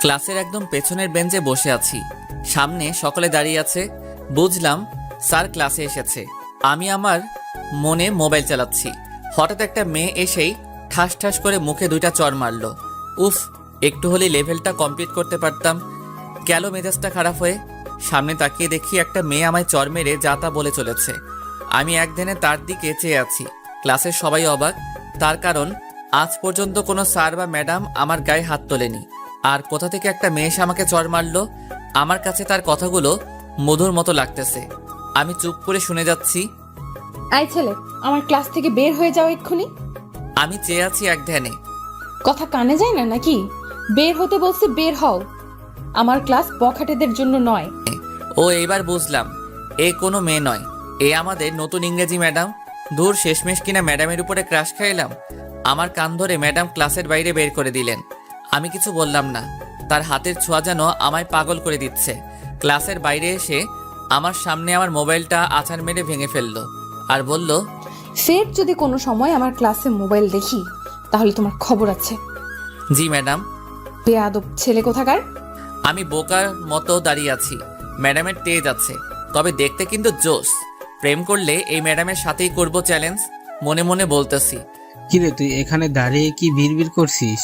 ক্লাসের একদম পেছনের বেঞ্চে বসে আছি। সামনে সকলে দাঁড়িয়ে আছে। বুঝলাম স্যার ক্লাসে এসেছে। আমি আমার মনে মোবাইল চালাচ্ছি। হঠাৎ একটা মেয়ে এসেই ঠাস ঠাস করে মুখে দুইটা চর মারলো। উফ, একটু হলে লেভেলটা কমপ্লিট করতে পারতাম। গেল মেজাজটা খারাপ হয়ে। সামনে তাকিয়ে দেখি একটা মেয়ে আমায় চর মেরে যা তা বলে চলেছে। আমি একদিনে তার দিকে চেয়ে আছি। ক্লাসের সবাই অবাক, তার কারণ আজ পর্যন্ত কোনো স্যার বা ম্যাডাম আমার গায়ে হাত তোলেনি। আর কোথা থেকে একটা মেয়ে এসে আমাকে চর মারলো। আমার কাছে তার কথাগুলো মধুর মতো লাগতেছে। আমি চুপ করে শুনে যাচ্ছি। আই ছেলে, আমার ক্লাস থেকে বের হয়ে যাও এক্ষুনি। আমি চেয়ে আছি এক ধ্যানে। কথা কানে যায় না নাকি? বের হতে বলছি, বের হও। আমার ক্লাস বখাটেদের জন্য নয়। ও এইবার বুঝলাম, এ কোনো মেয়ে নয়, এ আমাদের নতুন ইংরেজি ম্যাডাম। দূর, শেষমেশ কিনা ম্যাডামের উপরে ক্রাশ খাইলাম। আমার কান ধরে ম্যাডাম ক্লাসের বাইরে বের করে দিলেন। আমি কিছু বললাম না। তার হাতের ছোঁয়া যেন আমায় পাগল করে দিচ্ছে। ক্লাসের বাইরে এসে আমার সামনে আমার মোবাইলটা আছাড় মেরে ভেঙে ফেললো আর বলল, ফের যদি কোনো সময় আমার ক্লাসে মোবাইল দেখি তাহলে তোমার খবর আছে। জি ম্যাডাম। বেয়াদব ছেলে কোথাকার। আমি বোকার মতো দাঁড়িয়ে আছি। ম্যাডামের তেজ আছে, তবে দেখতে কিন্তু জোশ। প্রেম করলে এই ম্যাডামের সাথেই করব চ্যালেঞ্জ। মনে মনে বলতেছি। কিরে, তুই এখানে দাঁড়িয়ে কি বিড়বিড় করছিস?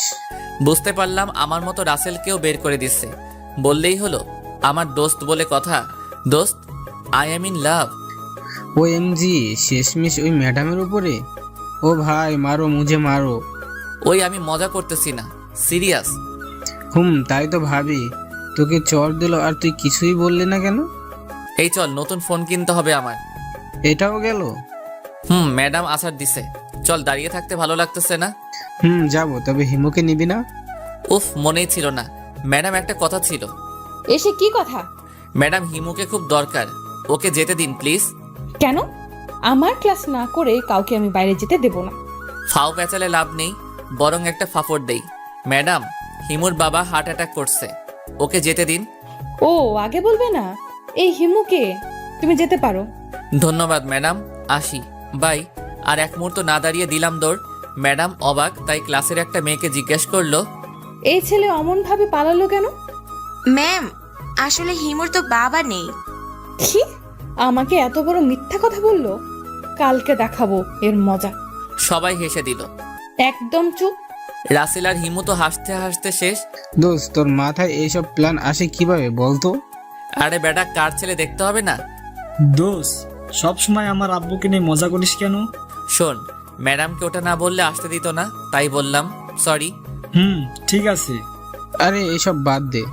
বুঝতে পারলাম আমার মতো রাসেলকেও বের করে দিচ্ছে। বললেই হলো, আমার দোস্ত বলে কথা। দোস্ত, I am in love. OMG, শেষমেশ ওই ম্যাডামের উপরে? ও ভাই, মারো মুঝে মারো। ওই আমি মজা করতেছি না, সিরিয়াস। তাই তো ভাবি। তোকে চর দিল আর তুই কিছুই বললি না কেন? এই চল, নতুন ফোন কিনতে হবে আমার। এটাও গেল? ম্যাডাম আসার দিছে। চল, দাঁড়িয়ে থাকতে ভালো লাগতেছে না। যাবো, তবে হিমুকে নিবি না? উফ, মনেই ছিল না। ম্যাডাম, একটা কথা ছিল। এসে কি কথা? ম্যাডাম, হিমুকে খুব দরকার, ওকে যেতে দিন প্লিজ। কেন? আমার ক্লাস না করে কাউকে আমি বাইরে যেতে দেব না। ফাও প্যাচালে লাভ নেই, বরং একটা ফাফড় দেই। ম্যাডাম, হিমুর বাবা হার্ট অ্যাটাক করছে, ওকে যেতে দিন। ও, আগে বলবে না? এই হিমুকে, তুমি যেতে পারো। ধন্যবাদ ম্যাডাম, আসি, বাই। আর এক মুহূর্ত না দাঁড়িয়ে দিলাম দৌড়। ম্যাডাম অবাক, তাই ক্লাসের একটা মেয়েকে জিজ্ঞেস করলো, এই ছেলে অমন ভাবে পালালো কেন? ম্যাম, আসলে হিমুর তো বাবা নেই। কি? আমাকে এত বড় মিথ্যা কথা বললো? কালকে দেখাবো এর মজা। সবাই হেসে দিল। একদম চুপ। রাসেল আর হিমু তো হাসতে হাসতে শেষ। দোস্ত, তোর মাথায় এইসব প্ল্যান আসে কিভাবে বলতো? আরে বেটা, কার ছেলে দেখতে হবে না? দোষ, সব সময় আমার আব্বুকে নিয়ে মজা করিস কেন? শোন, ম্যাডামকে ওটা না বললে আসতে দিত না, তাই বললাম, সরি। ঠিক আছে। আরে এইসব বাদ দে।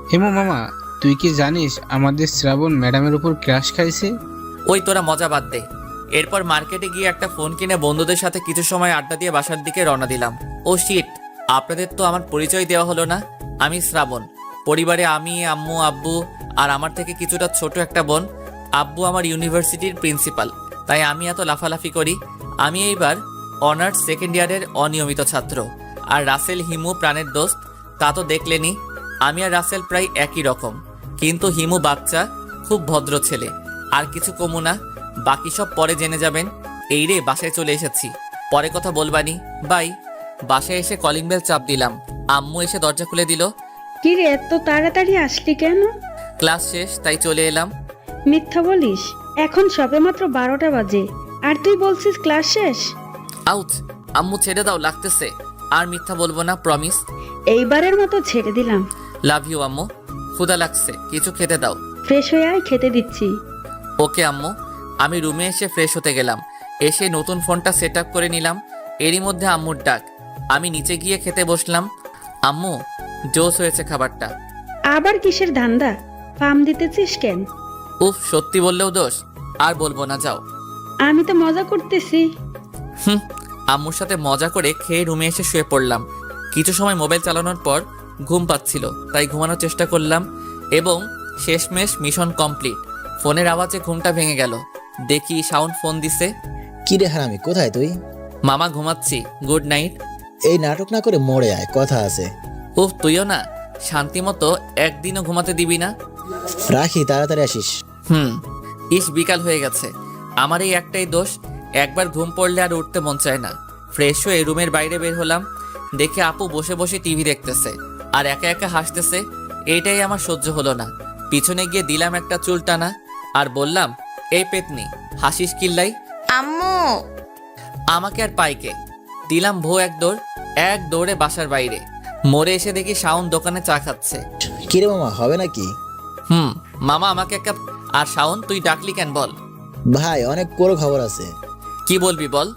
হেমু মামা, তুই কি জানিস আমাদের শ্রাবণ ম্যাডামের উপর ক্রাশ খাইছে? ওই তোরা মজা বাদ দে। এরপর মার্কেটে গিয়ে একটা ফোন কিনে বন্ধুদের সাথে কিছু সময় আড্ডা দিয়ে বাসার দিকে রওনা দিলাম। ও শিট, আপনাদের তো আমার পরিচয় দেওয়া হলো না। আমি শ্রাবণ। পরিবারে আমি, আম্মু, আব্বু আর আমার থেকে কিছুটা ছোট একটা বোন। আব্বু আমার ইউনিভার্সিটির প্রিন্সিপাল, তাই আমি এত লাফালাফি করি। আমি এইবার অনার্স সেকেন্ড ইয়ারের অনিয়মিত ছাত্র। আর রাসেল হিমু প্রাণের দোস্ত, তা তো দেখলেনি। আমি আর রাসেল প্রায় একই রকম, কিন্তু হিমু বাচ্চা, খুব ভদ্র ছেলে। আর কিছু কমু না, বাকি সব পরে জেনে যাবেন। এই রে, বাসায় চলে এসেছি, পরে কথা বলবানি, বাই। বাসায় এসে কলিং বেল চাপ দিলাম। আম্মু এসে দরজা খুলে দিল। কি রে, এত তাড়াতাড়ি আসলি কেন? ক্লাস শেষ, তাই চলে এলাম। মিথ্যা বলিস, এখন সবে মাত্র 12টা বাজে আর তুই বলছিস ক্লাস শেষ? আউচ, আম্মু ছেড়ে দাও, লাগতেছে। আর মিথ্যা বলবো না, প্রমিস। এইবারের মতো ছেড়ে দিলাম। লাভ ইউ আম্মু। ক্ষুধা লাগছে, কিছু খেতে দাও। ফ্রেশ হয়ে আয়, খেতে দিচ্ছি। ওকে আম্মু। আমি রুমে এসে ফ্রেশ হতে গেলাম। এসে নতুন ফোনটা সেট আপ করে নিলাম। এরই মধ্যে আম্মুর ডাক। আমি নিচে গিয়ে খেতে বসলাম। আম্মু, জোস হয়েছে খাবারটা। আবার কিসের ধান্দা? পাম দিতেছিস কেন? উফ, সত্যি বললেও দোষ। আর বলবো না, যাও। আমি তো মজা করতেছি। আম্মুর সাথে মজা করে খেয়ে রুমে এসে শুয়ে পড়লাম। কিছু সময় মোবাইল চালানোর পর ঘুম পাচ্ছিল, তাই ঘুমানোর চেষ্টা করলাম এবং শেষমেশ মিশন কমপ্লিট। ফোনের আওয়াজে ঘুমটা ভেঙে গেল। দেখি সাউন্ড ফোন দিছে। কি রে হারামি, কোথায় তুই? মামা, ঘুমাচ্ছি, গুড নাইট। এই নাটক না করে মরে আয়, কথা আছে। উফ, তুইও না, শান্তি মতো একদিনও ঘুমাতে দিবি না। রাখি, তাড়াতাড়ি আসিস। ইস, বিকাল হয়ে গেছে। আমার এই একটাই দোষ, একবার ঘুম পড়লে আর উঠতে মন চায় না। ফ্রেশ হয়ে রুমের বাইরে বের হলাম। দেখে আপু বসে বসে টিভি দেখতেছে। আর একা একা হাসতেছে। এইটাই আমার সহ্য হলো না। পিছনে গিয়ে দিলাম একটা চুল টানা আর বললাম, এই পেতনি, হাসিস কিল্লাই? আম্মু আমাকে আর পাইকে দিলাম ভো এক দৌড়ে বাসার বাইরে। মোড়ে এসে দেখি শাওন দোকানে চা খাচ্ছে। কিরে মামা, হবে নাকি? মামা আমাকে এক কাপ। আর শাওন, তুই ডাকলি কেন বল? ভাই, অনেক বড় খবর আছে। কি বলবি বল।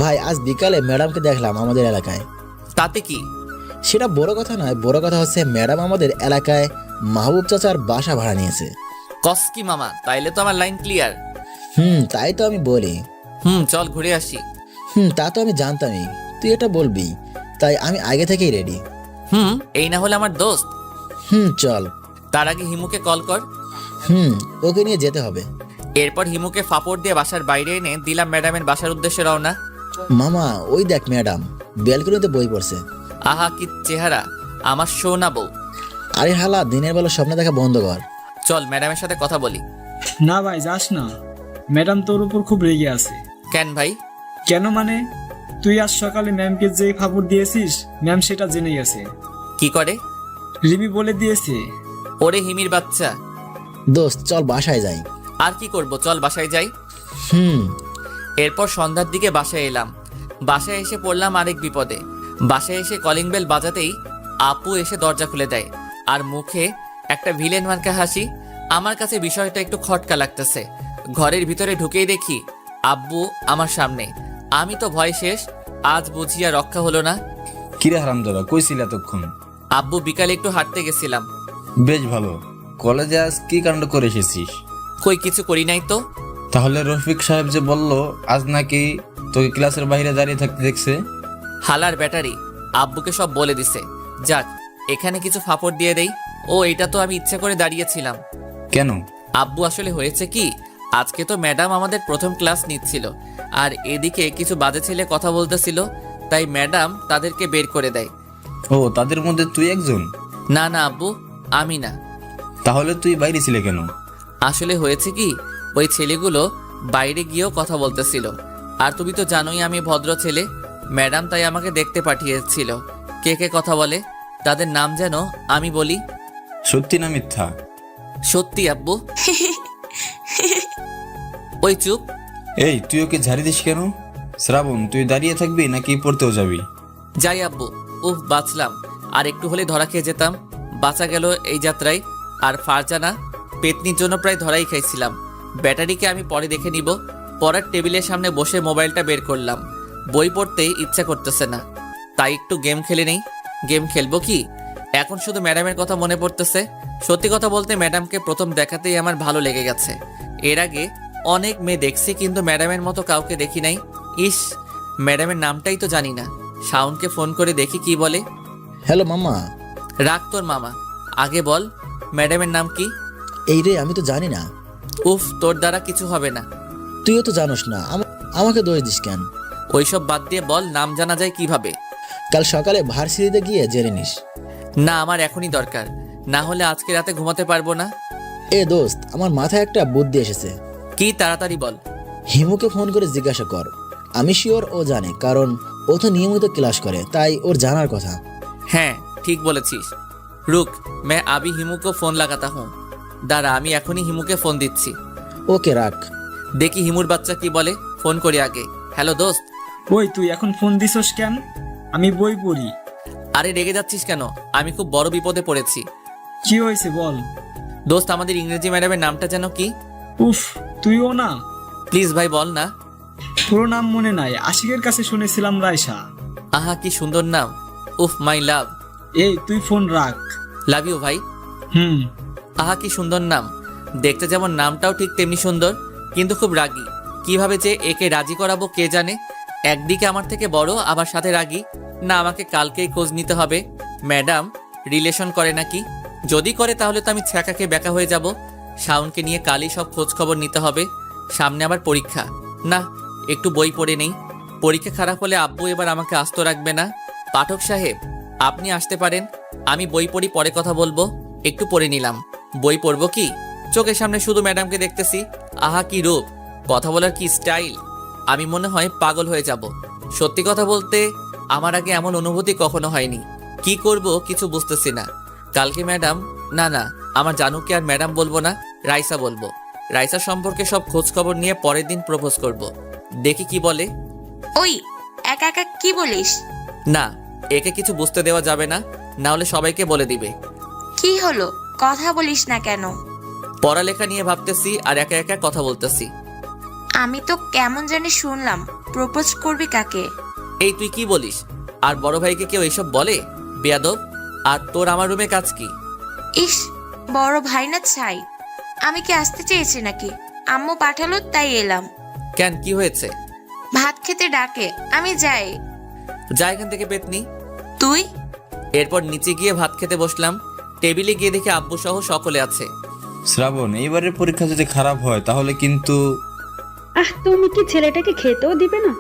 ভাই, আজ বিকালে ম্যাডামকে দেখলাম আমাদের এলাকায়। তাতে কি? সেটা বড় কথা নয়, বড় কথা হচ্ছে ম্যাডাম আমাদের এলাকায় মাহবুব চাচার বাসা ভাড়া নিয়েছে। কস কি মামা? তাইলে তো আমার লাইন ক্লিয়ার। তাই তো আমি বলি। চল ঘুরে আসি। তা তো আমি জানতামই তুই এটা বলবি, তাই আমি আগে থেকেই রেডি। এই না হলে আমার দোস্ত। চল। তার আগে হিমুকে কল কর। ওকে নিয়ে যেতে হবে। এরপর হিমুকে ফাপড় দিয়ে বাসার বাইরে এনে দিলাম ম্যাডামের বাসার উদ্দেশ্যে রওনা। মামা, ওই দেখ ম্যাডাম ব্যালকনিতে বই পড়ছে। আহা কি চেহারা, আমার সোনা বউ। আরে হালা, দিনের বেলা স্বপ্ন দেখা বন্ধ কর। চল ম্যাডামের সাথে কথা বলি। না ভাই, যাস না। ম্যাডাম তোর উপর খুব রেগে আছে। কেন ভাই? কেন মানে, তুই আজ সকালে ম্যামকে যেই খবর দিয়েছিস, ম্যাম সেটা জেনে গেছে। কি করে? রিমি বলে দিয়েছে। ওরে হিমির বাচ্চা। দোস্ত, চল বাসায় যাই। আর কি করব, চল বাসায় যাই। এরপর সন্ধ্যার দিকে বাসায় এলাম। বাসায় এসে পড়লাম আরেক বিপদে। বাসায় এসে কলিং বেল বাজাতেই আপু এসে দরজা খুলে দেয় আর মুখে একটা ভিলেন মার্কা হাসি। আমার কাছে বিষয়টা একটু খটকা লাগতেছে। ঘরের ভিতরে ঢুকেই দেখি আব্বু আমার সামনে। আমি তো ভয় শেষ। আজ বুঝিয়া রক্ষা হলো না। কিরে হারামজাদা, কইছিল এতক্ষণ? আব্বু, বিকালে একটু হাঁটতে গেছিলাম। বেশ ভালো। কলেজে আজ কি কাণ্ড করে এসেছিস? কই কিছু করি নাই তো। তাহলে রফিক সাহেব যে বলল আজ নাকি তোকে ক্লাসের বাইরে দাঁড়িয়ে থাকতে দেখছে? হালার ব্যাটারি আব্বুকে সব বলে দিছে। যাক, এখানে কিছু ফাপড় দিয়ে দেই। ও, এটা তো আমি ইচ্ছা করে দাঁড়িয়েছিলাম। কেন? আব্বু, আসলে হয়েছে কি, আজকে তো ম্যাডাম আমাদের প্রথম ক্লাস নিচ্ছিল আর এদিকে কিছু বাজে ছেলে কথা বলতেছিল, তাই ম্যাডাম তাদেরকে বের করে দেয়। ও, তাদের মধ্যে তুই একজন? না না আব্বু, আমি না। তাহলে তুই বাইরে ছিলে কেন? আসলে হয়েছে কি, ওই ছেলেগুলো বাইরে গিয়েও কথা বলতেছিল। আর তুমি তো জানোই আমি ভদ্র ছেলে। ম্যাডাম তাই আমাকে দেখতে পাঠিয়েছিল কে কে কথা বলে। তাদের নাম যেন আমি বলি। সত্যি না মিথ্যা? সত্যি আব্বু। ওই চুপ। এই, তুই ওকে ঝাড়ি দিস কেন? শ্রাবণ, তুই দাঁড়িয়ে থাকবি নাকি পড়তেও যাবি? যাই আব্বু। বাঁচলাম। আর একটু হলে ধরা খেয়ে যেতাম। বাঁচা গেল এই যাত্রায়। আর ফারজানা পেতনির জন্য প্রায় ধরাই খাইছিলাম। ব্যাটারিকে আমি পরে দেখে নিব। পড়ার টেবিলের সামনে বসে মোবাইলটা বের করলাম। বই পড়তে ইচ্ছা করতেছে না, তাই একটু গেম খেলে নেই। গেম খেলবো কি, এখন শুধু ম্যাডামের কথা মনে পড়তেছে। সত্যি কথা বলতে ম্যাডামকে প্রথম দেখাতেই আমার ভালো লেগে গেছে। এর আগে অনেক মেয়ে দেখছি, কিন্তু ম্যাডামের মতো কাউকে দেখি নাই। ইস, ম্যাডামের নামটাই তো জানি না। শাওনকে ফোন করে দেখি কি বলে। হ্যালো মামা। রাখ তোর মামা, আগে বল ম্যাডামের নাম কি? এই রে, আমি তো জানি না। তোর দ্বারা কিছু হবে না। তুইও তো জানোস না, আমাকে দোষ দিস কেন? ওইসব বাদ দিয়ে বল, নাম জানা যায় কিভাবে? কাল সকালে ভার্সিটিতে গিয়ে জেনে নিস। না, আমার এখনই দরকার, না হলে আজকে রাতে ঘুমাতে পারবো না। দোস্ত, আমার মাথায় একটা বুদ্ধি এসেছে। কি, তাড়াতাড়ি বল। হিমুকে ফোন করে জিজ্ঞাসা কর। আমি শিওর ও জানে, কারণ ও তো নিয়মিত ক্লাস করে, তাই ওর জানার কথা। হ্যাঁ, ঠিক বলেছিস। রুক, मैं अभी हिमू को फोन लगाता हूँ। দাঁড়া, আমি এখনই হিমুকে ফোন দিচ্ছি। ওকে, রাখ। দেখি হিমুর বাচ্চা কি বলে। ফোন করি আগে। হ্যালো দোস্ত। ওই, তুই এখন ফোন দিছস কেন? আমি বই পড়ি। আরে রেগে যাচ্ছিস কেন? আমি খুব বড় বিপদে পড়েছি। কি হয়েছে বল। দোস্ত, আমাদের ইংরেজি ম্যাডামের নামটা যেন কি? উফ, তুইও না? প্লিজ ভাই বল না। পুরো নাম মনে নাই, আশিকের কাছে শুনেছিলাম রায়সা। আহা কি সুন্দর নাম। মাই লাভ। এই, তুই ফোন রাখ। লাভ ইউ ভাই। আহা কি সুন্দর নাম। দেখতে যেমন নামটাও ঠিক তেমনি সুন্দর, কিন্তু খুব রাগী। কিভাবে যে একে রাজি করাবো কে জানে। একদিকে আমার থেকে বড়, আবার সাথে রাগী। না, আমাকে কালকেই খোঁজ নিতে হবে। ম্যাডাম রিলেশন করে নাকি? যদি করে তাহলে তো আমি ছ্যাঁকাকে ব্যাকা হয়ে যাব। শাওনকে নিয়ে কালই সব খোঁজ খবর নিতে হবে। সামনে আবার পরীক্ষা। না, একটু বই পড়ে নেই। পরীক্ষা খারাপ হলে আব্বু এবার আমাকে আস্ত রাখবে না। পাঠক সাহেব, আপনি আসতে পারেন। আমি বই পড়ি, পরে কথা বলবো। একটু পড়ে নিলাম। বই পড়বো কি, চোখের সামনে শুধু ম্যাডামকে দেখতেছি। আহা কি রূপ, কথা বলার কি স্টাইল। আমি মনে হয় পাগল হয়ে যাব। সত্যি কথা বলতে আমার আগে এমন অনুভূতি কখনো হয়নি। কি করব কিছু বুঝতেছি না। কালকে ম্যাডাম, না আমার জানুকে আর ম্যাডাম বলবো না, রাইসা বলবো। রাইসা সম্পর্কে সব খোঁজ খবর নিয়ে পরের দিন প্রপোজ করব। দেখি কি বলে। ওই একা একা কি বলিস? না, একে কিছু বুঝতে দেওয়া যাবে না, না হলে সবাইকে বলে দিবে। কি হলো, কথা বলিস না কেন? পড়ালেখা নিয়ে ভাবতেছি আর একা একা কথা বলতেছি। আমি তো কেমন জানি শুনলাম প্রপোজ করবি কাকে? এই তুই কি বলিস? আর বড় ভাইকে কেউ এইসব বলে? বেয়াদব। আর তোর আমার রুমে কাজ কি? ইস, বড় ভাই না ছাই। আমি কি আসতে চেয়েছি নাকি? আম্মু পাঠালো তাই এলাম। কেন, কি হয়েছে? ভাত খেতে ডাকে, আমি যাই। যা এখান থেকে পেতনি। তুই? এরপর নিচে গিয়ে ভাত খেতে বসলাম। টেবিলে গিয়ে দেখি আব্বু সহ সকলে আছে। শ্রাবণ, এইবারের পরীক্ষা যদি খারাপ হয় তাহলে কিন্তু। তুমি কি ছেলেটাকে খেতেও দিবে না?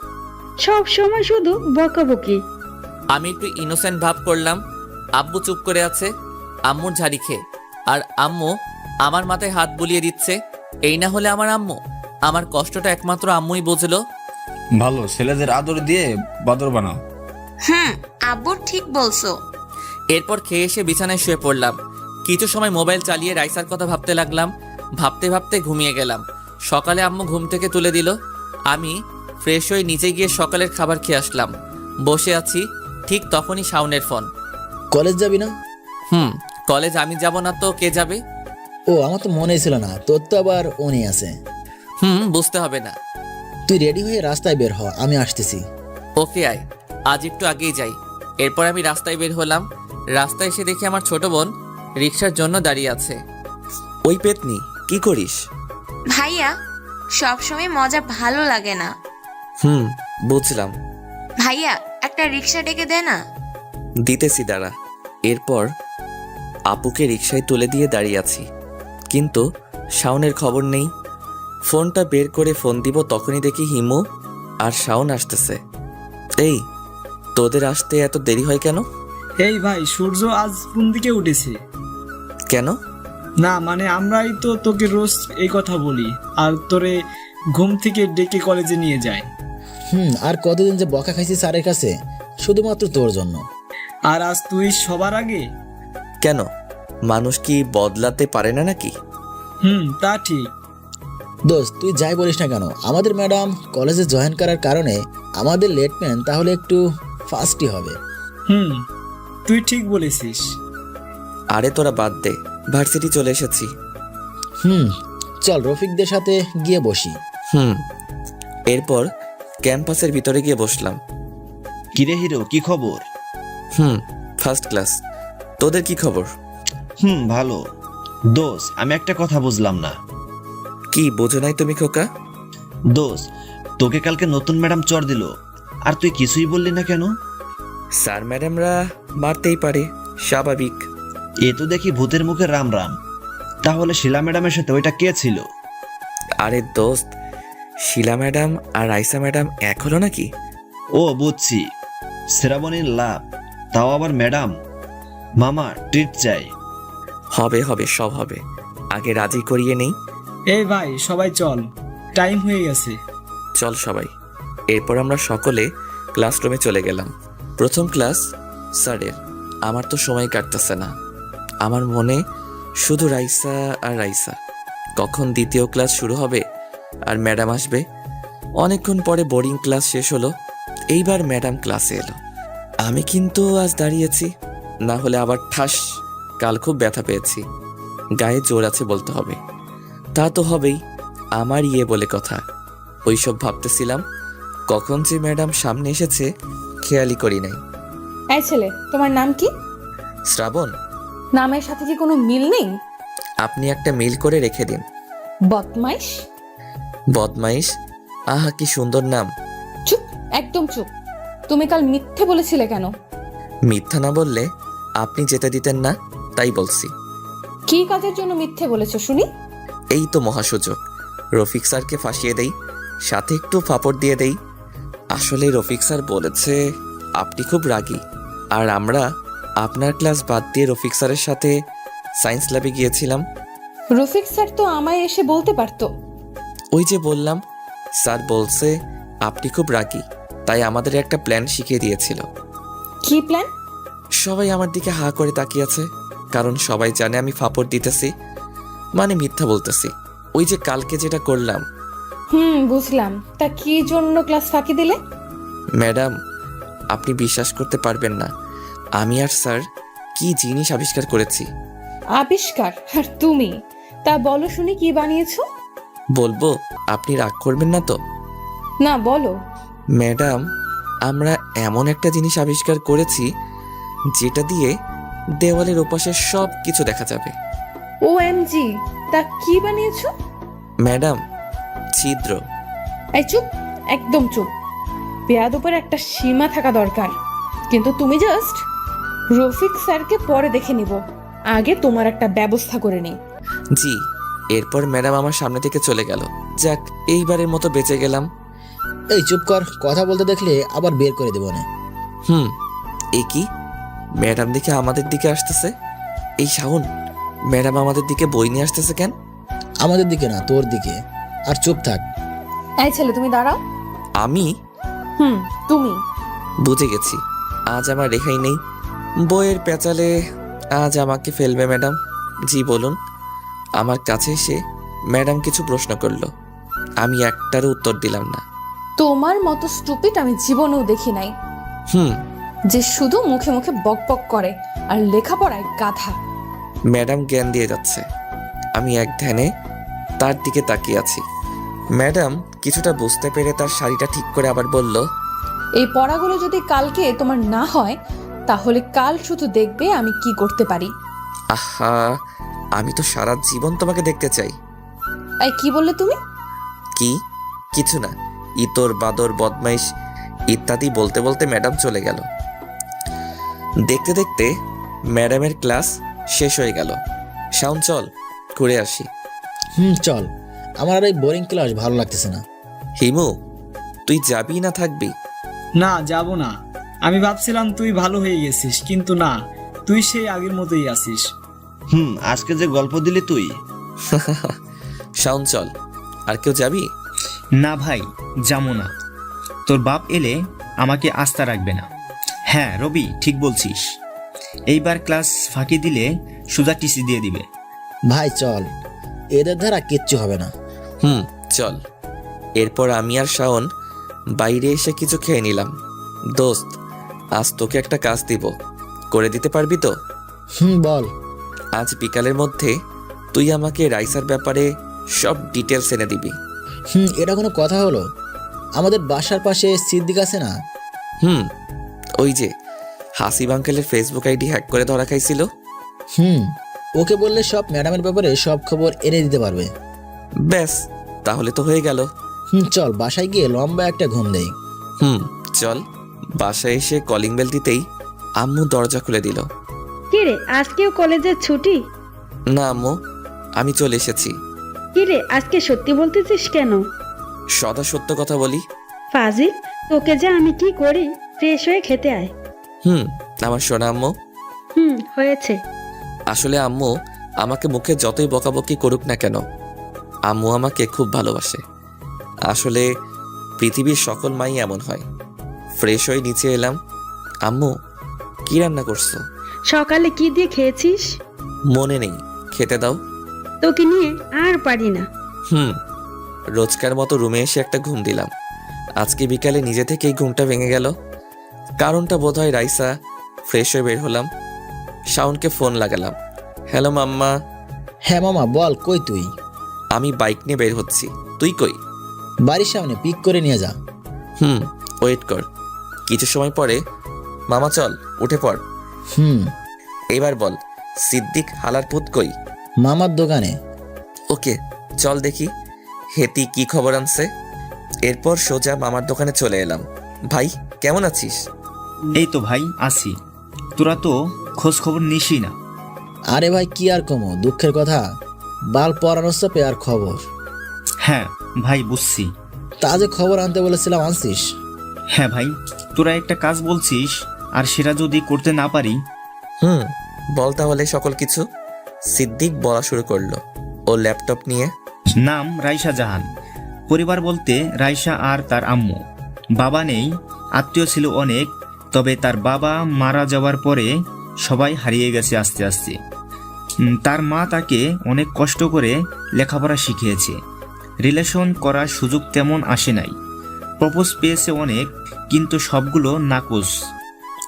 সব সময় শুধু বকাবকি। আমি একটু ইনোসেন্ট ভাব করলাম। আব্বু চুপ করে আছে, আম্মুর ঝাড়ি খেয়ে। আর আম্মু আমার মাথায় হাত বুলিয়ে দিচ্ছে। এই না হলে আমার আম্মু। আমার কষ্টটা একমাত্র আম্মুই বুঝলো। ভালো, ছেলেদের আদর দিয়ে বাদর বানাও। আব্বু ঠিক বলছো। এরপর খেয়ে এসে বিছানায় শুয়ে পড়লাম। কিছু সময় মোবাইল চালিয়ে রাইসার কথা ভাবতে লাগলাম। ভাবতে ভাবতে ঘুমিয়ে গেলাম। সকালে আম্মু ঘুম থেকে তুলে দিল। আমি ফ্রেশ হয়ে নিচে গিয়ে সকালের খাবার খেয়ে আসলাম। বসে আছি, ঠিক তখনই শাওনের ফোন। কলেজ যাবি না? কলেজ আমি যাব না তো কে যাবে? ও, আমার তো মনেই ছিল না, তোর তো আবার উনি আছে। বুঝতে হবে না। তুই রেডি হয়ে রাস্তায় বের হ, আমি আসতেছি। ওকে আয়, আজ একটু আগেই যাই। এরপর আমি রাস্তায় বের হলাম। রাস্তায় এসে দেখি আমার ছোট বোন রিক্সার জন্য দাঁড়িয়ে আছে। ওই পেতনি, কি করিস? ভাইয়া, সবসময় মজা ভালো লাগে না। বুঝলাম। ভাইয়া, একটা রিক্সা ডেকে দে না। দিতেছি, দাঁড়া। এরপর আপুকে রিক্সায় তুলে দিয়ে দাঁড়িয়ে আছি, কিন্তু শাওনের খবর নেই। ফোনটা বের করে ফোন দিব, তখনই দেখি হিমু আর শাওন আসতেছে। এই, তোদের আসতে এত দেরি হয় কেন? এই ভাই, সূর্য আজ কোন দিকে উঠেছে? কেন? না মানে আমরাই তো তোকে রোজ এই কথা বলি, আর তোরে ঘুম থেকে ডেকে কলেজে নিয়ে যায়। আর কতদিন যে বকা খাইছি স্যারের কাছে, শুধুমাত্র তোর জন্য। আর আজ তুই সবার আগে। কেন, মানুষ কি বদলাতে পারে না নাকি? তা ঠিক। দোস্ত, তুই যাই বলিস না কেন, আমাদের ম্যাডাম কলেজে জয়েন করার কারণে আমাদের লেটম্যান তাহলে একটু ফাস্টই হবে। তুই ঠিক বলেছিস। আরে তোরা বাদ দে, ভার্সিটি চলে এসেছি। চল রফিকদের সাথে গিয়ে বসি। এরপর ক্যাম্পাসের ভিতরে গিয়ে বসলাম। কিরে হিরো, কি খবর? First class. তোদের কি খবর? ভালো। দোষ, আমি একটা কথা বুঝলাম না। কি বোঝো নাই তুমি খোকা? দোষ, তোকে কালকে নতুন ম্যাডাম চড় দিল, আর তুই কিছুই বললি না কেন? স্যার ম্যাডামরা মারতেই পারে, স্বাভাবিক। এ তো দেখি ভূতের মুখে রাম রাম। তাহলে শিলা ম্যাডামের সাথে ওইটা কে ছিল? আরে দোস্ত, শিলা ম্যাডাম আর রাইসা ম্যাডাম এক হলো নাকি? ও বুঝছি, শ্রাবণীর লাভ, তাও আবার ম্যাডাম। মামা ট্রিট চাই। হবে হবে, সব হবে, আগে রাজি করিয়ে নেই। এই ভাই, সবাই চল, টাইম হয়ে গেছে। চল সবাই। এরপর আমরা সকলে ক্লাসরুমে চলে গেলাম। প্রথম ক্লাস স্যারের। আমার তো সময় কাটতেছে না। আমার মনে শুধু রাইসা আর রাইসা। কখন দ্বিতীয় ক্লাস শুরু হবে আর ম্যাডাম আসবে। অনেকক্ষণ পরে বোর্ডিং ক্লাস শেষ হলো। এইবার ম্যাডাম ক্লাসে এলো। আমি কিন্তু আজ দাঁড়িয়েছি, না হলে আবার ঠাস। কাল খুব ব্যথা পেয়েছি, গায়ে জোর আছে বলতে হবে। তা তো হবেই, আমার বলে কথা। ওইসব ভাবতেছিলাম, কখন যে ম্যাডাম সামনে এসেছে খেয়ালই করি নাই। এই ছেলে, তোমার নাম কি? শ্রাবণ। নামের সাথে কি কোনো মিল নেই? আপনি একটা মিল করে রেখে দিন। বদমাইশ। বদমাইশ? আহা, কি সুন্দর নাম। চুপ, একদম চুপ। তুমি কাল মিথ্যে বলেছিলে কেন? মিথ্যা না বললে আপনি যেতে দিতেন না, তাই বলছি। কি কাজের জন্য মিথ্যে বলেছো শুনি? এই তো মহাসুযোগ, রফিক স্যারকে ফাঁসিয়ে দেই, সাথে একটু ফাপড় দিয়ে দেই। আসলে রফিক স্যার বলেছে আপনি খুব রাগী, আর আমরা আপনার ক্লাস বাদ দিয়ে রফিক স্যারের সাথে সায়েন্স ল্যাবে গিয়েছিলাম। রফিক স্যার তো আমায় এসে বলতে পারতো। ওই যে বললাম, স্যার বলছে আপনি খুব রাগী, তাই আমাদের একটা প্ল্যান শিখিয়ে দিয়েছিল। কি প্ল্যান? সবাই আমার দিকে হা করে তাকিয়ে আছে, কারণ সবাই জানে আমি ফাপড় দিতেছি, মানে মিথ্যা বলতেছি। ওই যে কালকে যেটা করলাম। বুঝলাম। তা কি জন্য ক্লাস ফাঁকি দিলে? ম্যাডাম, আপনি বিশ্বাস করতে পারবেন না, আমি আর স্যার কি জিনিস আবিষ্কার করেছি। আবিষ্কার? আর তুমি? তা বলো শুনি, কি বানিয়েছো? বলবো? আপনি রাগ করবেন না তো? না, বলো। ম্যাডাম, আমরা এমন একটা জিনিস আবিষ্কার করেছি যেটা দিয়ে দেওয়ালের ওপাশে সব কিছু দেখা যাবে। OMG! তা কি বানিয়েছো? ম্যাডাম, ছিদ্র। এই চুপ, একদম চুপ। বেয়াদবের একটা সীমা থাকা দরকার। কিন্তু তুমি জাস্ট রফিক স্যারকে পরে দেখে নিব, আগে তোমার একটা ব্যবস্থা করে নিই। জি। এরপর ম্যাডাম আমার সামনে থেকে চলে গেল। যাক, এইবারের মতো বেঁচে গেলাম। এই চুপ কর, কথা বলতে দেখলে আবার বের করে দেবো না। এ কি? ম্যাডাম দেখে আমাদের দিকে আসতেছে। এই শাওন, ম্যাডাম আমাদের দিকে বই নিয়ে আসতেছে কেন? আমাদের দিকে না, তোর দিকে। আর চুপ থাক। এই ছেলে, তুমি দাঁড়াও। আমি? তুমি। বুঝে গেছি, আজ আমার রেখাই নেই। বইয়ের পেঁচালে আজ আমাকে ফেলবে ম্যাডাম। জি বলুন। আমার কাছে এসে ম্যাডাম কিছু প্রশ্ন করলো, আমি একটারও উত্তর দিলাম না। তোমার মতো স্টুপিড আমি জীবনেও দেখি নাই, যে শুধু মুখে মুখে বক বক করে আর লেখাপড়ায় গাধা। ম্যাডাম জ্ঞান দিয়ে যাচ্ছে, আমি এক ধ্যানে তার দিকে তাকিয়ে আছি। ম্যাডাম কিছুটা বুঝতে পেরে তার শাড়িটা ঠিক করে আবার বলল, এই পড়াগুলো যদি কালকে তোমার না হয়, তাহলে কাল শুধু দেখবে আমি কি করতে পারি। আহা, আমি তো সারা জীবন তোমাকে দেখতে চাই। এই কি বললে তুমি? কি? কিছু না। ইতর বাদর বদমাইশ ইত্যাদি বলতে বলতে ম্যাডাম চলে গেল। দেখতে দেখতে ম্যাডামের ক্লাস শেষ হয়ে গেল। শাওন, চল ঘুরে আসি। চল, আমার আর এই বোরিং ক্লাস ভালো লাগতেছে না। হিমু, তুই যাবি না থাকবি? না, যাব না। আমি ভাবছিলাম তুই ভালো হয়ে গেছিস, কিন্তু না, তুই সেই আগের মতোই আছিস। আজকে যে গল্প দিলি তুই। শাওন, চল। আর কেউ যাবি? না ভাই, যাবো না। তোর বাপ এলে আমাকে আস্থা রাখবে না। হ্যাঁ রবি, ঠিক বলছিস। এইবার ক্লাস ফাঁকি দিলে সুজা টিসি দিয়ে দিবে। ভাই চল, এদের দ্বারা কিচ্ছু হবে না। চল। এরপর আমি আর শাওন বাইরে এসে কিছু খেয়ে নিলাম। দোস্ত, আজ তোকে একটা কাজ দিব, করে দিতে পারবি তো? বল। আজ বিকালের মধ্যে তুই আমাকে রাইসার ব্যাপারে সব ডিটেলস এনে দিবি। এটা কোনো কথা হলো? আমাদের বাসার পাশে সিদ্দিক আছে না? ওই যে হাসিব আঙ্কেলের ফেসবুক আইডি হ্যাক করে ধরা খাইছিল। ওকে বললে সব ম্যাডামের ব্যাপারে সব খবর এনে দিতে পারবে। ব্যাস, তাহলে তো হয়ে গেল। চল বাসায় গিয়ে লম্বা একটা ঘুম দেই। চল। বাসায় এসে কলিং বেল দিতেই আম্মু দরজা খুলে দিল। কিরে, আজকেও কলেজের ছুটি? না আম্মু, আমি চলে এসেছি। কিরে, আজকে সত্যি বলতেছিস কেন? সদা সত্য কথা বলি। ফাজিল, তোকে যে আমি কি করি, ফ্রেশ হয়ে খেতে আয়। আমার সোনা আম্মু। হয়েছে। আসলে আম্মু আমাকে মুখে যতই বকাবকি করুক না কেন, আম্মু আমাকে খুব ভালোবাসে। আসলে পৃথিবীর সকল মাই এমন হয়। ফ্রেশ হয়ে নিচে এলাম। আম্মু, কি রান্না করছো? সকালে কি দিয়ে খেয়েছিস? মনে নেই, খেতে দাও। তোকে নিয়ে আর পারি না। রোজকার মতো রুমে এসে একটা ঘুম দিলাম। আজকে বিকালে নিজে থেকেই ঘুমটা ভেঙে গেল। কারণটা বোধহয় রাইসা। ফ্রেশ হয়ে বের হলাম, শাওনকে ফোন লাগালাম। হ্যালো মাম্মা। হ্যাঁ মামা বল, কই তুই? আমি বাইক নিয়ে বের হচ্ছি, তুই কই? বাড়ির সামনে, পিক করে নিয়ে যা। ওয়েট কর। কিছু সময় পরে, মামা চল উঠে পড়। এবার বল, সিদ্দিক হালার পুত কই? মামার দোকানে। ওকে, চল দেখি হেতি কি খবর আনছে। এরপর সোজা মামার দোকানে চলে এলাম। ভাই, কেমন আছিস? এই তো ভাই আছি, তোরা তো খোঁজ খবর নিসই না। আরে ভাই কি আর কমো, দুঃখের কথা, বাল পরানোর চাপে আর খবর। হ্যাঁ ভাই বুঝছি। তা যে খবর আনতে বলেছিলাম, আনছিস? হ্যাঁ ভাই, তোরা একটা কাজ বলছিস, আর সেটা যদি করতে না পারি? বল তাহলে সকল কিছু। সিদ্দিক বলা শুরু করলো, ও ল্যাপটপ নিয়ে। নাম রাইসা জাহান। পরিবার বলতে রাইসা আর তার আম্মু। বাবা নেই, আত্মীয় ছিল অনেক, তবে তার বাবা মারা যাওয়ার পরে সবাই হারিয়ে গেছে আস্তে আস্তে। তার মা তাকে অনেক কষ্ট করে লেখাপড়া শিখিয়েছে। রিলেশন করার সুযোগ তেমন আসে নাই। প্রপোজ পেয়েছে অনেক, কিন্তু সবগুলো নাকচ।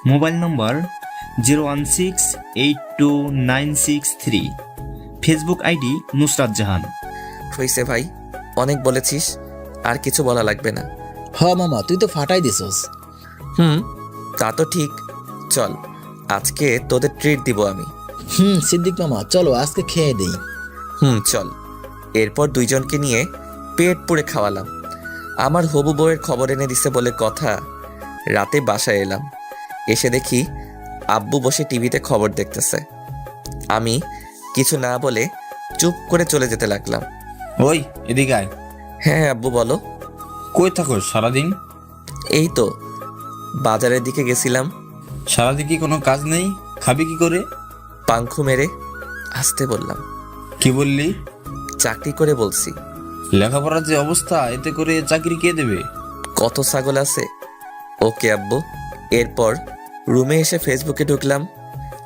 Mobile number 016829663। Facebook ID Nusrat Jahan. হয়েছে ভাই, অনেক বলেছিস, আর কিছু বলা লাগবে না। হ মামা, তুই তো ফাটাই দিছস। তা তো ঠিক। চল, আজকে তোদের ট্রিট দিব আমি। সিদ্দিক মামা, চলো আজকে খেয়ে দেই। চল। এরপর দুইজনকে নিয়ে পেট পুড়ে খাওয়ালাম। আমার হবু বউয়ের খবর এনে দিছে বলে কথা। রাতে বাসায় এলাম, এসে দেখি আব্বু বসে টিভিতে খবর দেখতেছে। আমি কিছু না বলে চুপ করে চলে যেতে লাগলাম। ওই এদিকে আয়। হ্যাঁ আব্বু বলো। কই থাকো সারাদিন? এই তো বাজারের দিকে গেছিলাম। সারাদিন কি কোনো কাজ নেই? খাবি কি করে? পাংখু মেরে। আসতে বললাম। কি বললি? চাকরি করে বলছি। লেখাপড়ার যে অবস্থা, এতে করে চাকরি কে দেবে? কত ছাগল আছে। ওকে আব্বু। এরপর রুমে এসে ফেসবুকে ঢুকলাম।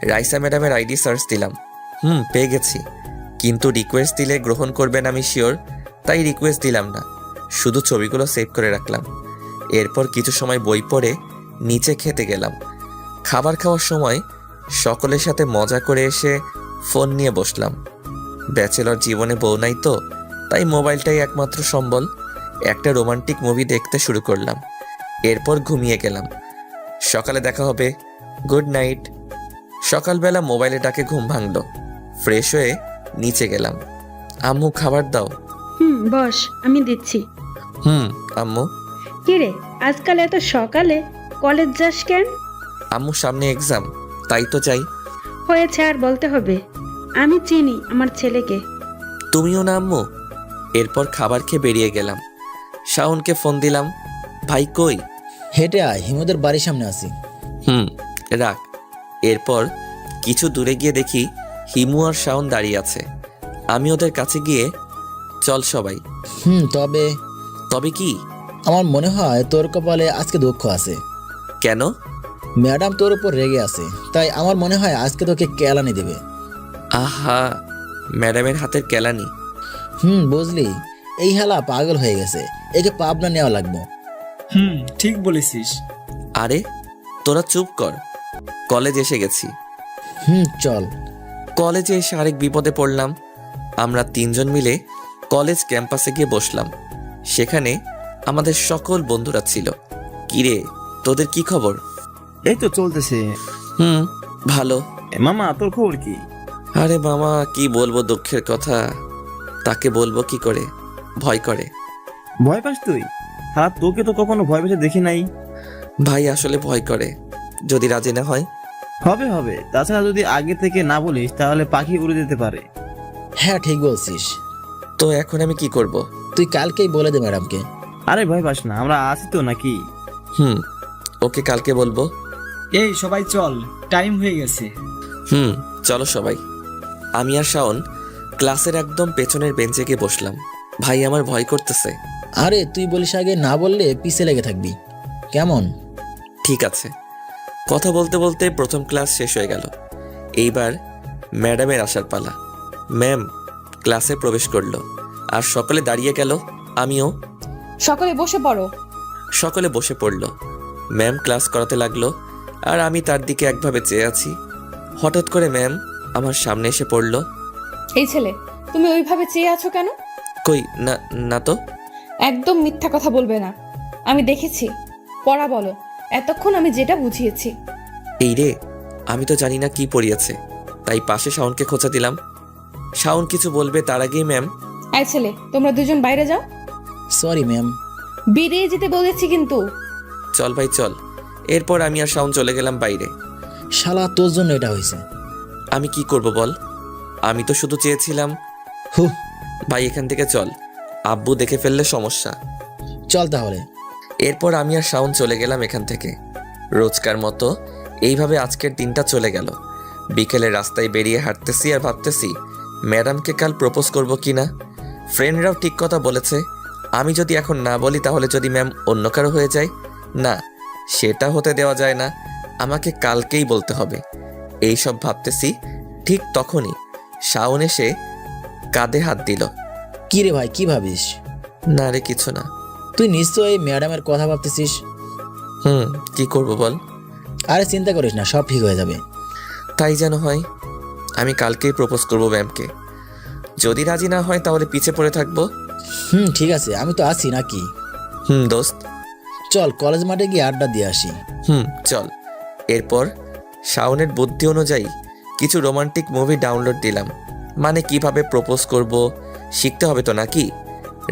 রাইসা ম্যাডামের আইডি সার্চ দিলাম। পেয়ে গেছি, কিন্তু রিকোয়েস্ট দিলে গ্রহণ করবেন আমি শিওর, তাই রিকোয়েস্ট দিলাম না, শুধু ছবিগুলো সেভ করে রাখলাম। এরপর কিছু সময় বই পড়ে নিচে খেতে গেলাম। খাবার খাওয়ার সময় সকলের সাথে মজা করে এসে ফোন নিয়ে বসলাম। ব্যাচেলর জীবনে বউ নাই তো, তাই মোবাইলটাই একমাত্র সম্বল। একটা রোমান্টিক মুভি দেখতে শুরু করলাম। এরপর ঘুমিয়ে গেলাম। সকালে দেখা হবে। Good night. সকালবেলা মোবাইলে ডাকে ঘুম ভাঙলো। ফ্রেশ হয়ে নিচে গেলাম। আম্মু খাবার দাও। বস, আমি দিচ্ছি। আম্মু। কিরে, আজকাল এত সকালে কলেজ যাস কেন? আম্মু সামনে এক্সাম, তাই তো চাই। হয়েছে, আর বলতে হবে? আমি চিনি আমার ছেলেকে। তুমিও না আম্মু? এরপর খাবার খেয়ে বেরিয়ে গেলাম। শাওনকে ফোন দিলাম। ভাই কই? হেঁটে আয়, হিমুদের বাড়ির সামনে আছি। রাখ। এরপর কিছু দূরে গিয়ে দেখি হিমু আর শাওন দাঁড়িয়ে আছে। আমি ওদের কাছে গিয়ে, চল সবাই। তবে তবে কি? আমার মনে হয় তোর কপালে আজকে দুঃখ আছে। কেন? ম্যাডাম তোর উপর রেগে আছে, তাই আমার মনে হয় আজকে তোকে কেলানি দেবে। আহা, ম্যাডামের হাতের কেলানি? বুঝলি, এই হালা পাগল হয়ে গেছে, একে পাবনা নেওয়া লাগবে। ঠিক বলেছিস। আরে তোরা চুপ কর, কলেজ এসে গেছি। চল। কলেজে এসে আরেক বিপদে পড়লাম। আমরা তিনজন মিলে কলেজ ক্যাম্পাসে গিয়ে বসলাম। সেখানে আমাদের সকল বন্ধুরা ছিল। কিরে, তোদের কি খবর? এই তো চলতেছে। ভালো। মামা, তোর খবর কি? আরে মামা, কি বলবো দুঃখের কথা, তাকে বলবো কি করে, ভয় করে। ভয় পাস তুই? হ্যাঁ, তোকে তো কখনো ভয় পেতে দেখি নাই। ভাই আসলে ভয় করে, যদি রাজি না হয়। হবে, তাছাড়া যদি আগে থেকে না বলিস তাহলে পাখি উড়ে যেতে পারে। হ্যাঁ, ঠিক বলছিস। তো এখন আমি কি করব? তুই কালকেই বলে দে ম্যাডামকে। আরে ভয় পাস না, আমরা আছি তো নাকি? ওকে কালকে বলবো। এই সবাই চল, টাইম হয়ে গেছে। চলো সবাই। আমি আর শাওন ক্লাসের একদম পেছনের বেঞ্চে গিয়ে বসলাম। ভাই আমার ভয় করতেছে। আরে তুই বলিস আগে, না বললে পিছে লেগে থাকবি, কেমন? ঠিক আছে। কথা বলতে বলতে প্রথম ক্লাস শেষ হয়ে গেল। এইবার ম্যাডামের আসার পালা। ম্যাম ক্লাসে প্রবেশ করলো, আর সকলে দাঁড়িয়ে গেল। আমিও। সকলে বসে পড়ো। সকলে বসে পড়ল। ম্যাম ক্লাস করাতে লাগলো, আর আমি তার দিকে একভাবে চেয়ে আছি। হঠাৎ করে ম্যাম আমার সামনে এসে পড়ল। এই ছেলে, তুমি ওইভাবে চেয়ে আছো কেন? কই না, না তো। একদম মিথ্যা কথা বলবে না, আমি দেখেছি। পড়া বলো, এতক্ষণ আমি যেটা বুঝিয়েছি। এই রে, আমি তো জানি না কি পড়িয়েছে, তাই পাশে শাওনকে খোঁচা দিলাম। শাওন কিছু বলবে তার আগেই ম্যাম, এই ছেলে, তোমরা দুজন বাইরে যাও। Sorry ma'am. বেরিয়ে যেতে বলেছি কিন্তু। চল ভাই চল। এরপর আমি আর শাওন চলে গেলাম বাইরে। শালা, তোর জন্য এটা হয়েছে। আমি কি করব বল, আমি তো শুধু চেয়েছিলাম। ভাই এখান থেকে চল, আব্বু দেখে ফেললে সমস্যা। চল তাহলে। এরপর আমি আর শাওন চলে গেলাম এখান থেকে। রোজকার মতো এইভাবে আজকের দিনটা চলে গেল। বিকেলে রাস্তায় বেরিয়ে হাঁটতেছি আর ভাবতেছি ম্যাডামকে কাল প্রপোজ করব কি না। ফ্রেন্ডরাও ঠিক কথা বলেছে, আমি যদি এখন না বলি তাহলে যদি ম্যাম অন্য কারো হয়ে যায়, না সেটা হতে দেওয়া যায় না। আমাকে কালকেই বলতে হবে। এইসব ভাবতেছি ঠিক তখনই শাওন এসে কাঁধে হাত দিল। কি রে ভাই, কি ভাবিস? না রে, কিছু না। তুই নিশ্চয়ই ম্যাডামের কথা ভাবতেছিস। কি করব বল? আরে চিন্তা করিস না, সব ঠিক হয়ে যাবে। তাই যেন হয়। আমি কালকেই প্রপোজ করব ম্যামকে। যদি রাজি না হয় তাহলে পিছে পড়ে থাকবো। ঠিক আছে, আমি তো আছি নাকি। দোস্ত, চল কলেজ মাঠে গিয়ে আড্ডা দিয়ে আসি। চল। এরপর শাওনের বুদ্ধি অনুযায়ী কিছু রোমান্টিক মুভি ডাউনলোড দিলাম। মানে কিভাবে প্রপোজ করব শিখতে হবে তো নাকি।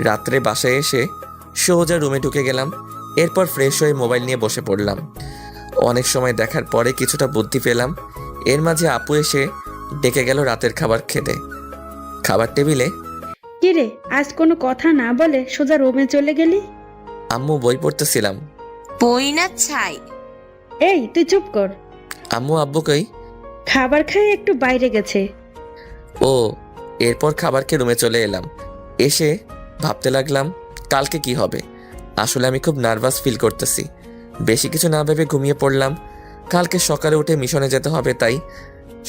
রাত্রে বাসায় এসে সোজা রুমে ঢুকে গেলাম। এরপর ফ্রেশ হয়ে মোবাইল নিয়ে বসে পড়লাম। অনেক সময় দেখার পরে কিছুটা বুদ্ধি পেলাম। এর মাঝে আপু এসে ডেকে গেল রাতের খাবার খেতে। খাবার টেবিলে কিরে, আজ কোনো কথা না বলে সোজা রুমে চলে গেলি? আম্মু বই পড়তেছিলাম। বই না ছাই? এই তুই চুপ কর। আম্মু আব্বু কই? খাবার খেয়ে একটু বাইরে গেছে। ও, এরপর খাবার খেয়ে রুমে চলে এলাম। এসে ভাবতে লাগলাম কালকে কি হবে। আসলে আমি খুব নার্ভাস ফিল করতেছি। বেশি কিছু না ভেবে ঘুমিয়ে পড়লাম। কালকে সকালে উঠে মিশনে যেতে হবে, তাই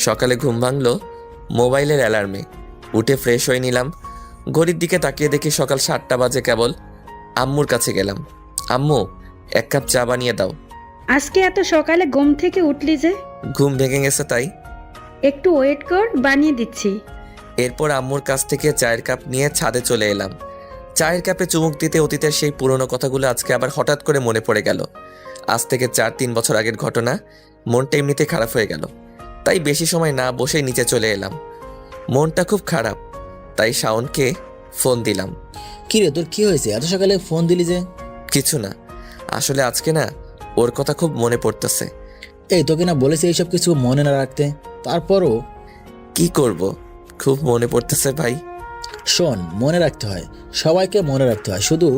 সকালে ঘুম ভাঙলো মোবাইলের অ্যালার্মে। উঠে ফ্রেশ হয়ে নিলাম। ঘড়ির দিকে তাকিয়ে দেখি সকাল 7টা বাজে কেবল। আম্মুর কাছে গেলাম। আম্মু, 1 কাপ চা বানিয়ে দাও। আজকে এত সকালে ঘুম থেকে উঠলি যে? ঘুম ভেঙে গেছে তাই। একটু ওয়েট কর, বানিয়ে দিচ্ছি। এরপর আম্মুর কাছ থেকে চায়ের কাপ নিয়ে ছাদে চলে এলাম। চায়ের কাপে চুমুক দিতে অতীতের সেই পুরনো কথাগুলো আজকে আবার হঠাৎ করে মনে পড়ে গেল। আজ থেকে 4-3 বছর আগের ঘটনা। মনটা এমনিতে খারাপ হয়ে গেল, তাই বেশি সময় না বসে নিচে চলে এলাম। মনটা খুব খারাপ, তাই শাওনকে ফোন দিলাম। কি রে, তোর কি হয়েছে? এত সকালে ফোন দিলি যে? কিছু না, আসলে আজকে না ওর কথা খুব মনে পড়তেছে। এই তোকে না বলেছি এইসব কিছু মনে না রাখতে, তারপরও কি করব, খুব মনে পড়তেছে ভাই। শোন, মনে রাখতে হয়, সবাইকে মনে রাখতে হয়, শুধু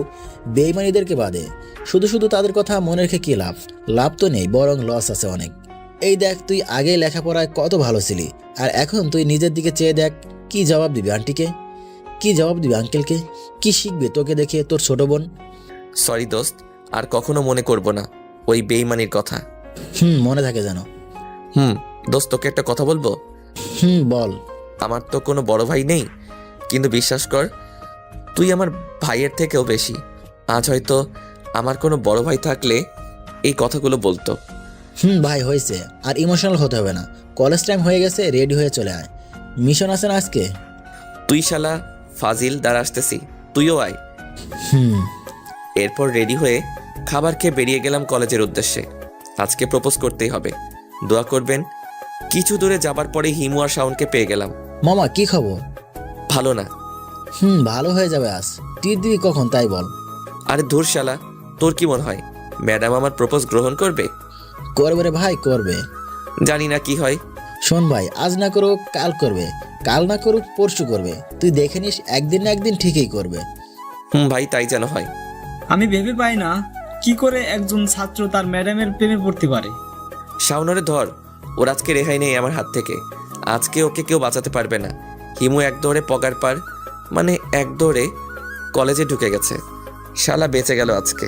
বেইমানিদেরকে বাদে। শুধু শুধু তাদের কথা মনে রেখে কি লাভ? লাভ তো নেই, বরং লস আছে অনেক। এই দেখ, তুই আগে লেখাপড়ায় কত ভালো ছিলি, আর এখন তুই নিজের দিকে চেয়ে দেখ। কি জবাব দিবি আন্টিকে? কি জবাব দিবি আঙ্কেলকে? কি শিখবে তোকে দেখে তোর ছোট বোন? সরি দোস্ত, আর কখনো মনে করব না ওই বেইমানির কথা। মনে থাকে যেন। দোস্ত, তোকে একটা কথা বলবো? বল। আমার তো কোনো বড় ভাই নেই, কিন্তু বিশ্বাস কর তুই আমার ভাইয়ের থেকেও বেশি। আজ হয়তো আমার কোনো বড় ভাই থাকলে এই কথাগুলো বলতো। ভাই হয়েছে, আর ইমোশনাল হতে হবে না। কলেজ টাইম হয়ে গেছে, রেডি হয়ে চলে আয়। মিশন আছে না আজকে? তুই শালা ফাজিল, দাঁড়া আসতেছি, তুইও আয়। এরপর রেডি হয়ে খাবার খেয়ে বেরিয়ে গেলাম কলেজের উদ্দেশ্যে। আজকে প্রপোজ করতেই হবে, দোয়া করবেন। কিছু দূরে যাবার পরে হিমু আর শাওনকে পেয়ে গেলাম। মামা কি খবর? ভালো না। ভালো হয়ে যাবে। আজ টিট দিবি কখন তাই বল? আরে ধুর শালা, তোর কি মনে হয় ম্যাডাম আমার প্রপোজ গ্রহণ করবে? করবে রে ভাই, করবে। জানি না কি হয়। শোন ভাই, আজ না করুক কাল করবে, কাল না করুক পরশু করবে। তুই দেখে নিস, একদিন না একদিন ঠিকই করবে। ভাই, তাই যেন হয়। আমি ভেবে পাই না কি করে একজন ছাত্র তার ম্যাডামের প্রেমে পড়তে পারে। শাওনরে ধর, ওর আজকে রেহাই নেই আমার হাত থেকে। আজকে ওকে কেউ বাঁচাতে পারবে না। হিমু এক দৌড়ে পগার পার, মানে এক দৌড়ে কলেজে ঢুকে গেছে। শালা বেঁচে গেল আজকে।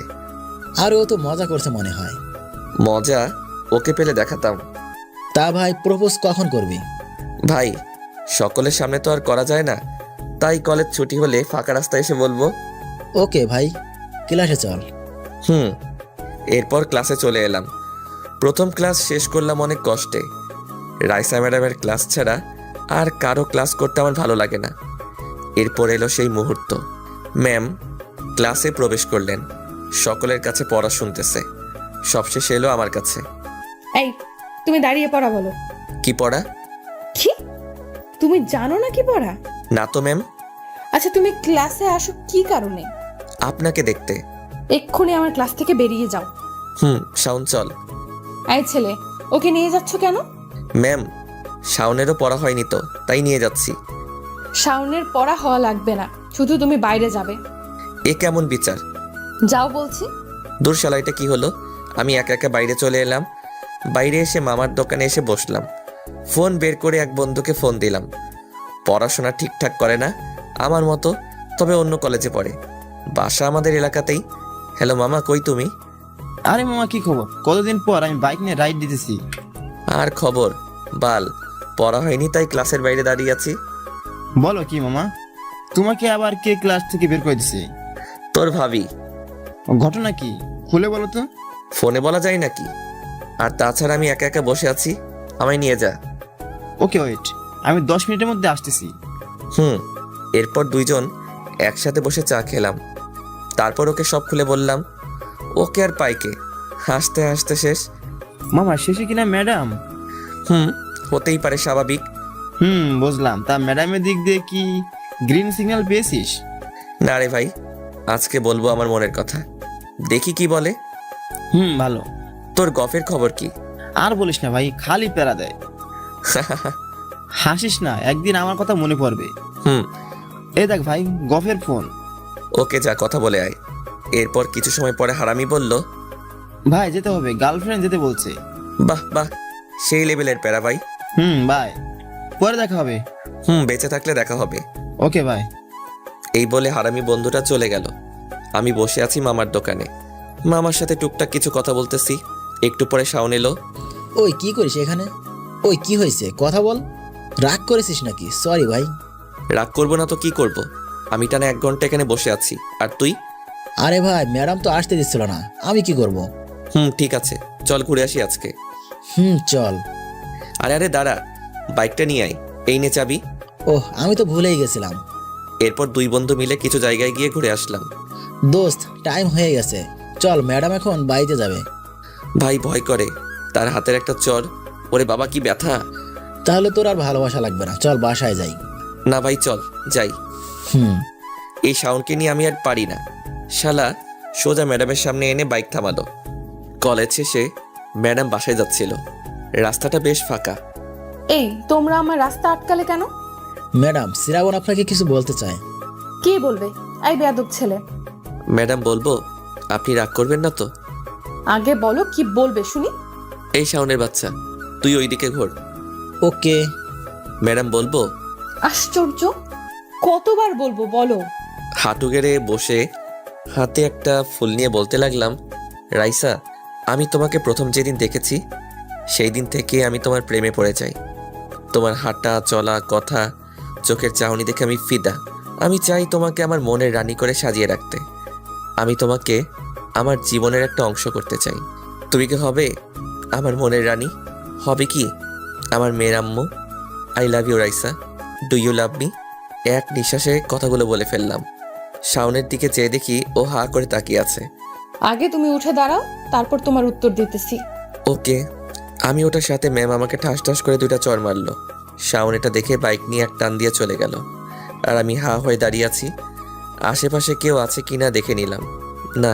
আর ও তো মজা করছে মনে হয়। মজা ওকে পেলে দেখাতাম। তা ভাই, প্রপোজ কখন করবি? ভাই, সকলের সামনে তো আর করা যায় না, তাই কলেজ ছুটি হলে ফাঁকা রাস্তায় এসে বলবো। ওকে ভাই, ক্লাসে চল। এরপর ক্লাসে চলে এলাম। প্রথম ক্লাস শেষ করলাম অনেক কষ্টে। রাইসা ম্যাডামের ক্লাস ছাড়া আর কারো ক্লাস করতে আমার ভালো লাগে না। এরপর এলো সেই মুহূর্ত। ম্যাম ক্লাসে প্রবেশ করলেন, সকলের কাছে পড়া শুনতেছে। সবশেষে এলো আমার কাছে। এই, তুমি দাঁড়িয়ে পড়া বলো। কি পড়া? কি, তুমি জানো না কি পড়া? না তো ম্যাম। আচ্ছা, তুমি ক্লাসে আসো কি কারণে? আপনাকে দেখতে। এক্ষুনি আমার ক্লাস থেকে বেরিয়ে যাও। শাওন চল। এই ছেলে, ওকে নিয়ে যাচ্ছ কেন? ম্যাম, শাওনেরও পড়া হয়নি তো, তাই নিয়ে যাচ্ছি। শাওনের পড়া হওয়া লাগবে না, শুধু তুমি বাইরে যাবে। এ কেমন বিচার? যাও বলছি। দূর শালা, এটা কি হলো? আমি একা একা বাইরে চলে এলাম। বাইরে এসে মামার দোকানে এসে বসলাম। ফোন বের করে এক বন্ধুকে ফোন দিলাম। পড়াশোনা ঠিকঠাক করে না আমার মতো, তবে অন্য কলেজে পড়ে, বাসা আমাদের এলাকাতেই। হ্যালো মামা, কই তুমি? আরে মামা কি খবর? কতদিন পর আমি বাইক নিয়ে রাইড দিতেছি। আর খবর বাল, পড়া হয়নি তাই ক্লাসের বাইরে দাঁড়িয়ে আছি। বলো কি মামা, তোমাকে আবার কে ক্লাস থেকে বের করে দিছে? তোর ভাবি। ঘটনা কি খুলে বলো তো। ফোনে বলা যায় নাকি? আর তাছাড়া আমি একা একা বসে আছি, আমায় নিয়ে যা। ওকে ওয়েট, আমি 10 মিনিটের মধ্যে আসতেছি। এরপর দুইজন একসাথে বসে চা খেলাম। তারপর ওকে সব খুলে বললাম। ওকে আর পাইকে হাসতে হাসতে শেষ। মামা শেষে কিনা ম্যাডাম? হতেই পারে, স্বাভাবিক। বুঝলাম। তা ম্যাডামের দিক দিয়ে কি গ্রিন সিগন্যাল পেয়েছিস? না রে ভাই, আজকে বলবো আমার মনের কথা, দেখি কি বলে। ভালো। তোর গফের খবর কি? আর বলিস না ভাই, খালি প্যারা দেয়। হাসিস না, একদিন আমার কথা মনে পড়বে। এই দেখ ভাই, গফের ফোন। ওকে যা, কথা বলে আয়। এরপর কিছু সময় পরে হারামি বলল, ভাই যেতে হবে, গার্লফ্রেন্ড যেতে বলছে। বাহ বাহ, সেই লেভেলের প্যারা ভাই। বাই, পরে দেখা হবে। বেঁচে থাকলে দেখা হবে। Okay bye. এই বলে হারামি বন্ধুটা চলে গেল। আমি বসে আছি মামার দোকানে, মামার সাথে টুকটাক কিছু কথা বলতেছি। একটু পরে শাওন এলো। ওই কি করিস এখানে? ওই কি হয়েছে, কথা বল। রাগ করেছিস নাকি? সরি ভাই। রাগ করবো না তো কি করব? আমি টানা 1 ঘন্টা এখানে বসে আছি, আর তুই? আরে ভাই, ম্যাডাম তো আসতে দিচ্ছিল না, আমি কি করব? ঠিক আছে, চল ঘুরে আসি আজকে। চল। আরে আরে দাঁড়া, বাইকটা নিয়ে আয়। এই নে চাবি। ওহ, আমি তো ভুলেই গেছিলাম। এরপর দুই বন্ধু মিলে কিছু জায়গায় গিয়ে ঘুরে আসলাম। দোস্ত, টাইম হয়ে গেছে, চল, ম্যাডাম এখন বাড়িতে যাবে। ভাই ভয় করে, তার হাতের একটা চর, ওরে বাবা কি ব্যথা। তাহলে তোর আর ভালোবাসা লাগবে না, চল বাসায় যাই। না ভাই চল যাই। এই শাওনকে নিয়ে আমি আর পারি না। শালা সোজা ম্যাডামের সামনে এনে বাইক থামালো। কলেজ শেষে ম্যাডাম বাসায় যাচ্ছিল, রাস্তাটা বেশ ফাঁকা। এই, তোমরা আমার রাস্তা আটকালে কেন? ম্যাডাম, শ্রাবণ আপনাকে কিছু বলতে চায়। কি বলবে? এই বেয়াদব ছেলে। ম্যাডাম বলবো, আপনি রাগ করবেন না তো? আগে বলো কি বলবে শুনি। এই শাওনের বাচ্চা, তুই ওইদিকে ঘোর। ওকে। ম্যাডাম বলবো। আশ্চর্য, কতবার বলবো বলো। হাঁটু গেড়ে বসে হাতে একটা ফুল নিয়ে বলতে লাগলাম, রাইসা, আমি তোমাকে প্রথম যেদিন দেখেছি সেই দিন থেকে আমি তোমার প্রেমে পড়ে যাই। তোমার হাঁটা চলা কথা, চোখের চাহনি দেখে আমি ফিদা। আমি চাই তোমাকে আমার মনের রানী করে সাজিয়ে রাখতে। আমি তোমাকে আমার জীবনের একটা অংশ করতে চাই। তুমি কি হবে আমার মনের রানী? হবে কি আমার মেয়ের আম্মু? I love you Raisa, do you love me? এক নিঃশ্বাসে কথাগুলো বলে ফেললাম। শাওনের দিকে চেয়ে দেখি ও হা করে তাকিয়ে আছে। আগে তুমি উঠে দাঁড়াও, তারপর তোমার উত্তর দিতেছি। ওকে। আমি ওটার সাথে ম্যাম আমাকে ঠাস ঠাস করে 2টা চর মারলো। শাওন এটা দেখে বাইক নিয়ে এক টান দিয়ে চলে গেল, আর আমি হা হয়ে দাঁড়িয়ে আছি। আশেপাশে কেউ আছে কিনা দেখে নিলাম, না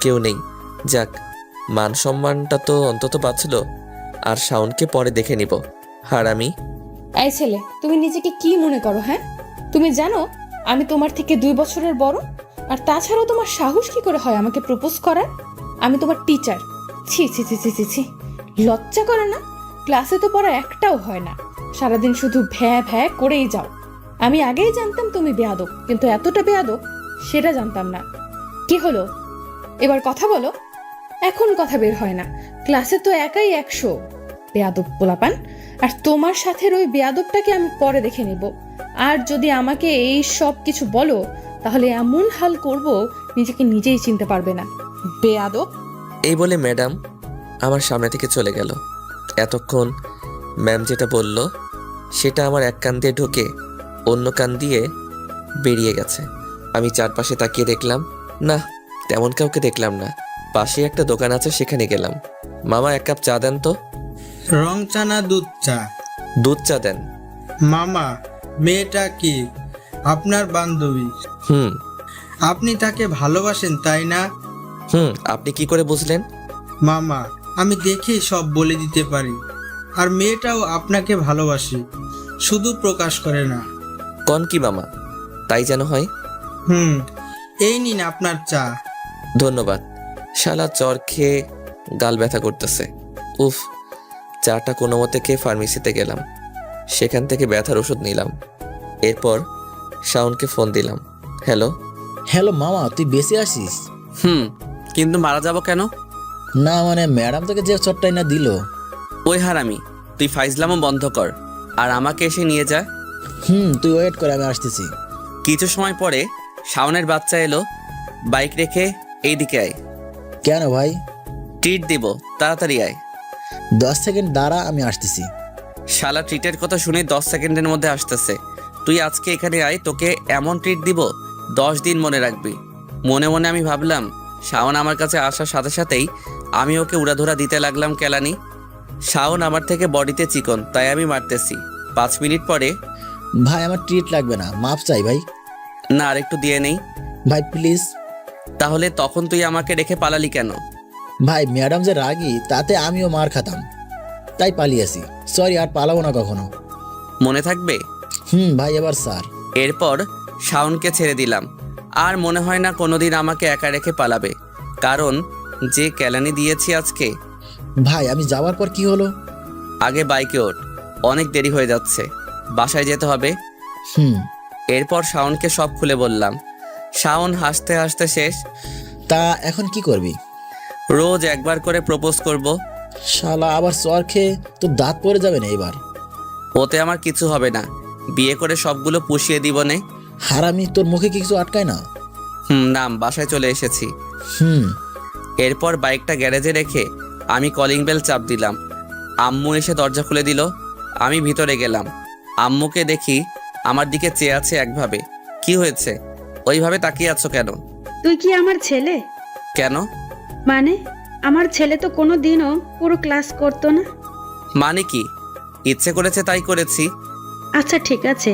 কেউ নেই। যাক, মান সম্মানটা তো অন্তত বাঁচলো। আর শাওনকে পরে দেখে নিব। আর আমি? এই ছেলে, তুমি নিজেকে কি মনে করো? হ্যাঁ, তুমি জানো আমি তোমার থেকে 2 বছরের বড়? আর তাছাড়াও তোমার সাহস কি করে হয় আমাকে প্রপোজ করার? আমি তোমার টিচার। ছি ছি ছি ছি ছি ছি, লজ্জা করে না? ক্লাসে তো পড়া একটাও হয় না, সারাদিন শুধু ভ্যা ভ্যা করেই যাও। আমি আগেই জানতাম তুমি বেয়াদব, কিন্তু এতটা বেয়াদব সেটা জানতাম না। কি হলো, এবার কথা বলো। এখন কথা বের হয় না, ক্লাসে তো একাই 100 বেয়াদব পোলাপান। আর তোমার সাথে ওই বেয়াদবটাকে আমি পরে দেখে নেব। আর যদি আমাকে এই সব কিছু বলো, তাহলে এমন হাল করব নিজেকে নিজেই চিনতে পারবে না। বেয়াদব। এই বলে ম্যাডাম আমার সামনে থেকে চলে গেল। এতক্ষণ ম্যাম যেটা বলল সেটা আমার এক কান দিয়ে ঢোকে অন্য কান দিয়ে বেরিয়ে গেছে। আমি চারপাশে তাকিয়ে দেখলাম, না তেমন কাউকে দেখলাম না। পাশে একটা দোকান আছে, সেখানে গেলাম। মামা 1 কাপ চা দেন তো। রং চা না দুধ চা? দুধ চা দেন। মামা, মেয়েটা কি আপনার বান্ধবী? আপনি তাকে ভালোবাসেন তাই না? আপনি কি করে বুঝলেন? মামা, আমি দেখেই সব বলে দিতে পারি। আর মেয়েটাও আপনাকে ভালোবাসে, শুধু প্রকাশ করে না। কোন কি মামা, তাই যেন হয়। এই নিন আপনার চা। ধন্যবাদ। শালা চর খেয়ে গাল ব্যথা করতেছে। উফ, চাটা কোনো মতে খেয়ে ফার্মেসিতে গেলাম, সেখান থেকে ব্যথার ওষুধ নিলাম। এরপর শাওনকে ফোন দিলাম। হ্যালো। হ্যালো মামা, তুই বেঁচে আসিস? কিন্তু মারা যাব কেন? না মানে ম্যাডাম তোকে যে চটটাই না দিল। ওই হারামি, তুই ফাইজলামও বন্ধ কর আর আমাকে এসে নিয়ে যা। তুই ওয়েট করে, আমি আসতেছি। কিছু সময় পরে শাওনের বাচ্চা এলো। বাইক রেখে এইদিকে আয়। কেন ভাই? ট্রিট দিব, তাড়াতাড়ি আয়। 10 সেকেন্ড দাঁড়া, আমি আসতেছি। শালা ট্রিটের কথা শুনে 10 সেকেন্ডের মধ্যে আসতেছে। তুই আজকে এখানে আয়, তোকে এমন ট্রিট দিব 10 দিন মনে রাখবি। মনে মনে আমি ভাবলাম শাওন আমার কাছে আসার সাথে সাথেই আমি ওকে উড়াধুরা দিতে লাগলাম কেলানি। শাওন আমার থেকে বডিতে চিকন, তাই আমি মারতেছি। 5 মিনিট পরে, ভাই আমার ট্রিট লাগবে না, মাপ চাই ভাই। না আর একটু দিয়ে নেই ভাই প্লিজ। তাহলে তখন তুই আমাকে রেখে পালালি কেন? ভাই ম্যাডাম যে রাগী, তাতে আমিও মার খাতাম, তাই পালিয়েছি। সরি, আর পালাবো না কখনো। মনে থাকবে? ভাই এবার স্যার। এরপর শাওনকে ছেড়ে দিলাম। আর মনে হয় না কোনোদিন আমাকে একা রেখে পালাবে, কারণ যে কেলানি দিয়েছি আজকে। ভাই আমি যাওয়ার পর কি হলো? আগে বাইকে ওঠ, অনেক দেরি হয়ে যাচ্ছে, বাসায় যেতে হবে। এরপর শাওনকে সব খুলে বললাম। শাওন হাসতে হাসতে শেষ। তা এখন কি করবি? রোজ একবার করে প্রপোজ করব। শালা আবার চর খেয়ে তোর দাঁত পড়ে যাবে না এবার। ওতে আমার কিছু হবে না, বিয়ে করে সবগুলো পুষিয়ে দিব নে। হারামি, তোর মুখে কিছু আটকায় না? নাম, বাসায় চলে এসেছি। এরপর বাইকটা গ্যারেজে রেখে আমি কলিং বেল চাপ দিলাম। আম্মু এসে দরজা খুলে দিল। আমি ভিতরে গেলাম। আম্মুকে দেখি আমার দিকে চেয়ে আছে একভাবে। কি হয়েছে, ওইভাবে তাকিয়ে আছো কেন? তুই কি আমার ছেলে? কেন? মানে আমার ছেলে তো কোনো দিনও পুরো ক্লাস করতো না। মানে কি? ইচ্ছে করেছে তাই করেছি। আচ্ছা ঠিক আছে,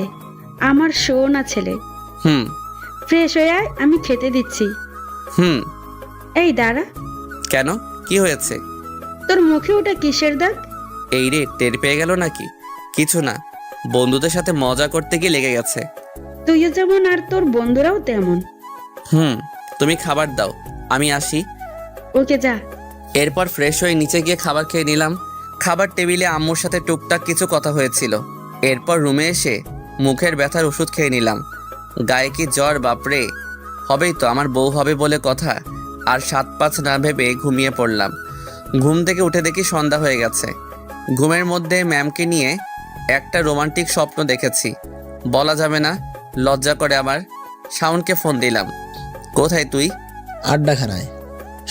আমার সোনা ছেলে। ফ্রেশ হয়ে আয়, আমি খেতে দিচ্ছি। এই দাঁড়া। কেন, কি হয়েছে? তোর মুখে ওটা কিসের দাগ? এই রে, টের পেয়ে গেল নাকি? কিছু না, বন্ধুদের সাথে মজা করতে গিয়ে লেগে গেছে। তুইও যেমন আর তোর বন্ধুরাও তেমন। তুমি খাবার দাও, আমি আসি। ওকে যা। এরপর ফ্রেশ হয়ে নিচে গিয়ে খাবার খেয়ে নিলাম। খাবার টেবিলে আম্মুর সাথে টুকটাক কিছু কথা হয়েছিল। এরপর রুমে এসে মুখের ব্যথার ওষুধ খেয়ে নিলাম। গায়ে কি জ্বর, বাপরে! হবেই তো, আমার বউ হবে বলে কথা। আর 7-5 না ভেবে ঘুমিয়ে পড়লাম। ঘুম থেকে উঠে দেখি সন্ধ্যা হয়ে গেছে। ঘুমের মধ্যে ম্যামকে নিয়ে একটা রোমান্টিক স্বপ্ন দেখেছি। বলা যাবে না, লজ্জা করে আমার। শাওনকে ফোন দিলাম। কোথায় তুই? আড্ডাখানায়,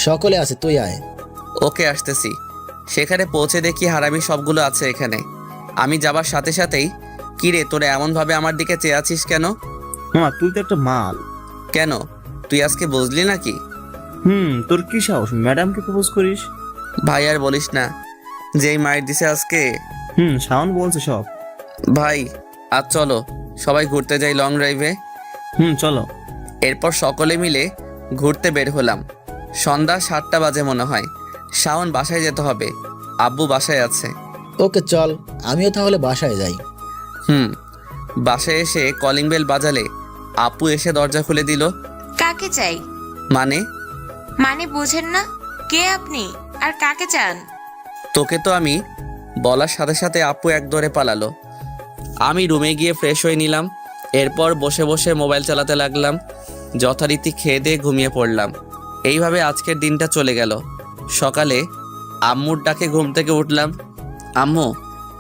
সকলে আছে, তুই আয়। ওকে, আসতেছি। সেখানে পৌঁছে দেখি হারামি সবগুলো আছে এখানে। আমি যাবার সাথে সাথেই, কিরে তোরা এমনভাবে আমার দিকে চেয়ে আছিস কেন? মামা তুই তো একটা মাল। কেন, তুই আজকে বুঝলি নাকি? তোর কি সাহস ম্যাডামকে প্রপোজ করিস? ভাই আর বলিস না, যেই মায়ের দিছে আজকে। শাওন বলছে সব। ভাই আজ চলো সবাই ঘুরতে যাই লং ড্রাইভে। চলো। এরপর সকলে মিলে ঘুরতে বের হলাম। সন্ধ্যা 7টা বাজে মনে হয়। শাওন বাসায় যেতে হবে, আব্বু বাসায় আছে। ওকে চল, আমিও তাহলে বাসায় যাই। বাসায় এসে কলিং বেল বাজালে আপু এসে দরজা খুলে দিল। কাকে চাই? মানে বোঝেন না? কে আপনি আর কাকে চান? তোকে তো আমি বলার সাথে সাথে আপু এক দৌড়ে পালালো। আমি রুমে গিয়ে ফ্রেশ হয়ে নিলাম। এরপর বসে বসে মোবাইল চালাতে লাগলাম। যথারীতি খেয়ে দিয়ে ঘুমিয়ে পড়লাম। এইভাবে আজকের দিনটা চলে গেল। সকালে আম্মুর ডাকে ঘুম থেকে উঠলাম। আম্মু,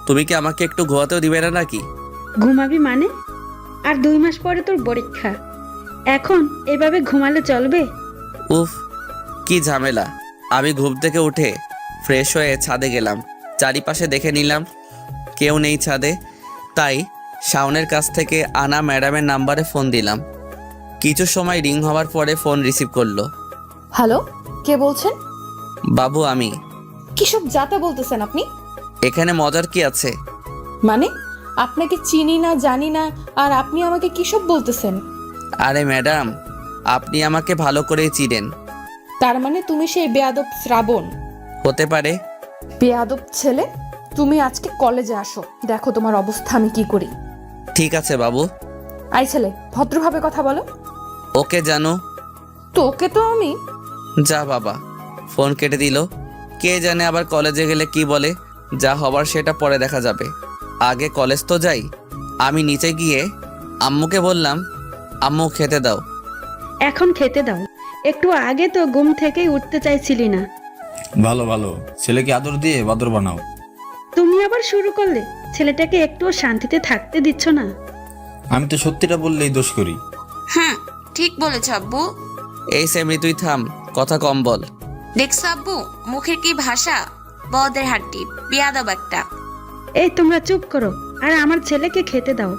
তুমি কি আমাকে একটু ঘুমাতেও দিবে না নাকি? ঘুমাবি মানে? আর 2 মাস পরে তোর পরীক্ষা, এখন এভাবে ঘুমালে চলবে? উফ, কি ঝামেলা। আমি ঘুম থেকে উঠে ফ্রেশ হয়ে ছাদে গেলাম। চারিপাশে দেখে নিলাম, কেউ নেই ছাদে। তাই শাওনের কাছ থেকে আনা ম্যাডামের নাম্বারে ফোন দিলাম। কিছু সময় রিং হওয়ার পরে ফোন রিসিভ করলো। হ্যালো, কে বলছেন? বাবু আমি। কিসব যাতা বলতেছেন আপনি? এখানে মজার কি আছে? মানে আপনাকে চিনি না, জানি না, আর আপনি আমাকে কিসব বলতেছেন? আরে ম্যাডাম, আপনি আমাকে ভালো করেই চিনেন। তার মানে তুমি সেই বেয়াদব শ্রাবণ? হতে পারে। বেয়াদব ছেলে, তুমি আজকে কলেজে আসো, দেখো তোমার অবস্থা আমি কি করি। ঠিক আছে বাবু। আই ছেলে, ভদ্রভাবে কথা বলো। ওকে জানো। তোকে তো আমি। যা বাবা, ফোন কেটে দিল। কে জানে আবার কলেজে গেলে কি বলে। যা হবার সেটা পরে দেখা যাবে, আগে কলেজ তো যাই। আমি নিচে গিয়ে আম্মুকে বললাম, আম্মু খেতে দাও। এখন খেতে দাও, একটু আগে তো ঘুম থেকেই উঠতে চাইছিলি না। ভালো ভালো, ছেলেকে আদর দিয়ে বাদর বানাও। তুমি আবার শুরু করলে, ছেলেটাকে একটুও শান্তিতে থাকতে দিচ্ছ না। আমি তো সত্যিটা বললেই দোষ করি। ঠিক বলেছ আব্বু। এই সেমরি তুই থাম, কথা কম বল। দেখছো আব্বু, মুখের কি ভাষা, বদের হাড্ডি, বিয়াদব একটা। এই তোমরা চুপ করো আর আমার ছেলেকে খেতে দাও।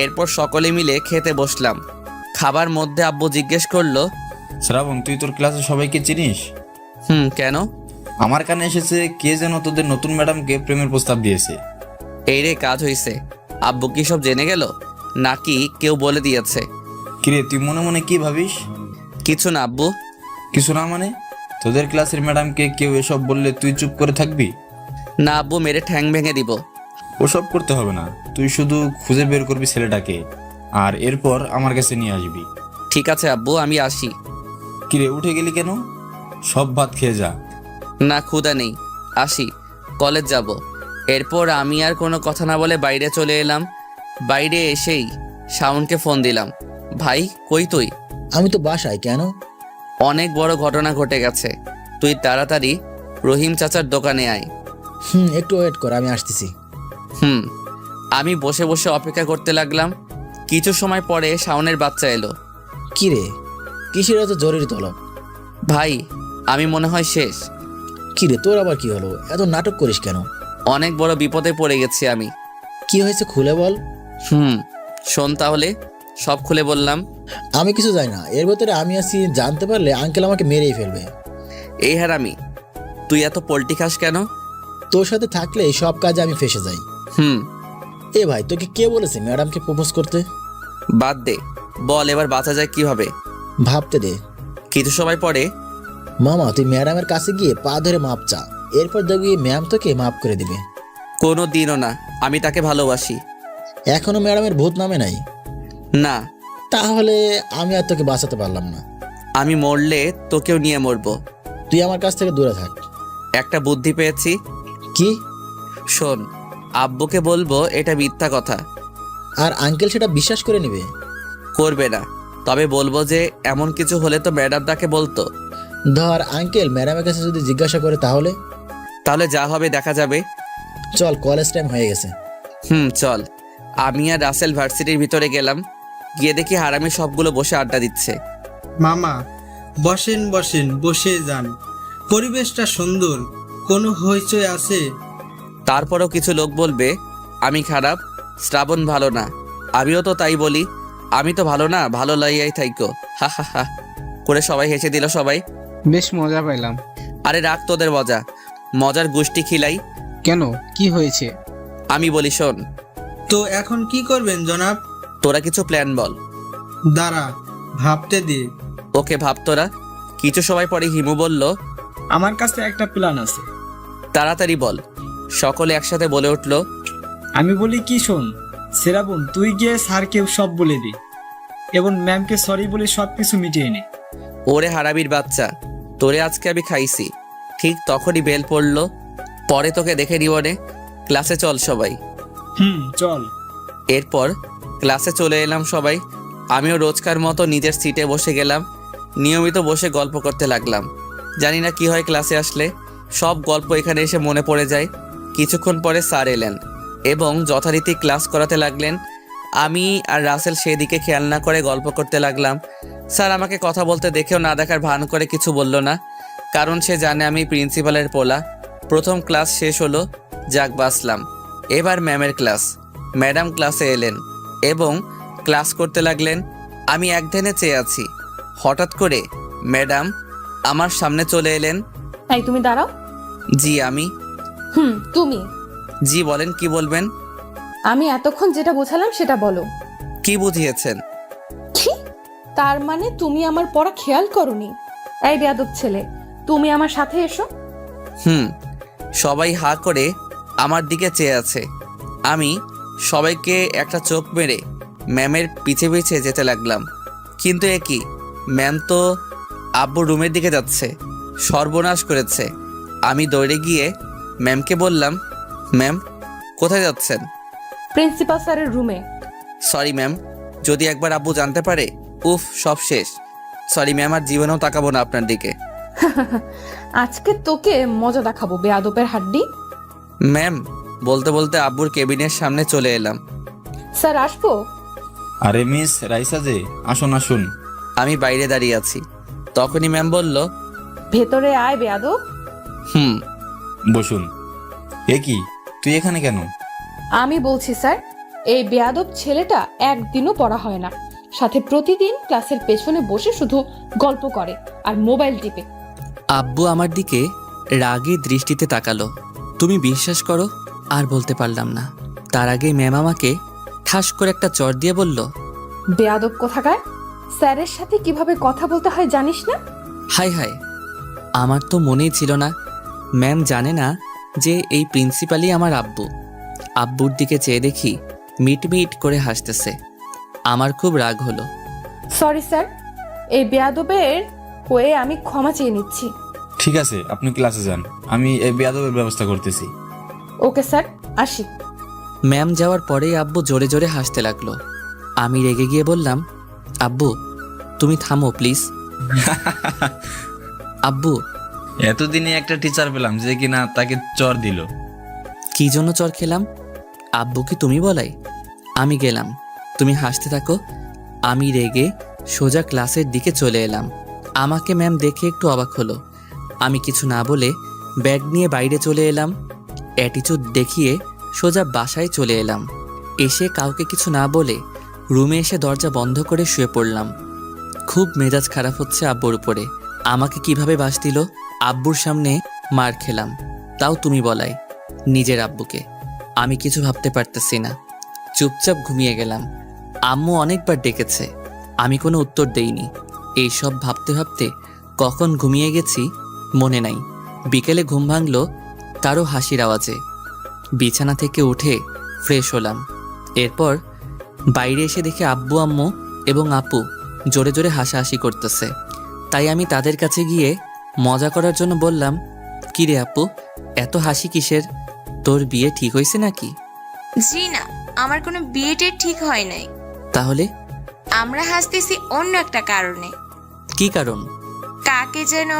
এরপর সকলে মিলে খেতে বসলাম। খাবার মধ্যে আব্বু জিজ্ঞেস করলো, শ্রাবণ, তুই তোর ক্লাসে সবাইকে চিনিস? কেন? আমার কানে এসেছে কে যেন তোদের নতুন ম্যাডামকে প্রেমের প্রস্তাব দিয়েছে। এই রে, কাজ হইছে। আব্বু কি সব জেনে গেল নাকি কেউ বলে দিয়েছে? কিরে, তুই মনে মনে কি ভাবিস? কিছু না আব্বু। কিছু না মানে? তোদের ক্লাসের ম্যাডামকে কেউ এসব বললে তুই চুপ করে থাকবি? না আব্বু, মেরে ঠ্যাং ভেঙে দিব। ওসব করতে হবে না, তুই শুধু খুঁজে বের করবি ছেলেটাকে, আর এরপর আমার কাছে নিয়ে আসবি। ঠিক আছে আব্বু, আমি আসি। কিরে, উঠে গেলি কেন? সব ভাত খেয়ে যা। না, ক্ষুধা নেই, আসি, কলেজ যাব। এরপর আমি আর কোনো কথা না বলে বাইরে চলে এলাম। বাইরে এসেই শাওনকে ফোন দিলাম। ভাই, কই তুই? আমি তো বাসায়। কেন? অনেক বড় ঘটনা ঘটে গেছে, তুই তাড়াতাড়ি রহিম চাচার দোকানে আয়। একটু ওয়েট কর, আমি আসতেছি। আমি বসে বসে অপেক্ষা করতে লাগলাম। কিছু সময় পরে শাওনের বাচ্চা এলো। কি রে, কিসের এত জরুরি তলব? ভাই, আমি মনে হয় শেষ। কি রে, তোর আবার কি হলো? এত নাটক করিস কেন? অনেক বড় বিপদে পড়ে গেছি আমি। কি হয়েছে খুলে বল। শোন তাহলে, সব খুলে বললাম। আমি কিছু জানি না, এর ভেতরে আমি আছি, জানতে পারলে আঙ্কেল আমাকে মেরেই ফেলবে। এই হারামি, তুই এত পোল্টি খাস কেন? তোর সাথে থাকলে সব কাজে আমি ফেসে যাই। এ ভাই, তোকে কে বলেছে ম্যাডামকে প্রপোজ করতে? বাদ দে, বল এবার বাঁচা যায় কিভাবে? ভাবতে দে। কিছু সময় পরে, মামা, তুই ম্যাডামের কাছে গিয়ে পা ধরে মাপ চা, এরপর দেখবি ম্যাম তোকে মাফ করে দিবে। কোনো দিনও না, আমি তাকে ভালোবাসি। এখনো ম্যাডামের ভূত নামে নাই? না। তাহলে আমি আর তোকে বাঁচাতে পারলাম না। আমি মরলে তোকেও নিয়ে মরবো। তুই আমার কাছ থেকে দূরে থাক। একটা বুদ্ধি পেয়েছি। কি? শোন, আব্বুকে বলবো এটা মিথ্যা কথা। আর আঙ্কেল সেটা বিশ্বাস করে নেবে? করবে না, তবে বলবো যে এমন কিছু হলে তো ম্যাডাম তাকে বলতো। ধর আঙ্কেল ম্যাডামের কাছে যদি জিজ্ঞাসা করে, তাহলে যা হবে দেখা যাবে। চল, কলেজ টাইম হয়ে গেছে। চল। আমি আর রাসেল ভার্সিটির ভিতরে গেলাম। গিয়ে দেখি হারামি সবগুলো বসে আড্ডা দিচ্ছে। মামা, বসেন বসেন, বসে যান, পরিবেশটা সুন্দর, কোনো হইচই আছে? তারপরও কিছু লোক বলবে আমি খারাপ, শ্রাবণ ভালো না। আমিও তো তাই বলি, আমি তো ভালো না, ভালো লাইয়াই থাইকো, হা হা হা করে সবাই হেসে দিল। সবাই বেশ মজা পাইলাম। আরে রাখ তোদের মজা, মজার গোষ্ঠী খিলাই। কেন, কি হয়েছে? আমি বলি শোন। তো এখন কি করবেন জনাব? তোরা কিছু প্ল্যান বল। দাঁড়া, ভাবতে দে। ওকে, ভাব তোরা। কিছু সময় পরে হিমু বলল, আমার কাছে একটা প্ল্যান আছে। তাড়াতাড়ি বল। সকলে একসাথে বলে উঠল। আমি বলি কি, শোন শ্রাবণ, তুই গিয়ে স্যারকে সব বলে দি এবং ম্যামকে সরি বলে সব কিছু মিটিয়ে নে। ওরে হারামির বাচ্চা, তোরে আজকে আমি খাইছি। ঠিক তখনই বেল পড়লো। পরে তোকে দেখে নিবনে। ক্লাসে চল সবাই। চল। এরপর ক্লাসে চলে এলাম সবাই। আমিও রোজকার মতো নিজের সিটে বসে গেলাম। নিয়মিত বসে গল্প করতে লাগলাম। জানি না কি হয় ক্লাসে আসলে, সব গল্প এখানে এসে মনে পড়ে যায়। কিছুক্ষণ পরে স্যার এলেন এবং যথারীতি ক্লাস করাতে লাগলেন। আমি আর রাসেল সেদিকে খেয়াল না করে গল্প করতে লাগলাম। স্যার আমাকে কথা বলতে দেখেও না দেখার ভান করে কিছু বলল না, কারণ সে জানে আমি প্রিন্সিপালের পোলা। প্রথম ক্লাস শেষ হলো, যাক বাসলাম। এবার ম্যামের ক্লাস। ম্যাডাম ক্লাসে এলেন এবং ক্লাস করতে লাগলেন। আমি একধানে চেয়ে আছি। হঠাৎ করে ম্যাডাম আমার সামনে চলে এলেন। এই তুমি দাঁড়াও। জি আমি। তুমি? জি বলেন, কি বলবেন? আমি এতক্ষণ যেটা বোঝালাম সেটা বলো। কি বুঝিয়েছেন? কি? তার মানে তুমি আমার পড়া খেয়াল করোনি? এই বেয়াদব ছেলে, তুমি আমার সাথে এসো। সবাই হা করে আমার দিকে চেয়ে আছে। আমি সবাইকে একটা চোখ মেরে ম্যামের পিছে পিছে যেতে লাগলাম। কিন্তু এ কি, ম্যাম তো আব্বুর রুমের দিকে যাচ্ছে। সর্বনাশ করেছে। আমি দৌড়ে গিয়ে ম্যামকে বললাম, ম্যাম কোথায় যাচ্ছেন? প্রিন্সিপাল স্যারের রুমে। সরি ম্যাম, যদি একবার আব্বু জানতে পারে, উফ, সব শেষ। সরি ম্যাম, আর জীবনেও তাকাবো না আপনার দিকে। আজকে তোকে মজা দেখাবো বেয়াদবের হাড্ডি। ম্যাম, বলতে বলতে আব্বুর কেবিনের সামনে চলে এলাম। স্যার আসবো? আরে মিস রাইসা যে, আসুন আসুন। আমি বাইরে দাঁড়িয়ে আছি, তখনই ম্যাম বলল, ভেতরে আয় বেয়াদব। হুম। বসুন। এ কি, তুই এখানে কেন? আমি বলছি স্যার, এই বেয়াদব ছেলেটা একদিনও পড়া হয় না, সাথে প্রতিদিন ক্লাসের পেছনে বসে শুধু গল্প করে আর মোবাইল টিপে। আব্বু আমার দিকে রাগী দৃষ্টিতে তাকালো। তুমি বিশ্বাস করো, আর বলতে পারলাম না। তার আগে ম্যাম আমাকে ঠাস করে একটা চড় দিয়ে বলল, বেয়াদব কোথাকার, স্যারের সাথে কিভাবে কথা বলতে হয় জানিস না? হাই হাই, আমার তো মনেই ছিল না। ম্যাম জানে না যে এই প্রিন্সিপালই আমার আব্বু। আব্বুর দিকে চেয়ে দেখি মিটমিট করে হাসতেছে। আমার খুব রাগ হলো। সরি স্যার, এই বেয়াদবের হয়ে আমি ক্ষমা চেয়ে নিচ্ছি। ঠিক আছে, আপনি ক্লাসে যান, আমি এই বেয়াদবের ব্যবস্থা করতেছি। ওকে স্যার, আসি। ম্যাম যাওয়ার পরেই আব্বু জোরে জোরে হাসতে লাগলো। আমি রেগে গিয়ে বললাম, আব্বু তুমি থামো প্লিজ। আব্বু, এতদিনে একটা টিচার পেলাম যে কিনা তাকে চর দিল। কি জন্য চর খেলাম? আব্বু কি তুমি বলাই? আমি গেলাম, তুমি হাসতে থাকো। আমি রেগে সোজা ক্লাসের দিকে চলে এলাম। আমাকে ম্যাম দেখে একটু অবাক হলো। আমি কিছু না বলে ব্যাগ নিয়ে বাইরে চলে এলাম। অ্যাটিচিউড দেখিয়ে সোজা বাসায় চলে এলাম। এসে কাউকে কিছু না বলে রুমে এসে দরজা বন্ধ করে শুয়ে পড়লাম। খুব মেজাজ খারাপ হচ্ছে আব্বুর উপরে। আমাকে কিভাবে বাস দিল? আব্বুর সামনে মার খেলাম, তাও তুমি বলাই, নিজের আব্বুকে। আমি কিছু ভাবতে পারতেছি না, চুপচাপ ঘুমিয়ে গেলাম। আম্মু অনেকবার ডেকেছে, আমি কোনো উত্তর দেইনি। এইসব ভাবতে ভাবতে কখন ঘুমিয়ে গেছি মনে নাই। বিকেলে ঘুম ভাঙলো কারো হাসির আওয়াজে। বিছানা থেকে উঠে ফ্রেশ হলাম। এরপর বাইরে এসে দেখি আব্বু, আম্মু এবং আপু জোরে জোরে হাসাহাসি করতেছে। তাই আমি তাদের কাছে গিয়ে মজা করার জন্য বললাম, কি রে আপু, এত হাসি কিসের? তোর বিয়ে ঠিক হয়েছে নাকি? জি না, আমার কোনো বিয়েটে ঠিক হয় নাই। তাহলে আমরা হাসতেছি অন্য একটা কারণে। কি কারণ? কাকে যেন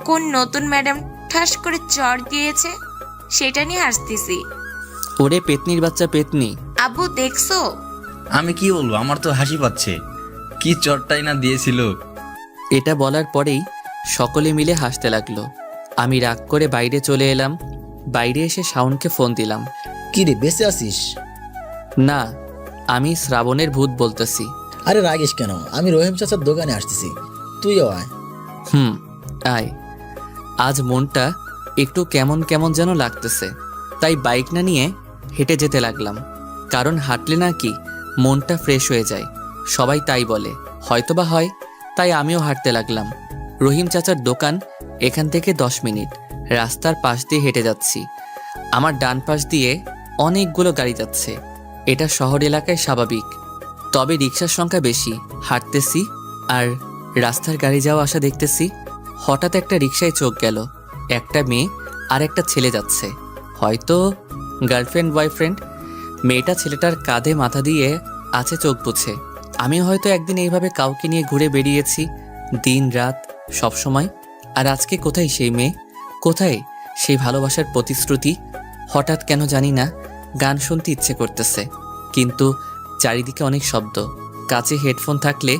কোন নতুন ম্যাডাম ঠাস করে চড় দিয়েছে, সেটা নিয়ে হাসতেছি। ওরে পেতনির বাচ্চা পেতনি! আব্বু দেখছো? আমি কি বলবো, আমার তো হাসি পাচ্ছে। কি চরটাই না দিয়েছিল। এটা বলার পরেই সকলে মিলে হাসতে লাগলো। আমি রাগ করে বাইরে চলে এলাম। বাইরে এসে শাওনকে ফোন দিলাম। কি রে, বেঁচে আছিস? না, আমি শ্রাবণের ভূত বলতেছি। আরে রাগিস কেন, আমি রহিম চাচার দোকানে আসতেছি, তুইও আয়। আয়। আজ মনটা একটু কেমন কেমন যেন লাগতেছে, তাই বাইক না নিয়ে হেঁটে যেতে লাগলাম। কারণ হাঁটলে নাকি মনটা ফ্রেশ হয়ে যায়, সবাই তাই বলে, হয়তোবা হয়। তাই আমিও হাঁটতে লাগলাম। রহিম চাচার দোকান এখান থেকে 10 মিনিট রাস্তার পাশ দিয়ে হেঁটে যাচ্ছি। আমার ডান পাশ দিয়ে অনেকগুলো গাড়ি যাচ্ছে। এটা শহর এলাকায় স্বাভাবিক, তবে রিক্সার সংখ্যা বেশি। হাঁটতেছি আর রাস্তার গাড়ি যাওয়া আসা দেখতেছি। হঠাৎ একটা রিক্সায় চোখ গেল। একটা মেয়ে আর একটা ছেলে যাচ্ছে, হয়তো গার্লফ্রেন্ড বয়ফ্রেন্ড। মেয়েটা ছেলেটার কাঁধে মাথা দিয়ে আছে চোখ বুঝে। আমি হয়তো একদিন এইভাবে কাউকে নিয়ে ঘুরে বেরিয়েছি, দিন রাত সব সময়। আর আজকে কোথায় সেই মেয়ে, কোথায় সেই ভালোবাসার প্রতিশ্রুতি? হঠাৎ কেন জানি না গান শুনতে ইচ্ছে করতেছে, কিন্তু চারিদিকে অনেক শব্দ। কাছে হেডফোন থাকলে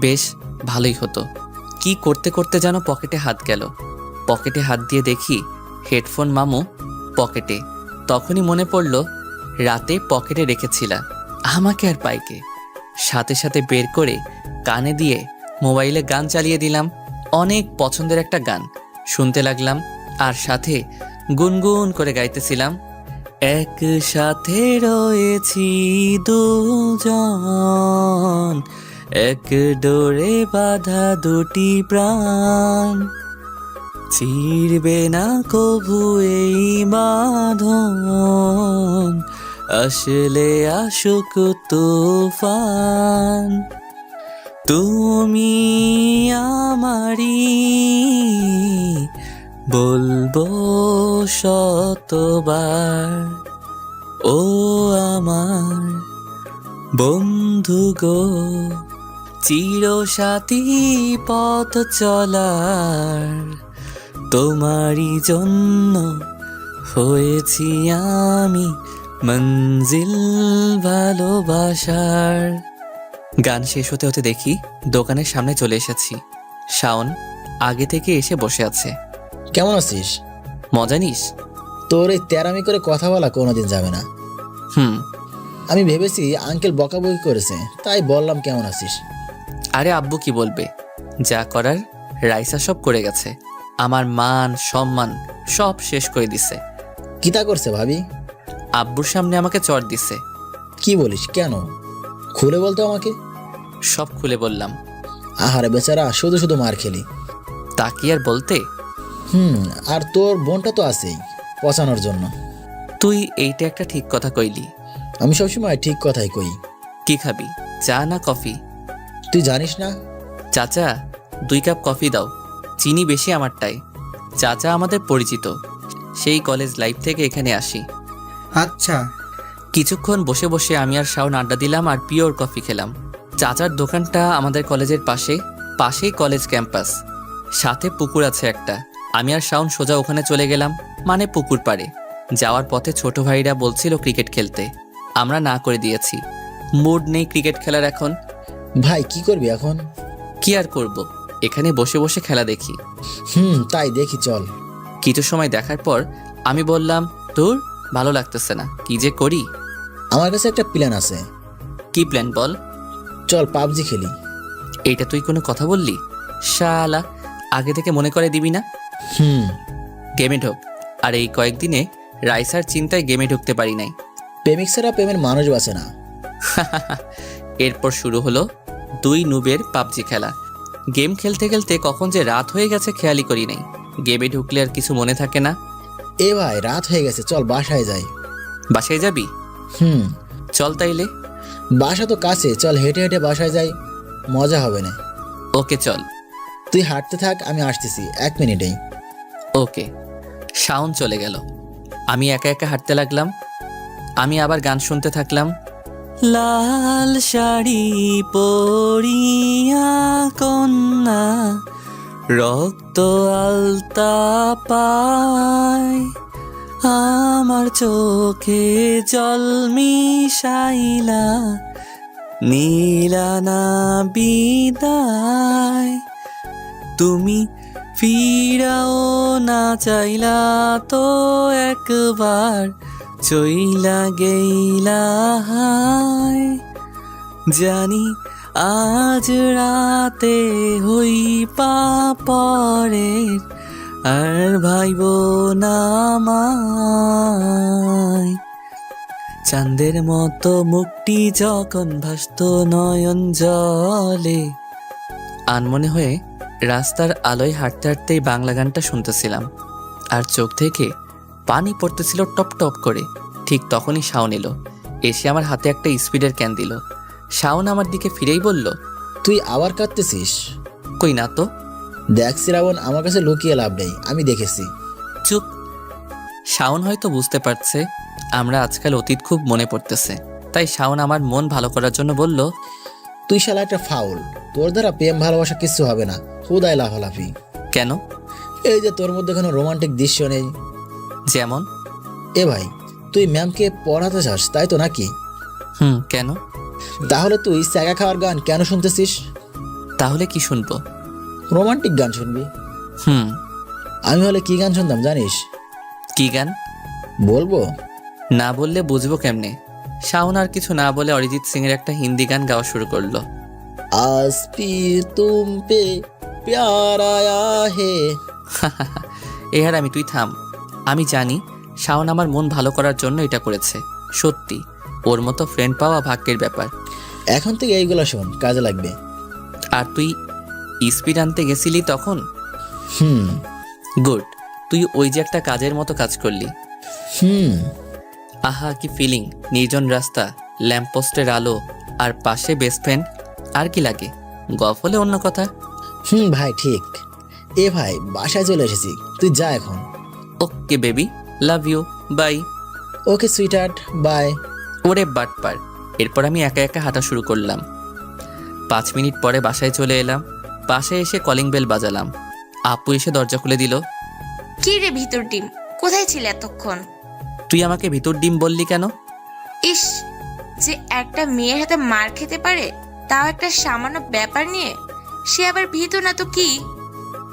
বেশ ভালোই হতো। কি করতে করতে যেন পকেটে হাত গেল। পকেটে হাত দিয়ে দেখি হেডফোন মামু পকেটে। তখনই মনে পড়ল রাতে পকেটে রেখেছিলাম। আমাকে আর পাইকে। সাথে সাথে বের করে কানে দিয়ে মোবাইলে গান চালিয়ে দিলাম। অনেক পছন্দের একটা গান শুনতে লাগলাম, আর সাথে গুনগুন করে গাইতেছিলাম, একসাথে রয়েছি দুজন, এক ডোরে বাঁধা দুটি প্রাণ, ছিড়বে না কভু এই বাঁধন, আসলে আসুক তুফান, তুমি আমারি বলবো শতবার, ও আমার বন্ধু গো, চিরসাথী পথ চলার, তোমারই জন্য হয়েছি আমি মঞ্জিল ভালোবাসার। গান শেষ হতে হতে দেখি দোকানের সামনে চলে এসেছি। শাওন আগে থেকে এসে বসে আছে। কেমন আছিস? মজা নিস? তোর এই তেরামি করে কথা বলা কোনোদিন যাবে না। আমি ভেবেছি আঙ্কেল বকাবকি করেছে, তাই বললাম কেমন আছিস। আরে আব্বু কি বলবে, যা করার রাইসা সব করে গেছে। আমার মান সম্মান সব শেষ করে দিছে। কিতা করছে ভাবি? আব্বুর সামনে আমাকে চড় দিছে। কি বলিস, কেন? খুলে বলতো আমাকে। সব খুলে বললাম। আহারে বেচারা, শুধু শুধু মার খেলি। তা কি আর বলতে। আর তোর বোনটা তো আছেই পচানোর জন্য। তুই এইটা একটা ঠিক কথা কইলি। আমি সবসময় ঠিক কথাই কই। কি খাবি, চা না কফি? তুই জানিস না? চাচা 2 কাপ কফি দাও, চিনি বেশি আমারটাই। চাচা আমাদের পরিচিত, সেই কলেজ লাইফ থেকে এখানে আসি। আচ্ছা। কিছুক্ষণ বসে বসে আমি আর শাওন আড্ডা দিলাম আর পিওর কফি খেলাম। চাচার দোকানটা আমাদের কলেজের পাশেই কলেজ ক্যাম্পাস, সাথে পুকুর আছে একটা। আমি আর শাওন সোজা ওখানে চলে গেলাম, মানে পুকুর পাড়ে। যাওয়ার পথে ছোট ভাইরা বলছিল ক্রিকেট খেলতে, আমরা না করে দিয়েছি। মুড নেই ক্রিকেট খেলার এখন। ভাই কি করবি এখন? কি আর করব, এখানে বসে বসে খেলা দেখি। তাই দেখি, চল। কিছু সময় দেখার পর আমি বললাম, তোর ভালো লাগতেছে না, কি যে করি। আমার কাছে একটা প্ল্যান আছে। কি প্ল্যান বল? চল পাবজি খেলি। এইটা তুই কোনো কথা বললি? শালা, আগে থেকে মনে করে দিবি না? গেমে ঢোক। আর এই কয়েকদিনে রাইসার চিন্তায় গেমে ঢুকতে পারি নাই। প্রেমিক ছাড়া প্রেমের মানুষ বাঁচে না। এরপর শুরু হলো 2 নুবের পাবজি খেলা। গেম খেলতে খেলতে কখন যে রাত হয়ে গেছে খেয়ালই করি নাই। গেমে ঢুকলে আর কিছু মনে থাকে না। এ ভাই, রাত হয়ে গেছে, চল বাসায় যাই। বাসায় যাবি? চল তাইলে। বাসা তো কাছে, চল হেঁটে হেঁটে বাসায় যাই, মজা হবে না। ওকে চল। তুই হাঁটতে থাক, আমি আসতেছি 1 মিনিটেই। ওকে। শাওন চলে গেল, আমি একা একা হাঁটতে লাগলাম। আমি আবার গান শুনতে থাকলাম। লাল শাড়ি পরিয়া কন্যা রক্ত আলতা পায়, আমার চোখে জল মিশাইলা নীলানা বিদায়। তুমি ফিরাও না চাইলা তো একবার, চইলা গেইলা হায়। জানি আজ রাতে হই পরের, আর ভাইব না আমায়। চাঁদের মতো মুখটি যখন ভাসত নয়ন জলে। আনমনে হয়ে রাস্তার আলোয় হাঁটতে হাঁটতেই বাংলা গানটা শুনতেছিলাম, আর চোখ থেকে পানি পড়তেছিল টপ টপ করে। ঠিক তখনই শাওন এলো, এসে আমার হাতে একটা স্পিডের ক্যান দিল। শাওন আমার দিকে ফিরেই বলল, তুই আবার কাঁদতেছিস? কই না তো। দেখ শ্রাবণ, আমার কাছে লুকিয়ে লাভ নেই, আমি দেখেছি। চুপ। শাওন হয়তো বুঝতে পারছে আমরা আজকাল অতীত খুব মনে পড়তেছে, তাই শাওন আমার মন ভালো করার জন্য বলল, তুই শালা একটা ফাউল, তোর দ্বারা প্রেম ভালোবাসা কিছু হবে না, হুদায় লাফালাফি। কেন? এই যে তোর মধ্যে কোনো রোমান্টিক দৃশ্য নেই। যেমন? এ ভাই, তুই ম্যামকে পড়াতে চাস তাই তো নাকি? কেন? তাহলে তুই স্যাগা খাওয়ার গান কেন শুনতেছিস? তাহলে কি শুনবো? রোমান্টিক গান শুনবি। আমি হলে কি গান শুনতাম জানিস? কি গান? বলবো? না বললে বুঝবো কেমনে? শাওন আর কিছু না বলে অরিজিৎ সিং এর একটা হিন্দি গান গাওয়া শুরু করলো। আজ ফির তুম পে প্যার আয়া হে। এহার আমি, তুই থাম। আমি জানি শাওন আমার মন ভালো করার জন্য এটা করেছে। সত্যি ওর মতো ফ্রেন্ড পাওয়া ভাগ্যের ব্যাপার। এখন থেকে এইগুলো শোন, কাজে লাগবে। আর তুই স্পিড আনতে গেছিলি তখন? গুড। তুই ওই যে একটা কাজের মতো কাজ করলি। আহা কি ফিলিং! নির্জন রাস্তা, ল্যাম্পপোস্টের আলো, আর পাশে বেস্ট ফ্রেন্ড। আর কি লাগে? গল্প হলে অন্য কথা। ভাই ঠিক। এ ভাই, বাসায় চলে এসেছি, তুই যা এখন। Okay baby, love you, bye. Okay sweetheart, bye. ওরে বাটপার। এরপর আমি একা একা হাঁটা শুরু করলাম। 5 মিনিট পরে বাসায় চলে এলাম। বাসায় এসে কলিং বেল বাজালাম। আপু এসে দরজা খুলে দিল। কি রে ভিতর ডিম, কোথায় ছিলে এতক্ষণ? তুই আমাকে ভিতর ডিম বললি কেন? ইস, যে একটা মেয়ের হাতে মার খেতে পারে, তাও একটা সামান্য ব্যাপার নিয়ে, সে আবার ভীতু না তো কি?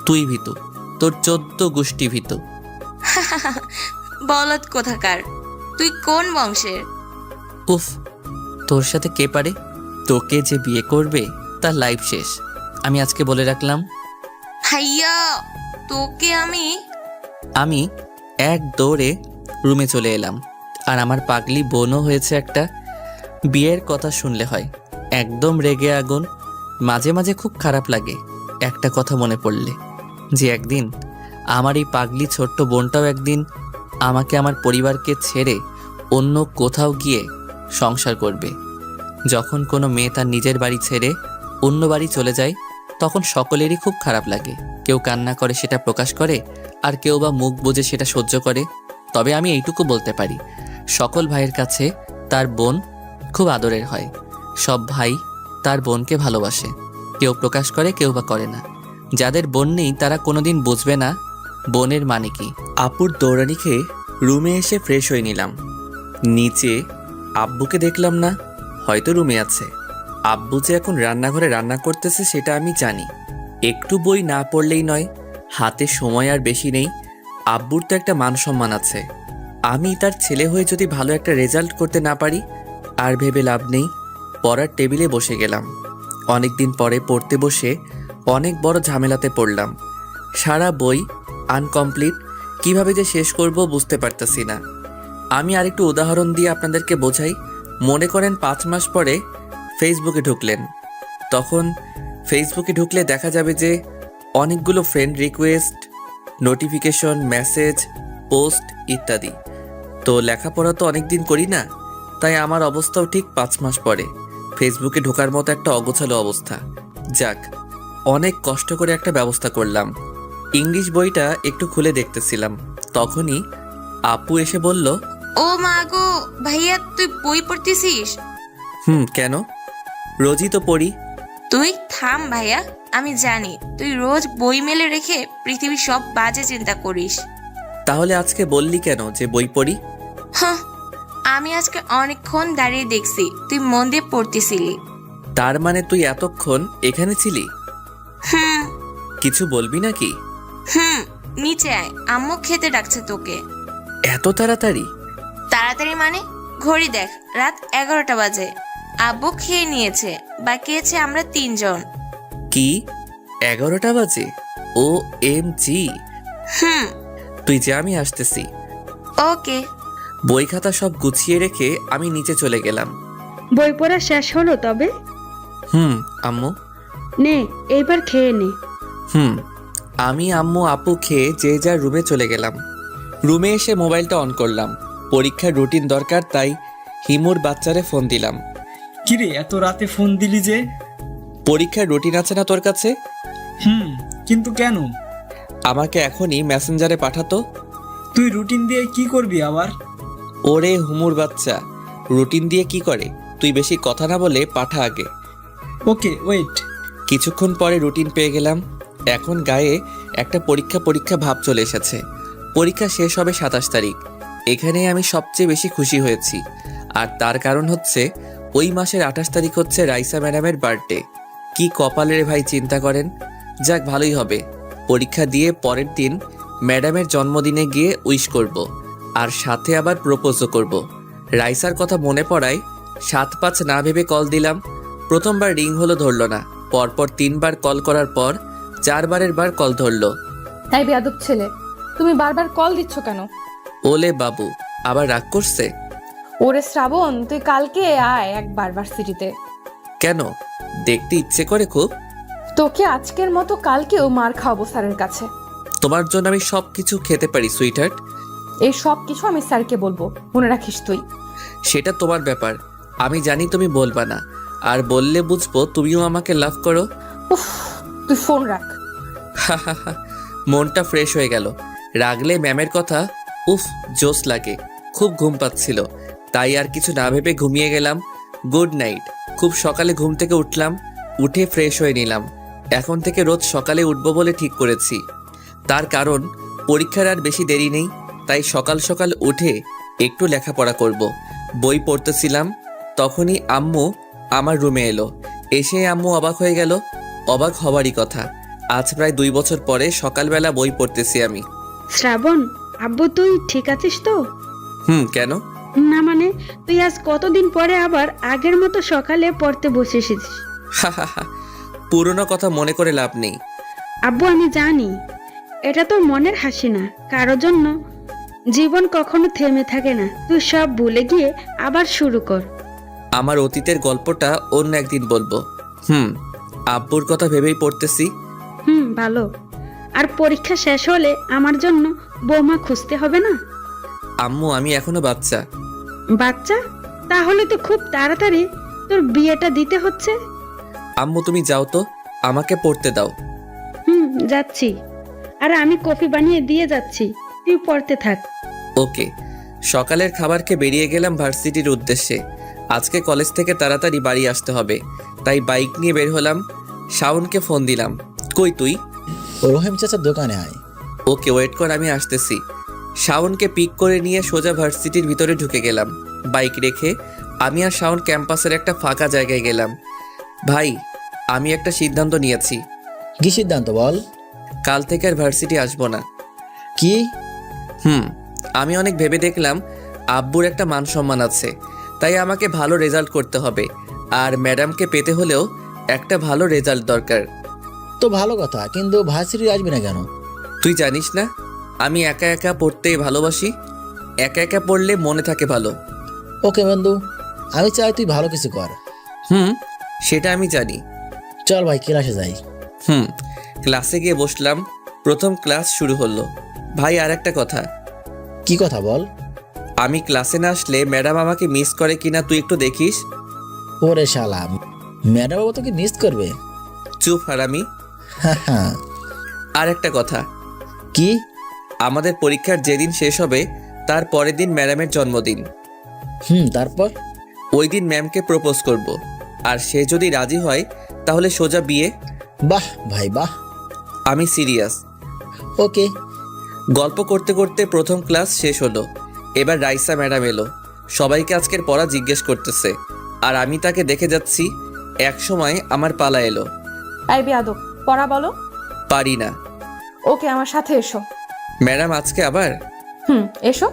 তুই ভীতু, তোর 14 গোষ্ঠী ভীতু। বলদ কোথাকার, তুই কোন বংশের? উফ, তোর সাথে কে পারে? তোকে যে বিয়ে করবে তার লাইফ শেষ। আমি আজকে বলে রাখলাম। ভাইয়া, তোকে আমি এক দৌড়ে রুমে চলে এলাম। আর আমার পাগলি বোনও হয়েছে একটা। বিয়ের কথা শুনলে হয় একদম রেগে আগুন। মাঝে মাঝে খুব খারাপ লাগে একটা কথা মনে পড়লে, যে একদিন আমার এই পাগলি ছোট্ট বোনটাও একদিন আমাকে আমার পরিবারকে ছেড়ে অন্য কোথাও গিয়ে সংসার করবে। যখন কোনো মেয়ে তার নিজের বাড়ি ছেড়ে অন্য বাড়ি চলে যায়, তখন সকলেরই খুব খারাপ লাগে। কেউ কান্না করে সেটা প্রকাশ করে, আর কেউ বা মুখ বুজে সেটা সহ্য করে। তবে আমি এইটুকু বলতে পারি, সকল ভাইয়ের কাছে তার বোন খুব আদরের হয়। সব ভাই তার বোনকে ভালোবাসে, কেউ প্রকাশ করে, কেউ বা করে না। যাদের বোন নেই তারা কোনোদিন বুঝবে না বোনের মানে কি। আপুর দৌড়ানি খেয়ে রুমে এসে ফ্রেশ হয়ে নিলাম। নিচে আব্বুকে দেখলাম না, হয়তো রুমে আছে। আব্বু যে এখন রান্নাঘরে রান্না করতেছে সেটা আমি জানি। একটু বই না পড়লেই নয়, হাতে সময় আর বেশি নেই। আব্বুর তো একটা মান সম্মান আছে। আমি তার ছেলে হয়ে যদি ভালো একটা রেজাল্ট করতে না পারি, আর ভেবে লাভ নেই। পড়ার টেবিলে বসে গেলাম। অনেকদিন পরে পড়তে বসে অনেক বড় ঝামেলাতে পড়লাম। সারা বই আনকমপ্লিট, কিভাবে যে শেষ করব বুঝতে পারতেছি না। আমি আরেকটু উদাহরণ দিয়ে আপনাদেরকে বোঝাই। মনে করেন 5 মাস পরে ফেসবুকে ঢুকলেন। তখন ফেসবুকে ঢুকলে দেখা যাবে যে অনেকগুলো friend request, notification, message, post ইত্যাদি। তো লেখাপড়া তো অনেক দিন করি না, তাই আমার অবস্থাও ঠিক 5 মাস পরে ফেসবুকে ঢোকার মতো একটা অগোছালো অবস্থা। যাক, অনেক কষ্ট করে একটা ব্যবস্থা করলাম। ইংলিশ বইটা একটু খুলে দেখতেছিলাম, তখনই আপু এসে বলল, ও মা গো, ভাইয়া তুই বই পড়তেছিস? কেন? রোজই তো পড়ি। তুই থাম ভাইয়া, আমি জানি তুই রোজ বই মেলে রেখে পৃথিবীর সব বাজে চিন্তা করিস। তাহলে আজকে বললি কেন যে বই পড়ি? হ্যাঁ, আমি আজকে অনেকক্ষণ দাঁড়িয়ে দেখছি তুই মন দিয়ে পড়তেছিলি। তার মানে তুই এতক্ষণ এখানে ছিলি? হুম কিছু বলবি নাকি? নিচে আয়, আম্মু খেতে ডাকছে তোকে। এত তাড়াতাড়ি? তাড়াতাড়ি মানে? ঘড়ি দেখ, রাত 11টা বাজে। আব্বু খেয়ে নিয়েছে, বাকি আছে আমরা 3 জন। কি 11টা বাজে? ও এম জি। তুই যে, আমি আসতেছি। ওকে। বই খাতা সব গুছিয়ে রেখে আমি নিচে চলে গেলাম। বই পড়া শেষ হলো তবে? আম্মু। নে, এইবার খেয়ে নে। আমি, আম্মু, আপু খেয়ে যে যার রুমে চলে গেলাম। রুমে এসে মোবাইলটা অন করলাম। পরীক্ষার রুটিন দরকার, তাই হিমুর বাচ্চারে ফোন দিলাম। কিরে এত রাতে ফোন দিলি যে? পরীক্ষার রুটিন আছে না তোর কাছে? কিন্তু কেন? আমাকে এখনই মেসেঞ্জারে পাঠাতো। তুই রুটিন দিয়ে কি করবি আবার? ওরে হুমুর বাচ্চা, রুটিন দিয়ে কি করে? তুই বেশি কথা না বলে পাঠা আগে। ওকে, ওয়েট। কিছুক্ষণ পরে রুটিন পেয়ে গেলাম। এখন গায়ে একটা পরীক্ষা ভাব চলে এসেছে। পরীক্ষা শেষ হবে 27 তারিখ। এখানে আমি সবচেয়ে বেশি খুশি হয়েছি, আর তার কারণ হচ্ছে ওই মাসের 28 তারিখ হচ্ছে রাইসা ম্যাডামের বার্থডে। কি কপালের ভাই, চিন্তা করেন। যাক, ভালোই হবে। পরীক্ষা দিয়ে পরের দিন ম্যাডামের জন্মদিনে গিয়ে উইশ করব, আর সাথে আবার প্রপোজও করব। রাইসার কথা মনে পড়ায় 7-5 না ভেবে কল দিলাম। প্রথমবার রিং হলো, ধরলো না। পরপর 3 বার কল করার পর 4 বারের বার কল ধরলো। তাই বেয়াদব ছেলে, তুমি বারবার কল দিচ্ছ কেন? ওলে বাবু, আবার রাগ করছে? ওরে শ্রাবণ, তুই কালকে আয় একবার ভার্সিটিতে। কেন? দেখতে ইচ্ছে করে খুব। তোকে আজকের মতো কালকেও মার খাওয়াবো স্যারের কাছে। তোমার জন্য আমি সব কিছু খেতে পারি সুইটহার্ট। এই সব কিছু আমি স্যারকে বলবো, মনে রাখিস তুই। সেটা তোমার ব্যাপার, আমি জানি তুমি বলবা না। আর বললে বুঝবো তুমিও আমাকে লাভ করো। উফ, তুই ফোন রাখ। মনটা ফ্রেশ হয়ে গেল। রাগলে ম্যামের কথা জোস লাগে। খুব ঘুম পাচ্ছিল, তাই আর কিছু না ভেবে ঘুমিয়ে গেলাম। Good night. খুব সকালে ঘুম থেকে উঠলাম, উঠে ফ্রেশ হয়ে নিলাম। এখন থেকে রোজ সকালে উঠবো বলে ঠিক করেছি। তার কারণ পরীক্ষার আর বেশি দেরি নেই, তাই সকাল সকাল উঠে একটু লেখাপড়া করব। বই পড়তেছিলাম, তখনই আম্মু আমার রুমে এলো। এসে আম্মু অবাক হয়ে গেল। অবাক হওয়ারই কথা, আজ প্রায় 2 বছর পরে সকালবেলা বই পড়তেছি আমি। শ্রাবণ, আব্বু তুই ঠিক আছিস তো? কেন? না মানে, তুই আজ কতদিন পরে আবার আগের মতো সকালে পড়তে বসেছিস। পুরনো কথা মনে করে লাভ নেই। আব্বু আমি জানি এটা তোর মনের হাসি না, কারোর জন্য জীবন কখনো থেমে থাকে না। তুই সব ভুলে গিয়ে আবার শুরু কর। আমার অতীতের গল্পটা অন্য একদিন বলবো। আব্বুর কথা ভেবেই পড়তেছি। ভালো। আর পরীক্ষা শেষ হলে আমার জন্য বৌমা খুঁজতে হবে না? আম্মু আমি এখনো বাচ্চা। বাচ্চা? তাহলে তো খুব তাড়াতাড়ি তোর বিয়েটা দিতে হচ্ছে। আম্মু তুমি যাও তো, আমাকে পড়তে দাও। যাচ্ছি। আর আমি কফি বানিয়ে দিয়ে যাচ্ছি, তুই পড়তে থাক। ওকে। সকালের খাবারকে বেরিয়ে গেলাম ভার্সিটির উদ্দেশ্যে। আজকে কলেজ থেকে তাড়াতাড়ি বাড়ি আসতে হবে, তাই বাইক নিয়ে বের হলাম। শাওনকে ফোন দিলাম। কই তুই? রহিম চাচার দোকানে আয়। ওকে, ওয়েট কর, আমি আসতেছি। শাওনকে পিক করে নিয়ে সোজা ভার্সিটির ভিতরে ঢুকে গেলাম। বাইক রেখে আমি আর শাওন ক্যাম্পাসের একটা ফাঁকা জায়গায় গেলাম। ভাই, আমি একটা সিদ্ধান্ত নিয়েছি। কি সিদ্ধান্ত বল? কাল থেকে আর ভার্সিটি আসবো না। কি? আমি অনেক ভেবে দেখলাম আব্বুর একটা মান সম্মান আছে, তাই আমাকে ভালো রেজাল্ট করতে হবে। আর ম্যাডামকে পেতে হলেও একটা ভালো রেজাল্ট দরকার। তো ভালো কথা, কিন্তু ভার্সিটি আসবি না কেন? তুই জানিস না আমি একা একা পড়তে ভালোবাসি। একা একা পড়লে মনে থাকে ভালো। ওকে বন্ধু, আমি চাই তুই ভালো কিছু কর। সেটা আমি জানি। চল ভাই ক্লাসে যাই। ক্লাসে গিয়ে বসলাম। প্রথম ক্লাস শুরু হলো। ভাই আর একটা কথা। কি কথা বল? আমি ক্লাসে না আসলে ম্যাডাম আমাকে মিস করে কিনা তুই একটু দেখিস। ওরে শালা, ম্যাডাম বাবু তোকে মিস করবে? চুপ হারামি। আর একটা কথা। কি? আমাদের পরীক্ষার যেদিন শেষ হবে তার পরের দিন ম্যাডামের জন্মদিন। তারপর? ওই দিন ম্যামকে প্রপোজ করব, আর সে যদি রাজি হয় তাহলে সোজা বিয়ে। বাহ ভাই বাহ। আমি সিরিয়াস। ওকে। গল্প করতে করতে প্রথম ক্লাস শেষ হলো। এবার রাইসা ম্যাডাম এলো। সবাইকে আজকের পড়া জিজ্ঞেস করতেছে, আর আমি তাকে দেখে যাচ্ছি। এক সময় আমার পালা এলো। এই বেয়াদব, পড়া বলো। পারি না। ওকে, আমার সাথে এসো। ম্যাডাম আজকে আবার? এসো।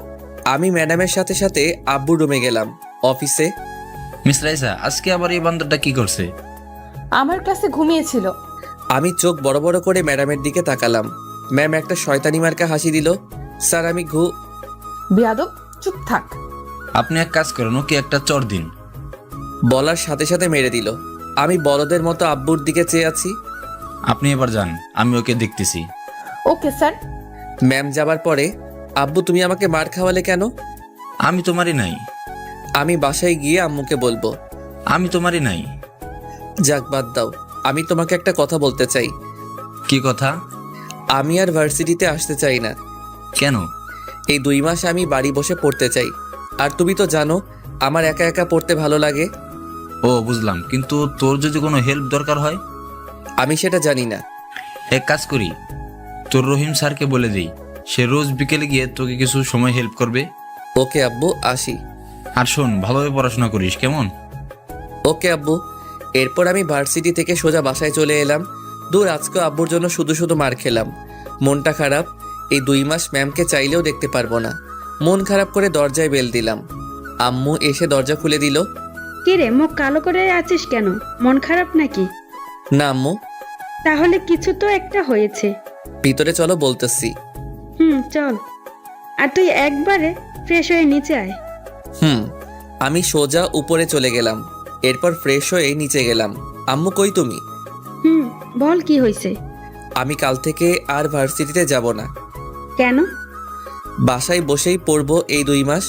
আমি ম্যাডামের সাথে সাথে আব্বু রুমে গেলাম। অফিসে মিস রাইসা আজকে আবার এই বান্দরটা কি করছে? আমার ক্লাসে ঘুমিয়েছিল। আমি চোখ বড় বড় করে ম্যাডামের দিকে তাকালাম। ম্যাম একটা শয়তানি মার্কা হাসি দিল। স্যার আমি বেয়াদব, চুপ থাক। আপনি এক কাজ করেন, ওকে একটা চড় দিন। বলার সাথে সাথে মেরে দিল। আমি বলদের মতো আব্বুর দিকে চেয়ে আছি। আপনি এবার যান, আমি ওকে দেখতেছি। Okay sir. ম্যাম যাবার পরে, আব্বু তুমি আমাকে মার খাওয়ালে কেন? আমি তোমারই নাই। আমি বাসায় গিয়ে আম্মুকে বলবো। আমি তোমারই নাই। যাক বাদ দাও, আমি তোমাকে একটা কথা বলতে চাই। কি কথা? আমি আর ভার্সিটিতে আসতে চাই না। কেন? এই 2 মাস আমি বাড়ি বসে পড়তে চাই। আর তুমি তো জানো আমার একা একা পড়তে ভালো লাগে। ও বুঝলাম, কিন্তু তোর যদি কোনো হেল্প দরকার হয়? আমি সেটা জানি না। এক কাজ করি, তোর রহিম স্যারকে বলে দিই, সে রোজ বিকেলে গিয়ে তোকে কিছু সময় হেল্প করবে। ওকে আব্বু, আসি। আর শোন, ভালোভাবে পড়াশোনা করিস, কেমন? ওকে আব্বু। এরপর আমি ভার্সিটি থেকে সোজা বাসায় চলে এলাম। দূর, আজকে আব্বুর জন্য শুধু শুধু মার খেলাম। মনটা খারাপ। এই 2 মাস ম্যামকে চাইলেও দেখতে পারবো না। মন খারাপ করে দরজায় বেল দিলাম। আম্মু এসে দরজা খুলে দিল। কি রে, মুখ কালো করে আছিস কেন? মন খারাপ নাকি? না আম্মু। তাহলে কিছু তো একটা হয়েছে। ভিতরে চলো, বলতেছি। চল। আর তুই একবারে ফ্রেশ হয়ে নিচে আয়। আমি সোজা উপরে চলে গেলাম। এরপর ফ্রেশ হয়ে নিচে গেলাম। আম্মু কই তুমি? বল কি হয়েছে? আমি কাল থেকে আর ভার্সিটিতে যাব না। কেন? বাসায় বসেই পড়বো এই 2 মাস।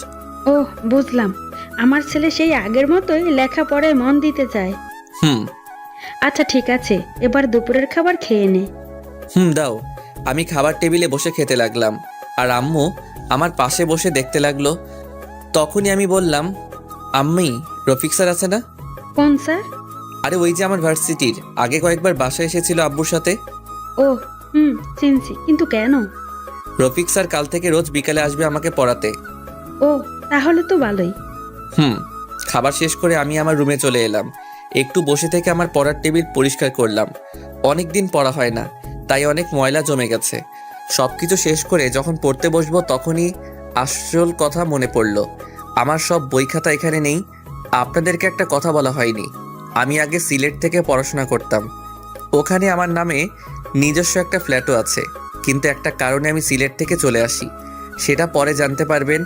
ও বুঝলাম, আমার ছেলে সেই আগের মতোই লেখাপড়ায় মন দিতে চায়। আচ্ছা ঠিক আছে, এবার দুপুরের খাবার খেয়ে নে। দাও। আমি খাবার টেবিলে বসে খেতে লাগলাম, আর আম্মু আমার পাশে বসে দেখতে লাগলো। তখনই আমি বললাম, আম্মি, রফিক স্যার আছে না? কোন স্যার? আরে ওই যে আমার ভার্সিটির, আগে কয়েকবার বাসায় এসেছিল আব্বুর সাথে। ও চিনছি, কিন্তু কেন? রফিক স্যার কাল থেকে রোজ বিকালে আসবে আমাকে পড়াতে। ও তাহলে তো ভালোই। খাবার শেষ করে আমি আমার রুমে চলে এলাম। একটু বসে থেকে আমার পড়ার টেবিল পরিষ্কার করলাম। অনেক দিন পড়া হয় না, তাই অনেক ময়লা জমে গেছে। সব কিছু শেষ করে যখন পড়তে বসবো তখনই আসল কথা মনে পড়ল। আমার সব বই খাতা এখানে নেই। আপনাদেরকে একটা কথা বলা হয়নি, আমি আগে সিলেট থেকে পড়াশোনা করতাম। ওখানে আমার নামে নিজস্ব একটা ফ্ল্যাটও আছে, কিন্তু একটা কারণে আমি সিলেট থেকে চলে আসি। সেটা পরে জানতে পারবেন।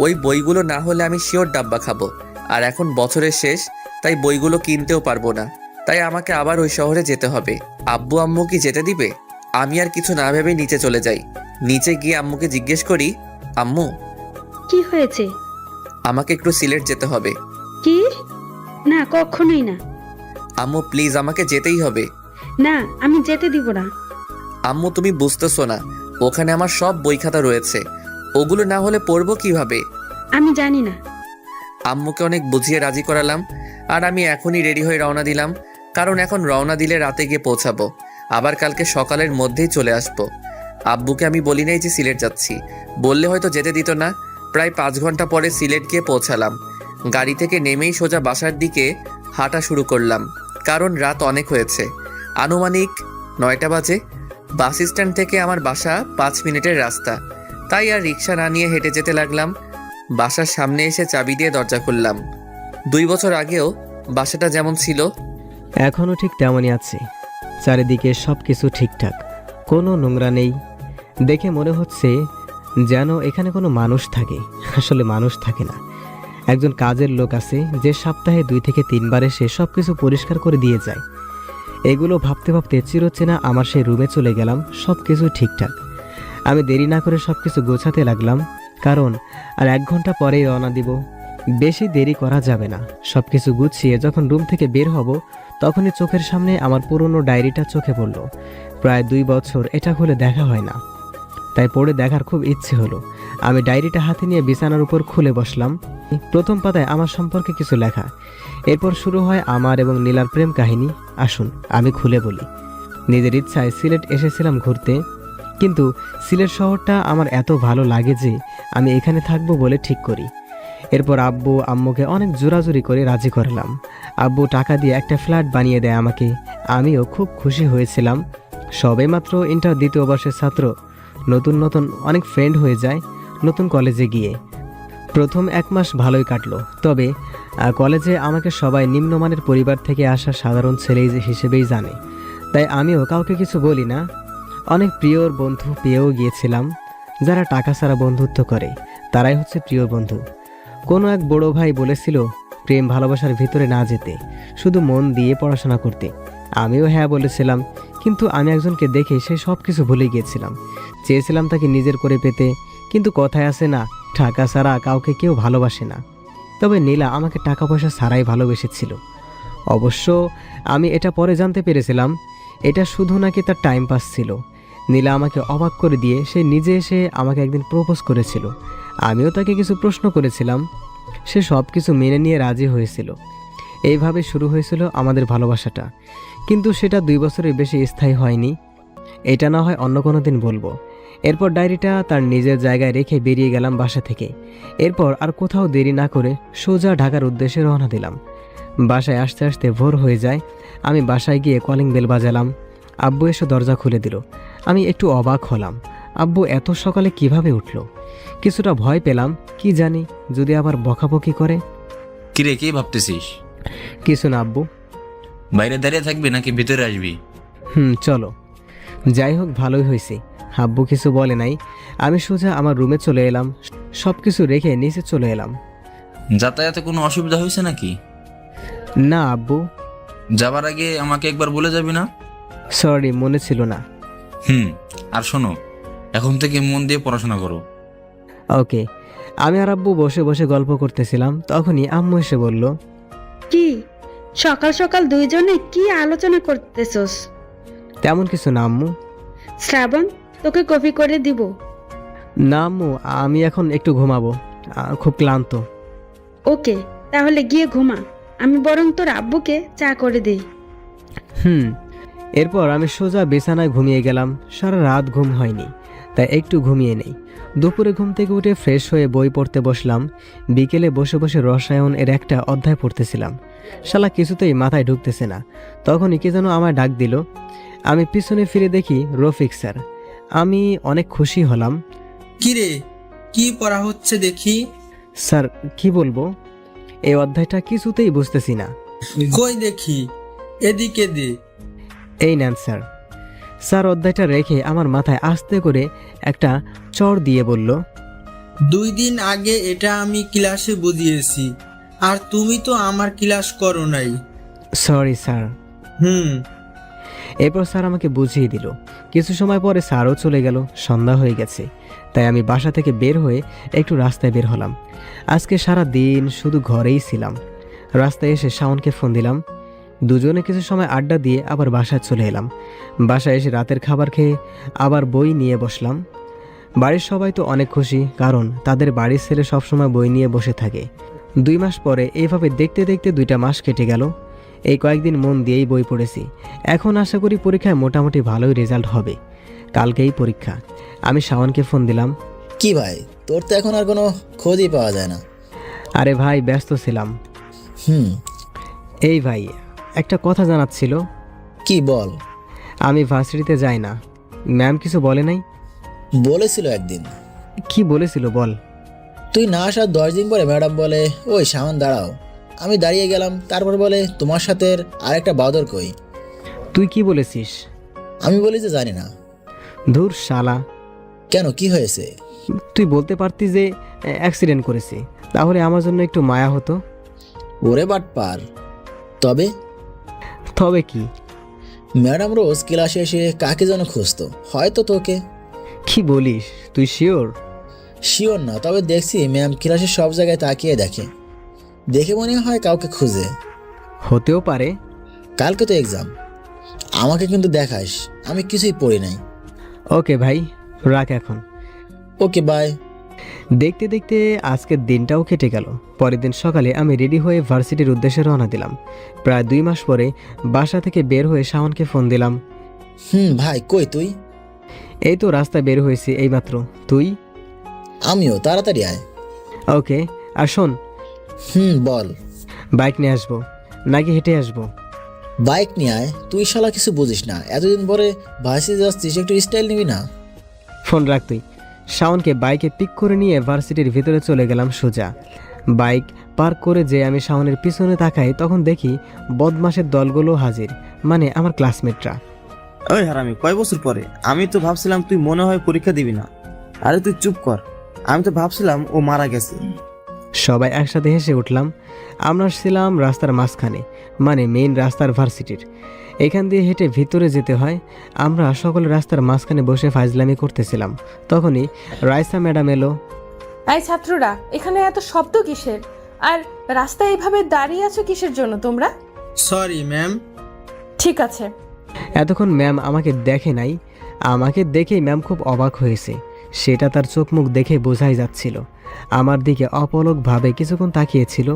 ওই বইগুলো না হলে আমি শিওর ডাব্বা খাবো। আর এখন বছরের শেষ, তাই বইগুলো কিনতেও পারবো না। তাই আমাকে আবার ওই শহরে যেতে হবে। আব্বু আম্মু কি যেতে দিবে? আমি আর কিছু না ভেবে নিচে চলে যাই। নিচে গিয়ে আম্মুকে জিজ্ঞেস করি, আম্মু কি হয়েছে? আমাকে একটু সিলেট যেতে হবে। কি? না, কখনোই না। আম্মু প্লিজ, আমাকে যেতেই হবে। না, আমি যেতে দিব না। আম্মু তুমি বুঝতেছো না, ওখানে আমার সব বই খাতা রয়েছে, ওগুলো না হলে পড়বো কিভাবে? আমি জানি না। আম্মুকে অনেক বুঝিয়ে রাজি করালাম, আর আমি এখনই রেডি হয়ে রওনা দিলাম। কারণ এখন রওনা দিলে রাতে গিয়ে পৌঁছাবো, আবার কালকে সকালের মধ্যেই চলে আসবো। আব্বুকে আমি বলি নাই যে সিলেট যাচ্ছি, বললে হয়তো যেতে দিত না। প্রায় 5 ঘন্টা পরে সিলেট গিয়ে পৌঁছালাম। গাড়ি থেকে নেমেই সোজা বাসার দিকে হাঁটা শুরু করলাম, কারণ রাত অনেক হয়েছে। আনুমানিক 9টা বাজে। বাস স্ট্যান্ড থেকে আমার বাসা 5 মিনিটের রাস্তা, তাই আর রিক্সা না নিয়ে হেঁটে যেতে লাগলাম। বাসার সামনে এসে চাবি দিয়ে দরজা খুললাম। 2 বছর আগেও বাসাটা যেমন ছিল এখনও ঠিক তেমনই আছে। চারিদিকে সব কিছু ঠিকঠাক, কোনো নোংরা নেই। দেখে মনে হচ্ছে যেন এখানে কোনো মানুষ থাকে। আসলে মানুষ থাকে না, একজন কাজের লোক আছে যে সপ্তাহে 2 থেকে 3 বার এসে সব কিছু পরিষ্কার করে দিয়ে যায়। এগুলো ভাবতে ভাবতে চিরচেনা আমার সেই রুমে চলে গেলাম। সব কিছু ঠিকঠাক। আমি দেরি না করে সব কিছু গোছাতে লাগলাম, কারণ আর 1 ঘন্টা পরেই রওনা দিব। বেশি দেরি করা যাবে না। সব কিছু গুছিয়ে যখন রুম থেকে বের হব তখনই চোখের সামনে আমার পুরনো ডায়েরিটা চোখে পড়ল। প্রায় 2 বছর এটা খুলে দেখা হয় না, তাই পড়ে দেখার খুব ইচ্ছে হলো। আমি ডায়েরিটা হাতে নিয়ে বিছানার উপর খুলে বসলাম। প্রথম পাতায় আমার সম্পর্কে কিছু লেখা। এরপর শুরু হয় আমার এবং নীলার প্রেম কাহিনী। আসুন আমি খুলে বলি। নিজের ইচ্ছায় সিলেট এসেছিলাম ঘুরতে, কিন্তু সিলেট শহরটা আমার এত ভালো লাগে যে আমি এখানে থাকবো বলে ঠিক করি। এরপর আব্বু আম্মুকে অনেক জোরাজুরি করে রাজি করালাম। আব্বু টাকা দিয়ে একটা ফ্ল্যাট বানিয়ে দেয় আমাকে। আমিও খুব খুশি হয়েছিলাম। সবেমাত্র ইন্টার 2য় বর্ষের ছাত্র, নতুন নতুন অনেক ফ্রেন্ড হয়ে যায় নতুন কলেজে গিয়ে। প্রথম 1 মাস ভালোই কাটলো, তবে কলেজে আমাকে সবাই নিম্নমানের পরিবার থেকে আসা সাধারণ ছেলে হিসেবেই জানে, তাই আমিও কাউকে কিছু বলি না। অনেক প্রিয় বন্ধু পেয়েও গিয়েছিলাম। যারা টাকা ছাড়া বন্ধুত্ব করে তারাই হচ্ছে প্রিয় বন্ধু। কোনো এক বড় ভাই বলেছিল প্রেম ভালোবাসার ভিতরে না যেতে, শুধু মন দিয়ে পড়াশোনা করতে। আমিও হ্যাঁ বলেছিলাম, কিন্তু আমি একজনকে দেখে সে সব কিছু ভুলে গিয়েছিলাম। চেয়েছিলাম তাকে নিজের করে পেতে, কিন্তু কথায় আছে না, টাকা ছাড়া কাউকে কেউ ভালোবাসে না। তবে নীলা আমাকে টাকা পয়সা ছাড়াই ভালোবেসেছিল। অবশ্য আমি এটা পরে জানতে পেরেছিলাম এটা শুধু নাকি তার টাইম পাস ছিল। নীলা আমাকে অবাক করে দিয়ে সে নিজে এসে আমাকে একদিন প্রপোজ করেছিল। আমিও তাকে কিছু প্রশ্ন করেছিলাম, সে সব কিছু মেনে নিয়ে রাজি হয়েছিল। এইভাবে শুরু হয়েছিল আমাদের ভালোবাসাটা, কিন্তু সেটা 2 বছরের বেশি স্থায়ী হয়নি। এটা না হয় অন্য কোনো দিন বলবো। এরপর ডায়েরিটা তার নিজের জায়গায় রেখে বেরিয়ে গেলাম বাসা থেকে। এরপর আর কোথাও দেরি না করে সোজা ঢাকার উদ্দেশ্যে রওনা দিলাম। বাসায় আসতে আসতে ভোর হয়ে যায়। আমি বাসায় গিয়ে কলিং বেল বাজালাম। আব্বু এসে দরজা খুলে দিল। আমি একটু অবাক হলাম, আব্বু এত সকালে কিভাবে উঠল। কিছুটা ভয় পেলাম, কি জানি যদি আবার বকাবকি করে। কিরে, কি ভাবতেছিস? কিছু না আব্বু। বাইরে দাঁড়িয়ে থাকবি নাকি ভিতরে আসবি? চলো। যাই হোক, ভালোই হয়েছে, আব্বু কিছু বলে নাই। আমি সোজা আমার রুমে চলে এলাম। সব কিছু রেখে নিচে চলে এলাম। যাতায়াতে কোনো অসুবিধা হয়েছে নাকি? না আব্বু। যাবার আগে আমাকে একবার বলে যাবি না? সরি, মনে ছিল না। আর শোনো, এখন থেকে মন দিয়ে পড়াশোনা করো। ওকে। আমি আর আব্বু বসে বসে গল্প করতেছিলাম, তখনই আম্মু এসে বলল, কি সকাল সকাল দুইজনে কি আলোচনা করতেছস? তেমন কিছু না আম্মু। শ্রাবণ, তোকে কফি করে দিব? না আম্মু, আমি এখন একটু ঘুমাবো, খুব ক্লান্ত। ওকে, তাহলে গিয়ে ঘুমা। আমি বরং তোর আব্বুকে চা করে দিই। এরপর আমি সোজা বিছানায় ঘুমিয়ে গেলাম। সারা রাত ঘুম হয়নি। তাই একটু ঘুমিয়ে নেই। দুপুরে ঘুম থেকে উঠে ফ্রেশ হয়ে বই পড়তে বসলাম। বিকেলে বসে বসে রসায়ন এর একটা অধ্যায় পড়তেছিলাম। শালা কিছুতেই মাথায় ঢুকতেছে না। তখনই কে যেন আমায় ডাক দিল। আমি পিছনে ফিরে দেখি রফিক স্যার। আমি অনেক খুশি হলাম। কি রে, কি পড়া হচ্ছে দেখি? স্যার কি বলবো, এই অধ্যায়টা কিছুতেই বুঝতেছি না। কই দেখি, এদিকে দে। এই নেন স্যার। স্যার অধ্যায়টা রেখে আমার মাথায় আস্তে করে একটা চড় দিয়ে বলল, 2 দিন আগে এটা আমি ক্লাসে বুঝিয়েছি, আর তুমি তো আমার ক্লাস করো নাই। Sorry sir. এরপর স্যার আমাকে বুঝিয়ে দিল। কিছু সময় পরে স্যারও চলে গেল। সন্ধ্যা হয়ে গেছে, তাই আমি বাসা থেকে বের হয়ে একটু রাস্তায় বের হলাম। আজকে সারা দিন শুধু ঘরেই ছিলাম। রাস্তায় এসে শাওনকে ফোন দিলাম। দুজনে কিছু সময় আড্ডা দিয়ে আবার বাসায় চলে এলাম। বাসায় এসে রাতের খাবার খেয়ে আবার বই নিয়ে বসলাম। বাড়ির সবাই তো অনেক খুশি, কারণ তাদের বাড়ির ছেলে সবসময় বই নিয়ে বসে থাকে। 2 মাস পরে এইভাবে দেখতে দেখতে 2টা মাস কেটে গেল। এই কয়েকদিন মন দিয়েই বই পড়েছি। এখন আশা করি পরীক্ষায় মোটামুটি ভালোই রেজাল্ট হবে। কালকেই পরীক্ষা। আমি শাওনকে ফোন দিলাম। কি ভাই, তোর তো এখন আর কোনো খোঁজই পাওয়া যায় না। আরে ভাই ব্যস্ত ছিলাম। এই ভাই একটা কথা জানার ছিল। কি বল? আমি ভার্সিটিতে যাই না। ম্যাম কিছু বলে নাই? বলেছিল একদিন। কি বলেছিল বল? তুই না আসার 10 দিন পরে ম্যাডাম বলে, ওই সামান দাঁড়াও। আমি দাঁড়িয়ে গেলাম, তারপর বলে তোমার সাথে আরেকটা বাদর কই। তুই কি বলেছিস? আমি বলি যে জানি না। ধুর শালা। কেন, কি হয়েছে? তুই বলতে পারতি যে অ্যাক্সিডেন্ট করেছি, তাহলে আমার জন্য একটু মায়া হতো। ওরে বাটপার। তবে তবে কি? ম্যাডাম রোজ ক্লাসে এসে কাকে যেন খুঁজতো, হয়তো তোকে। কি বলিস? তুই শিওর? শিওর না, তবে দেখছি ম্যাম ক্লাসের সব জায়গায় তাকিয়ে দেখে মনে হয় কাউকে খুঁজে। হতেও পারে। কালকে তো এক্সাম, আমাকে কিন্তু দেখাস, আমি কিছুই পড়ি নাই। ওকে ভাই, রাখ এখন। Okay bye. দেখতে দেখতে আজকের দিনটাও কেটে গেল। পরের দিন সকালে আমি রেডি হয়ে ভার্সিটির উদ্দেশ্যে রওনা দিলাম। প্রায় 2 মাস পরে বাসা থেকে বের হয়ে শাওনকে ফোন দিলাম। ভাই কই তুই? এই তো রাস্তায় বের হয়েছি এইমাত্র। তুই? আমিও, তাড়াতাড়ি আয়। ওকে। আর শোন। বল। বাইক নিয়ে আসবো নাকি হেঁটে আসবো? বাইক নিয়ে আয়। তুই শালা কিছু বুঝিস না, এতদিন পরে ভার্সিটি যাচ্ছিস, একটু স্টাইল নিবি না? ফোন রাখ তুই। শাওনকে বাইকে পিক করে নিয়ে ভার্সিটির ভিতরে চলে গেলাম সোজা। বাইক পার্ক করে যে আমি শাওনের পিছনে তাকাই, তখন দেখি বদমাশের দলগুলো হাজির, মানে আমার ক্লাসমেটরা। ওই হারামি, কয় বছর পরে? আমি তো ভাবছিলাম তুই মনে হয় পরীক্ষা দিবি না। আরে তুই চুপ কর, আমি তো ভাবছিলাম ও মারা গেছে। সবাই একসাথে হেসে উঠলাম। আমরা ছিলাম রাস্তার মাঝখানে, মানে মেইন রাস্তার ভার্সিটির। এখান দিয়ে হেঁটে ভিতরে যেতে হয়। আমরা সকলে রাস্তার মাঝখানে বসে ফাজলামি করতেছিলাম। তখনই রাইসা ম্যাডাম এলো। এই ছাত্ররা, এখানে এত শব্দ কিসের? আর রাস্তায় এইভাবে দাঁড়িয়ে আছো কিসের জন্য তোমরা? Sorry ma'am. ঠিক আছে। এতক্ষণ ম্যাম আমাকে দেখে নাই। আমাকে দেখেই ম্যাম খুব অবাক হয়েছে, সেটা তার চোখ মুখ দেখে বোঝাই যাচ্ছিল। আমার দিকে অপলকভাবে কিছুক্ষণ তাকিয়েছিল।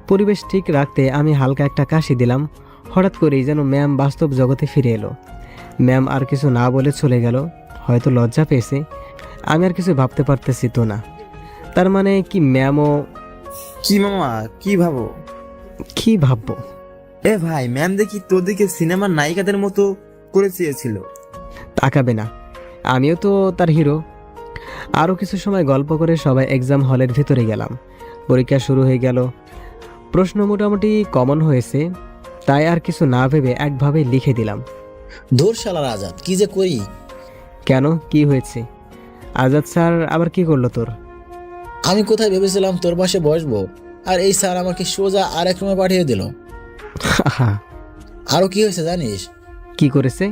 পরিবেশ ঠিক রাখতে আমি হালকা একটা কাশি দিলাম। হঠাৎ করেই যেন ম্যাম বাস্তব জগতে ফিরে এলো। ম্যাম আর কিছু না বলে চলে গেল। হয়তো লজ্জা পেয়েছে। আমি আর কিছু ভাবতে পারতেছি তো না। তার মানে কি ম্যামও? কি মামা, কি ভাবো? কি ভাববো? এ ভাই, ম্যাম দেখি তোর দিকে সিনেমার নায়িকাদের মতো করে চেয়েছিল। তাকাবে না, আমিও তো তার হিরো। আরও কিছু সময় গল্প করে সবাই এক্সাম হলের ভিতরে গেলাম। পরীক্ষা শুরু হয়ে গেল। প্রশ্ন মোটামুটি কমন হয়েছে, তাই আর কিছু না ভেবে একভাবে লিখে দিলাম। ধুর শালার আজাদ, কি যে করি। কেন, কি হয়েছে? আজাদ স্যার আবার কি করলো তোর? আমি কোথায় ভেবেছিলাম তোর পাশে বসবো, আর এই স্যার আমাকে সোজা আর এক রুমে পাঠিয়ে দিল। আরো কি হয়েছে জানিস? কি করেছে?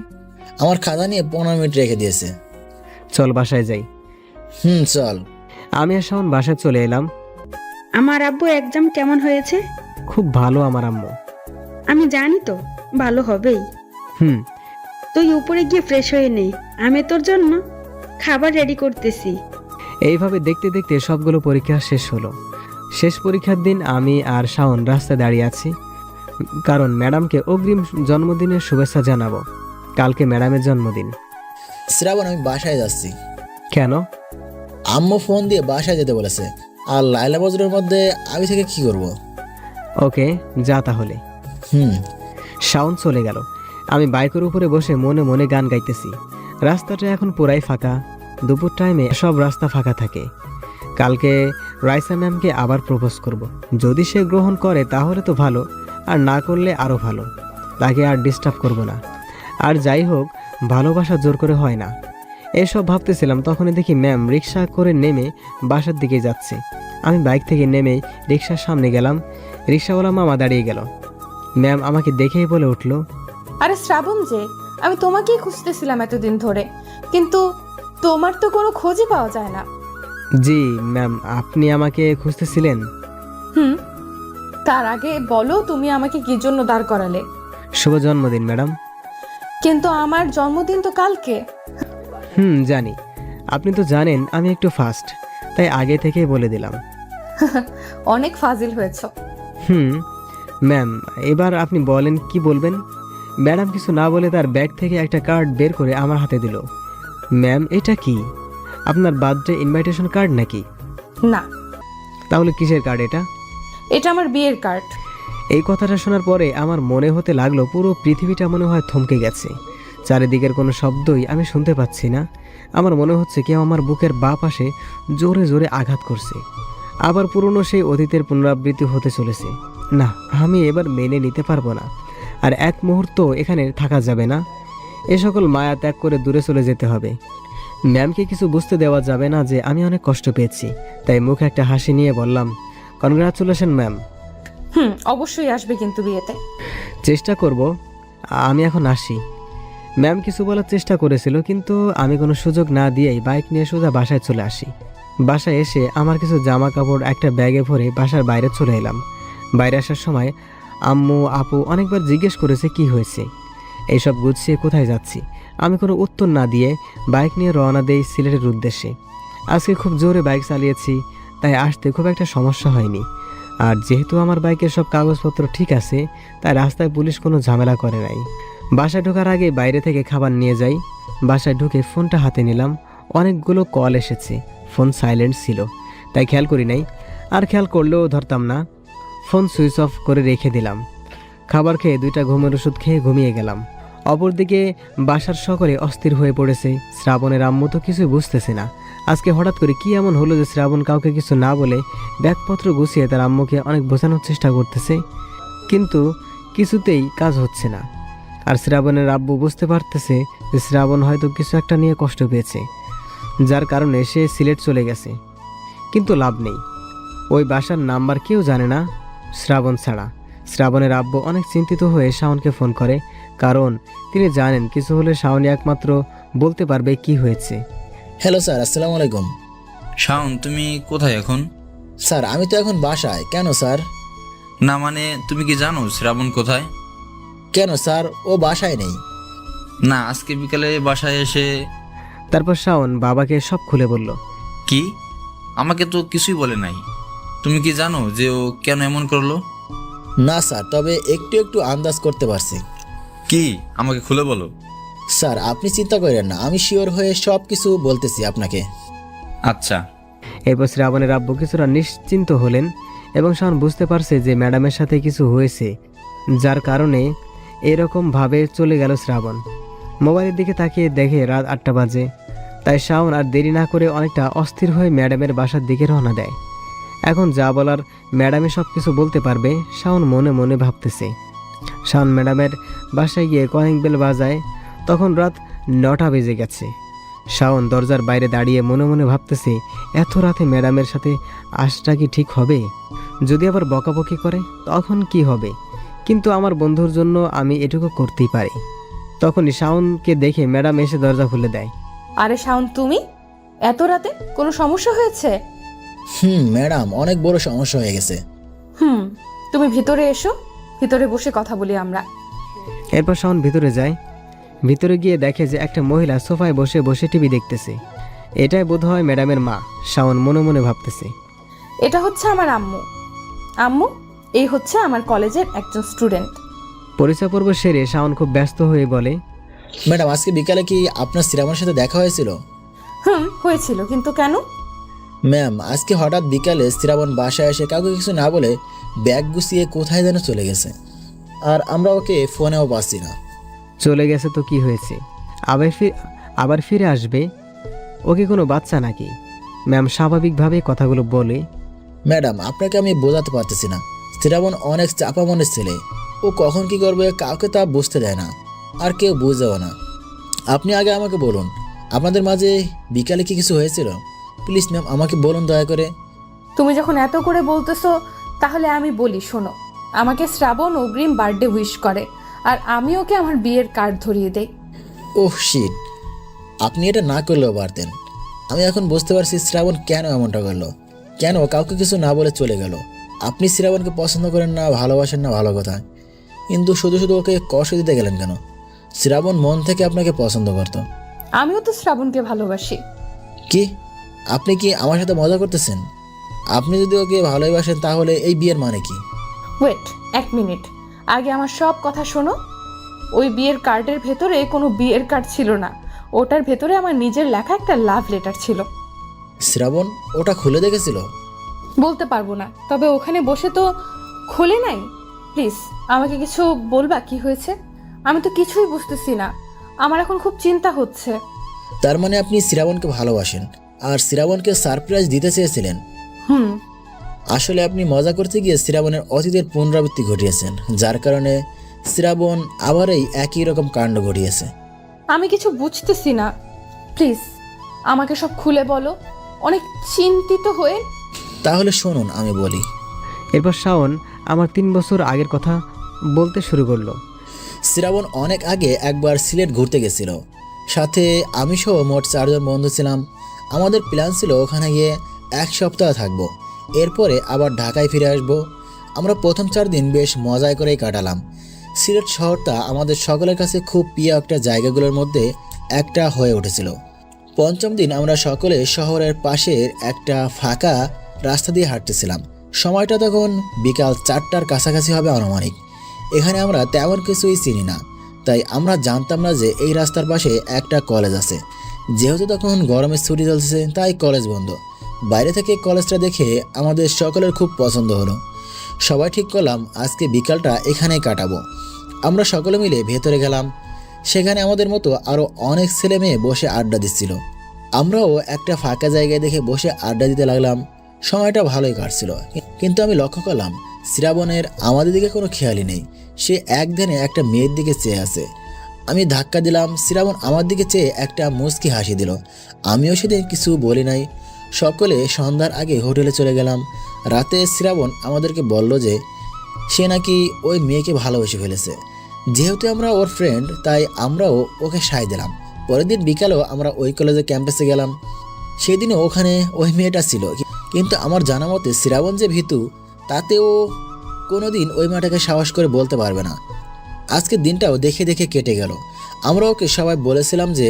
আমার খাতা নিয়ে 15 মিনিট রেখে দিয়েছে। চল বাসায় যাই। চল। আমি আর শাওন বাসায় চলে এলাম। আমার আব্বু এক্সাম কেমন হয়েছে? খুব ভালো আমার আম্মু। আমি জানি তো ভালো হবেই। তুই উপরে গিয়ে ফ্রেশ হয়ে নে, আমি তোর জন্য খাবার রেডি করতেছি। এইভাবে দেখতে দেখতে সবগুলো পরীক্ষা শেষ হলো। শেষ পরীক্ষার দিন আমি আর শাওন রাস্তায় দাঁড়িয়ে আছি, কারণ ম্যাডামকে অগ্রিম জন্মদিনের শুভেচ্ছা জানাবো। কালকে ম্যাডামের জন্মদিন। শ্রাবণ, আমি বাসায় যাচ্ছি। কেন? আম্মু ফোন দিয়ে বাসায় যেতে বলেছে। আর লাইলা বজরের মধ্যে আমি থেকে কি করব? ওকে, যা তাহলে। শাওন চলে গেল। আমি বাইকের উপরে বসে মনে মনে গান গাইতেছি। রাস্তাটা এখন পুরাই ফাঁকা। দুপুর টাইমে সব রাস্তা ফাঁকা থাকে। কালকে রাইসা ম্যামকে আবার প্রপোজ করব। যদি সে গ্রহণ করে তাহলে তো ভালো, আর না করলে আরও ভালো। তাকে আর ডিস্টার্ব করব না। আর যাই হোক, ভালোবাসা জোর করে হয় না। এসব ভাবতেছিলাম, তখনই দেখি ম্যাম রিক্সা করে নেমে বাসার দিকে যাচ্ছে। আমি বাইক থেকে নেমে রিক্সার সামনে গেলাম। রিক্সাওয়ালা মামা দাঁড়িয়ে গেল। ম্যাম আমাকে দেখেই বলে উঠল, আরে শ্রাবণ যে, আমি তোমাকেই খুঁজতেছিলাম এতদিন ধরে, কিন্তু তোমার তো কোনো খোঁজই পাওয়া যায় না। জি ম্যাম, আপনি আমাকে খুঁজতেছিলেন? তার আগে বলো, তুমি আমাকে কি জন্য দাঁড় করালে? শুভ জন্মদিন ম্যাডাম। কিন্তু আমার জন্মদিন তো কালকে। জানি। আপনি তো জানেন আমি একটু ফাস্ট, তাই আগে থেকেই বলে দিলাম। অনেক ফাজিল হয়েছ। ম্যাম, এবার আপনি বলেন কি বলবেন। ম্যাডাম কিছু না বলে তার ব্যাগ থেকে একটা কার্ড বের করে আমার হাতে দিল। ম্যাম, এটা কি? আপনার বার্থডে ইনভাইটেশন কার্ড নাকি? না। তাহলে কিসের কার্ড এটা? এটা আমার বিয়ের কার্ড। এই কথাটা শোনার পরে আমার মনে হতে লাগলো পুরো পৃথিবীটা মনে হয় থমকে গেছে। চারিদিকের কোনো শব্দই আমি শুনতে পাচ্ছি না। আমার মনে হচ্ছে কেউ আমার বুকের বাঁ পাশে জোরে জোরে আঘাত করছে। আবার পুরনো সেই অতীতের পুনরাবৃত্তি হতে চলেছে। না, আমি এবার মেনে নিতে পারবো না। আর এক মুহূর্ত এখানে থাকা যাবে না। এ সকল মায়া ত্যাগ করে দূরে চলে যেতে হবে। ম্যামকে কিছু বুঝতে দেওয়া যাবে না যে আমি অনেক কষ্ট পেয়েছি। তাই মুখে একটা হাসি নিয়ে বললাম, কনগ্রাচুলেশন ম্যাম। অবশ্যই আসবে কিন্তু বিয়েতে। চেষ্টা করব। আমি এখন আসি। ম্যাম কিছু বলার চেষ্টা করেছিল, কিন্তু আমি কোনো সুযোগ না দিয়েই বাইক নিয়ে সোজা বাসায় চলে আসি। বাসায় এসে আমার কিছু জামা কাপড় একটা ব্যাগে ভরে বাসার বাইরে চলে এলাম। বাইরে আসার সময় আম্মু আপু অনেকবার জিজ্ঞেস করেছে কি হয়েছে। এইসব গুছিয়ে কোথায় যাচ্ছি আমি কোনো উত্তর না দিয়ে বাইক নিয়ে রওনা দেই সিলেটের উদ্দেশ্যে। আজকে খুব জোরে বাইক চালিয়েছি, তাই আসতে খুব একটা সমস্যা হয়নি। আর যেহেতু আমার বাইকের সব কাগজপত্র ঠিক আছে, তাই রাস্তায় পুলিশ কোনো ঝামেলা করে নাই। বাসায় ঢোকার আগে বাইরে থেকে খাবার নিয়ে যাই। বাসায় ঢুকে ফোনটা হাতে নিলাম। অনেকগুলো কল এসেছে। ফোন সাইলেন্ট ছিল, তাই খেয়াল করি নাই। আর খেয়াল করলেও ধরতাম না। ফোন সুইচ অফ করে রেখে দিলাম। খাবার খেয়ে 2টা ঘুমের ওষুধ খেয়ে ঘুমিয়ে গেলাম। অপরদিকে বাসার সকলে অস্থির হয়ে পড়েছে। শ্রাবণের আম্মু তো কিছুই বুঝতেছে না আজকে হঠাৎ করে কি এমন হলো যে শ্রাবণ কাউকে কিছু না বলে ব্যাগপত্র গুছিয়ে তার আম্মুকে অনেক বোঝানোর চেষ্টা করতেছে, কিন্তু কিছুতেই কাজ হচ্ছে না। আর শ্রাবণের আব্বু বুঝতে পারতেছে যে শ্রাবণ হয়তো কিছু একটা নিয়ে কষ্ট পেয়েছে, যার কারণে সে সিলেট চলে গেছে। কিন্তু লাভ নেই, ওই বাসার নাম্বার কেউ জানে না শ্রাবণ ছাড়া। শ্রাবণের আব্বু অনেক চিন্তিত হয়ে শাওনকে ফোন করে, কারণ তিনি জানেন কিছু হলে শাওনই একমাত্র বলতে পারবে কি হয়েছে। হ্যালো স্যার, আসসালামু আলাইকুম। শাওন, তুমি কোথায় এখন? স্যার আমি তো এখন বাসায়। কেন স্যার? না মানে তুমি কি জানো শ্রাবণ কোথায়? কেন স্যার, ও বাসায় নেই। না, আজকে বিকালে বাসায় এসে। তারপর শাওন বাবাকে সব খুলে বলল। কি? আমাকে তো কিছুই বলে নাই। তুমি কি জানো যে ও কেন এমন করলো? না স্যার, তবে একটু একটু আন্দাজ করতে পারছি। কি? আমাকে খুলে বলো। স্যার আপনি চিন্তা করেন না, আমি শিওর হয়ে সব কিছু বলতেছি আপনাকে। আচ্ছা। এরপর শ্রাবণের আব্বু কিছুটা নিশ্চিন্ত হলেন এবং শাওন বুঝতে পারছে যে ম্যাডামের সাথে কিছু হয়েছে, যার কারণে এরকমভাবে চলে গেল শ্রাবণ। মোবাইলের দিকে তাকিয়ে দেখে রাত 8টা বাজে। তাই শাওন আর দেরি না করে অনেকটা অস্থির হয়ে ম্যাডামের বাসার দিকে রওনা দেয়। এখন যা বলার ম্যাডামে সব কিছু বলতে পারবে, শাওন মনে মনে ভাবতেছে। শাওন ম্যাডামের বাসায় গিয়ে কলিং বেল বাজায়। তখন রাত 9টা বেজে গেছে। শাওন দরজার বাইরে দাঁড়িয়ে মনে মনে ভাবতেছে, এত রাতে ম্যাডামের সাথে আসটা কি ঠিক হবে? যদি আবার বকাবকি করে তখন কি হবে? কিন্তু আমার বন্ধুর জন্য আমি এটুকু করতেই পারি। তখনই শাওনকে দেখে ম্যাডাম এসে দরজা খুলে দেয়। আরে শাওন, তুমি এত রাতে? কোনো সমস্যা হয়েছে? ম্যাডাম, অনেক বড় সমস্যা হয়ে গেছে। তুমি ভিতরে এসো, ভিতরে বসে কথা বলি আমরা। এরপর শাওন ভিতরে যায়। ভিতরে গিয়ে দেখে যে একটা মহিলা সোফায় বসে বসে টিভি দেখতেছে। এটাই বোধহয় ম্যাডামের মা। শাওন মনে মনে ভাবতেছে, এটা হচ্ছে আমার আম্মু। আম্মু, এই হচ্ছে আমার কলেজের একজন স্টুডেন্ট। পরিচয় পর্ব সেরে শাওন খুব ব্যস্ত হয়ে বলে, ম্যাডাম আজকে বিকালে কি আপনার শ্রাবণের সাথে দেখা হয়েছিল? হয়েছিল, কিন্তু কেন? ম্যাম, আজকে হঠাৎ বিকালে শ্রাবণ বাসায় এসে কাউকে কিছু না বলে ব্যাগ গুছিয়ে কোথায় যেন চলে গেছে, আর আমরা ওকে ফোনেও পাচ্ছি না। চলে গেছে তো কি হয়েছে, আবার ফিরে আসবে। ওকে কোনো বাচ্চা নাকি? ম্যাম স্বাভাবিকভাবে কথাগুলো বলে। ম্যাডাম, আপনাকে আমি বোঝাতে পারতেছি না, শ্রাবণ অনেক চাপা মনের ছেলে। ও কখন কি করবে কাউকে তা বুঝতে দেয় না, আর কেউ বুঝেও না। আপনি আগে আমাকে বলুন, আপনাদের মাঝে বিকালে কি কিছু হয়েছিল? প্লিজ ম্যাম, আমাকে বলুন দয়া করে। তুমি যখন এত করে বলতেছো তাহলে আমি বলি, শোনো। আমাকে শ্রাবণ অগ্রিম বার্থডে উইশ করে, আর আমি ওকে আমার বিয়ের কার্ড ধরিয়ে দেই। ওহ শিট, আপনি এটা না করলেও পারতেন। আমি এখন বুঝতে পারছি শ্রাবণ কেন এমনটা করলো, কেন কাউকে কিছু না বলে চলে গেল। আপনি শ্রাবণকে পছন্দ করেন না, ভালোবাসেন না, ভালো কথা, কিন্তু শুধু শুধু ওকে কষ্ট দিতে গেলেন কেন? শ্রাবণ মন থেকে আপনাকে পছন্দ করতো। আমিও তো শ্রাবণকে ভালোবাসি। কি? আপনি কি আমার সাথে মজা করতেছেন? আপনি যদি ওকে ভালোবাসেন তাহলে এই বিয়ের মানে কি? ওয়েট, 1 মিনিট, আগে আমার সব কথা শোনো। ওই বিয়ের কার্ডের ভেতরে কোনো বিয়ের কার্ড ছিল না, ওটার ভেতরে আমার নিজের লেখা একটা লাভ লেটার ছিল। শ্রাবণ ওটা খুলে দেখেছিল? বলতে পারবো না, তবে ওখানে বসে তো খোলে নাই। প্লিজ আমাকে কিছু বলবা, কি হয়েছে? আমি তো কিছুই বুঝতেছি না, আমার এখন খুব চিন্তা হচ্ছে। তার মানে আপনি শ্রাবণকে ভালোবাসেন আর শ্রাবণকে সারপ্রাইজ দিতে চেয়েছিলেন? আসলে আপনি মজা করতে গিয়ে শ্রাবণের অতীতের পুনরাবৃত্তি ঘটিয়েছেন, যার কারণে শ্রাবণ আবার এই একই রকম কাণ্ড ঘটিয়েছে। আমি কিছু বুঝতেছি না, প্লিজ আমাকে সব খুলে বলো, অনেক চিন্তিত হয়ে। তাহলে শুনুন আমি বলি। এরপর শাওন আমার 3 বছর আগের কথা বলতে শুরু করলো। শ্রাবণ অনেক আগে একবার সিলেট ঘুরতে গেছিল, সাথে আমি সহ মোট 4 জন বন্ধু ছিলাম। আমাদের প্ল্যান ছিল ওখানে গিয়ে 1 সপ্তাহ থাকবো, এরপরে আবার ঢাকায় ফিরে আসবো। আমরা প্রথম 4 দিন বেশ মজায় করেই কাটালাম। সিলেট শহরটা আমাদের সকলের কাছে খুব প্রিয় একটা জায়গাগুলোর মধ্যে একটা হয়ে উঠেছিল। 5ম দিন আমরা সকলে শহরের পাশের একটা ফাঁকা রাস্তা দিয়ে হাঁটতেছিলাম। সময়টা তখন বিকাল 4টার কাছাকাছি হবে আনুমানিক। এখানে আমরা তেমন কিছুই চিনি না, তাই আমরা জানতাম না যে এই রাস্তার পাশে একটা কলেজ আছে। যেহেতু তখন গরমের ছুটি চলছে তাই কলেজ বন্ধ। বাইরে থেকে কলেজটা দেখে আমাদের সকলের খুব পছন্দ হলো। সবাই ঠিক করলাম আজকে বিকালটা এখানেই কাটাবো। আমরা সকলে মিলে ভেতরে গেলাম। সেখানে আমাদের মতো আরও অনেক ছেলে মেয়ে বসে আড্ডা দিচ্ছিল। আমরাও একটা ফাঁকা জায়গায় দেখে বসে আড্ডা দিতে লাগলাম। সময়টা ভালোই কাটছিল, কিন্তু আমি লক্ষ্য করলাম শ্রাবণের আমাদের দিকে কোনো খেয়ালই নেই। সে একদিনে একটা মেয়ের দিকে চেয়ে আছে। আমি ধাক্কা দিলাম, শ্রাবণ আমার দিকে চেয়ে একটা মুচকি হাসি দিল। আমিও সেদিন কিছু বলি নাই। সকলে সন্ধ্যার আগে হোটেলে চলে গেলাম। রাতে শ্রাবণ আমাদেরকে বলল যে সে নাকি ওই মেয়েকে ভালোবেসে ফেলেছে। যেহেতু আমরা ওর ফ্রেন্ড তাই আমরাও ওকে সায় দিলাম। পরের দিন বিকালেও আমরা ওই কলেজের ক্যাম্পাসে গেলাম। সেদিনও ওখানে ওই মেয়েটা ছিল, কিন্তু আমার জানা মতে শ্রাবণ যে ভীতু তাতেও কোনোদিন ওই মেয়েটাকে সাহস করে বলতে পারবে না। আজকের দিনটাও দেখে দেখে কেটে গেল। আমরা ওকে সবাই বলেছিলাম যে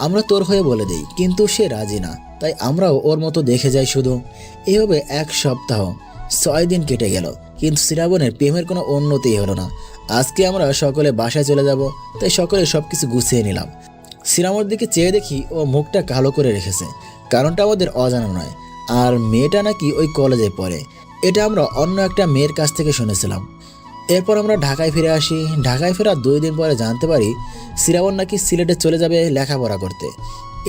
আমরা তোর হয়ে বলে দেই, কিন্তু সে রাজি না, তাই আমরাও ওর মতো দেখে যাই শুধু। এইভাবে 1 সপ্তাহ 6 দিন কেটে গেল, কিন্তু শ্রাবণের প্রেমের কোনো উন্নতি হলো না। আজকে আমরা সকলে বাসায় চলে যাব, তাই সকলে সব কিছু গুছিয়ে নিলাম। শ্রাবণের দিকে চেয়ে দেখি ও মুখটা কালো করে রেখেছে। কারণটা আমাদের অজানা নয়, আর মেয়েটা নাকি ওই কলেজে পড়ে। এটা আমরা অন্য একটা মেয়ের কাছ থেকে শুনেছিলাম। এরপর আমরা ঢাকায় ফিরে আসি। ঢাকায় ফেরার 2 দিন পরে জানতে পারি শ্রাবণ নাকি সিলেটে চলে যাবে লেখাপড়া করতে।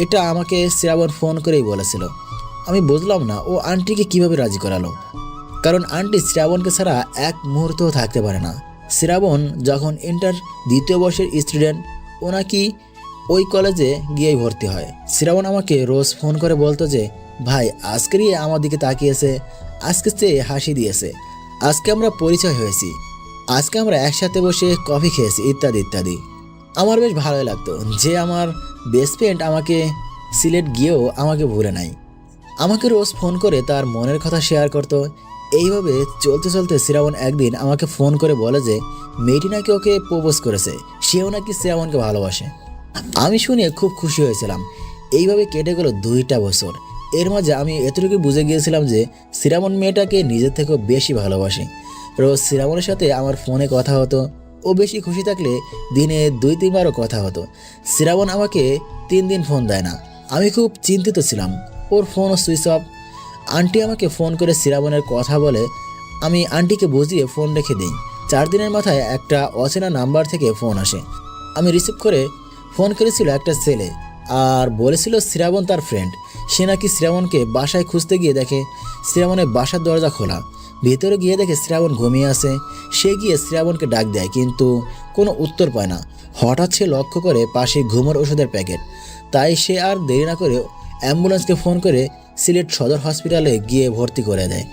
এটা আমাকে শ্রাবণ ফোন করেই বলেছিল। আমি বুঝলাম না ও আন্টিকে কিভাবে রাজি করালো, কারণ আন্টি শ্রাবণকে ছাড়া 1 মুহূর্তও থাকতে পারে না। শ্রাবণ যখন ইন্টার 2য় বর্ষের স্টুডেন্ট, ও নাকি ওই কলেজে গিয়েই ভর্তি হয়। শ্রাবণ আমাকে রোজ ফোন করে বলতো যে ভাই আজকেরই আমার দিকে তাকিয়েছে, আজকে চেয়ে হাসি দিয়েছে, আজকে আমরা পরিচয় হয়েছি, আজকে আমরা একসাথে বসে কফি খেয়েছি, ইত্যাদি ইত্যাদি। আমার বেশ ভালোই লাগতো যে আমার বেস্ট ফ্রেন্ড আমাকে সিলেট গিয়েও আমাকে ভুলে নাই। আমাকে রোজ ফোন করে তার মনের কথা শেয়ার করতো। এইভাবে চলতে চলতে শ্রাবণ একদিন আমাকে ফোন করে বলে যে মেয়েটি নাকি ওকে প্রপোজ করেছে, সেও নাকি শ্রাবণকে ভালোবাসে। আমি শুনে খুব খুশি হয়েছিলাম। এইভাবে কেটে গেল 2টা বছর। এর মাঝে আমি এতটুকু বুঝে গিয়েছিলাম যে শ্রাবণ মেয়েটাকে নিজের থেকেও বেশি ভালোবাসে। রোজ শ্রাবণের সাথে আমার ফোনে কথা হতো। ও বেশি খুশি থাকলে দিনে 2-3 বারও কথা হতো। শ্রাবণ আমাকে 3 দিন ফোন দেয় না। আমি খুব চিন্তিত ছিলাম। ওর ফোনও সুইচ অফ। আন্টি আমাকে ফোন করে শ্রাবণের কথা বলে। আমি আন্টিকে বুঝিয়ে ফোন রেখে দিই। 4 দিনের মাথায় একটা অচেনা নাম্বার থেকে ফোন আসে। আমি রিসিভ করে ফোন করেছিল একটা ছেলে, আর বলেছিল শ্রাবণ তার ফ্রেন্ড। সে নাকি শ্রাবণকে বাসায় খুঁজতে গিয়ে দেখে শ্রাবণের বাসার দরজা খোলা। ভেতরে গিয়ে দেখে শ্রাবণ ঘুমিয়ে আছে। সে গিয়ে শ্রাবণকে ডাক দেয়, কিন্তু কোনো উত্তর পায় না। হঠাৎ সে লক্ষ্য করে পাশে ঘুমের ওষুধের প্যাকেট। তাই সে আর দেরি না করে অ্যাম্বুলেন্সকে ফোন করে সিলেট সদর হসপিটালে গিয়ে ভর্তি করে দেয়।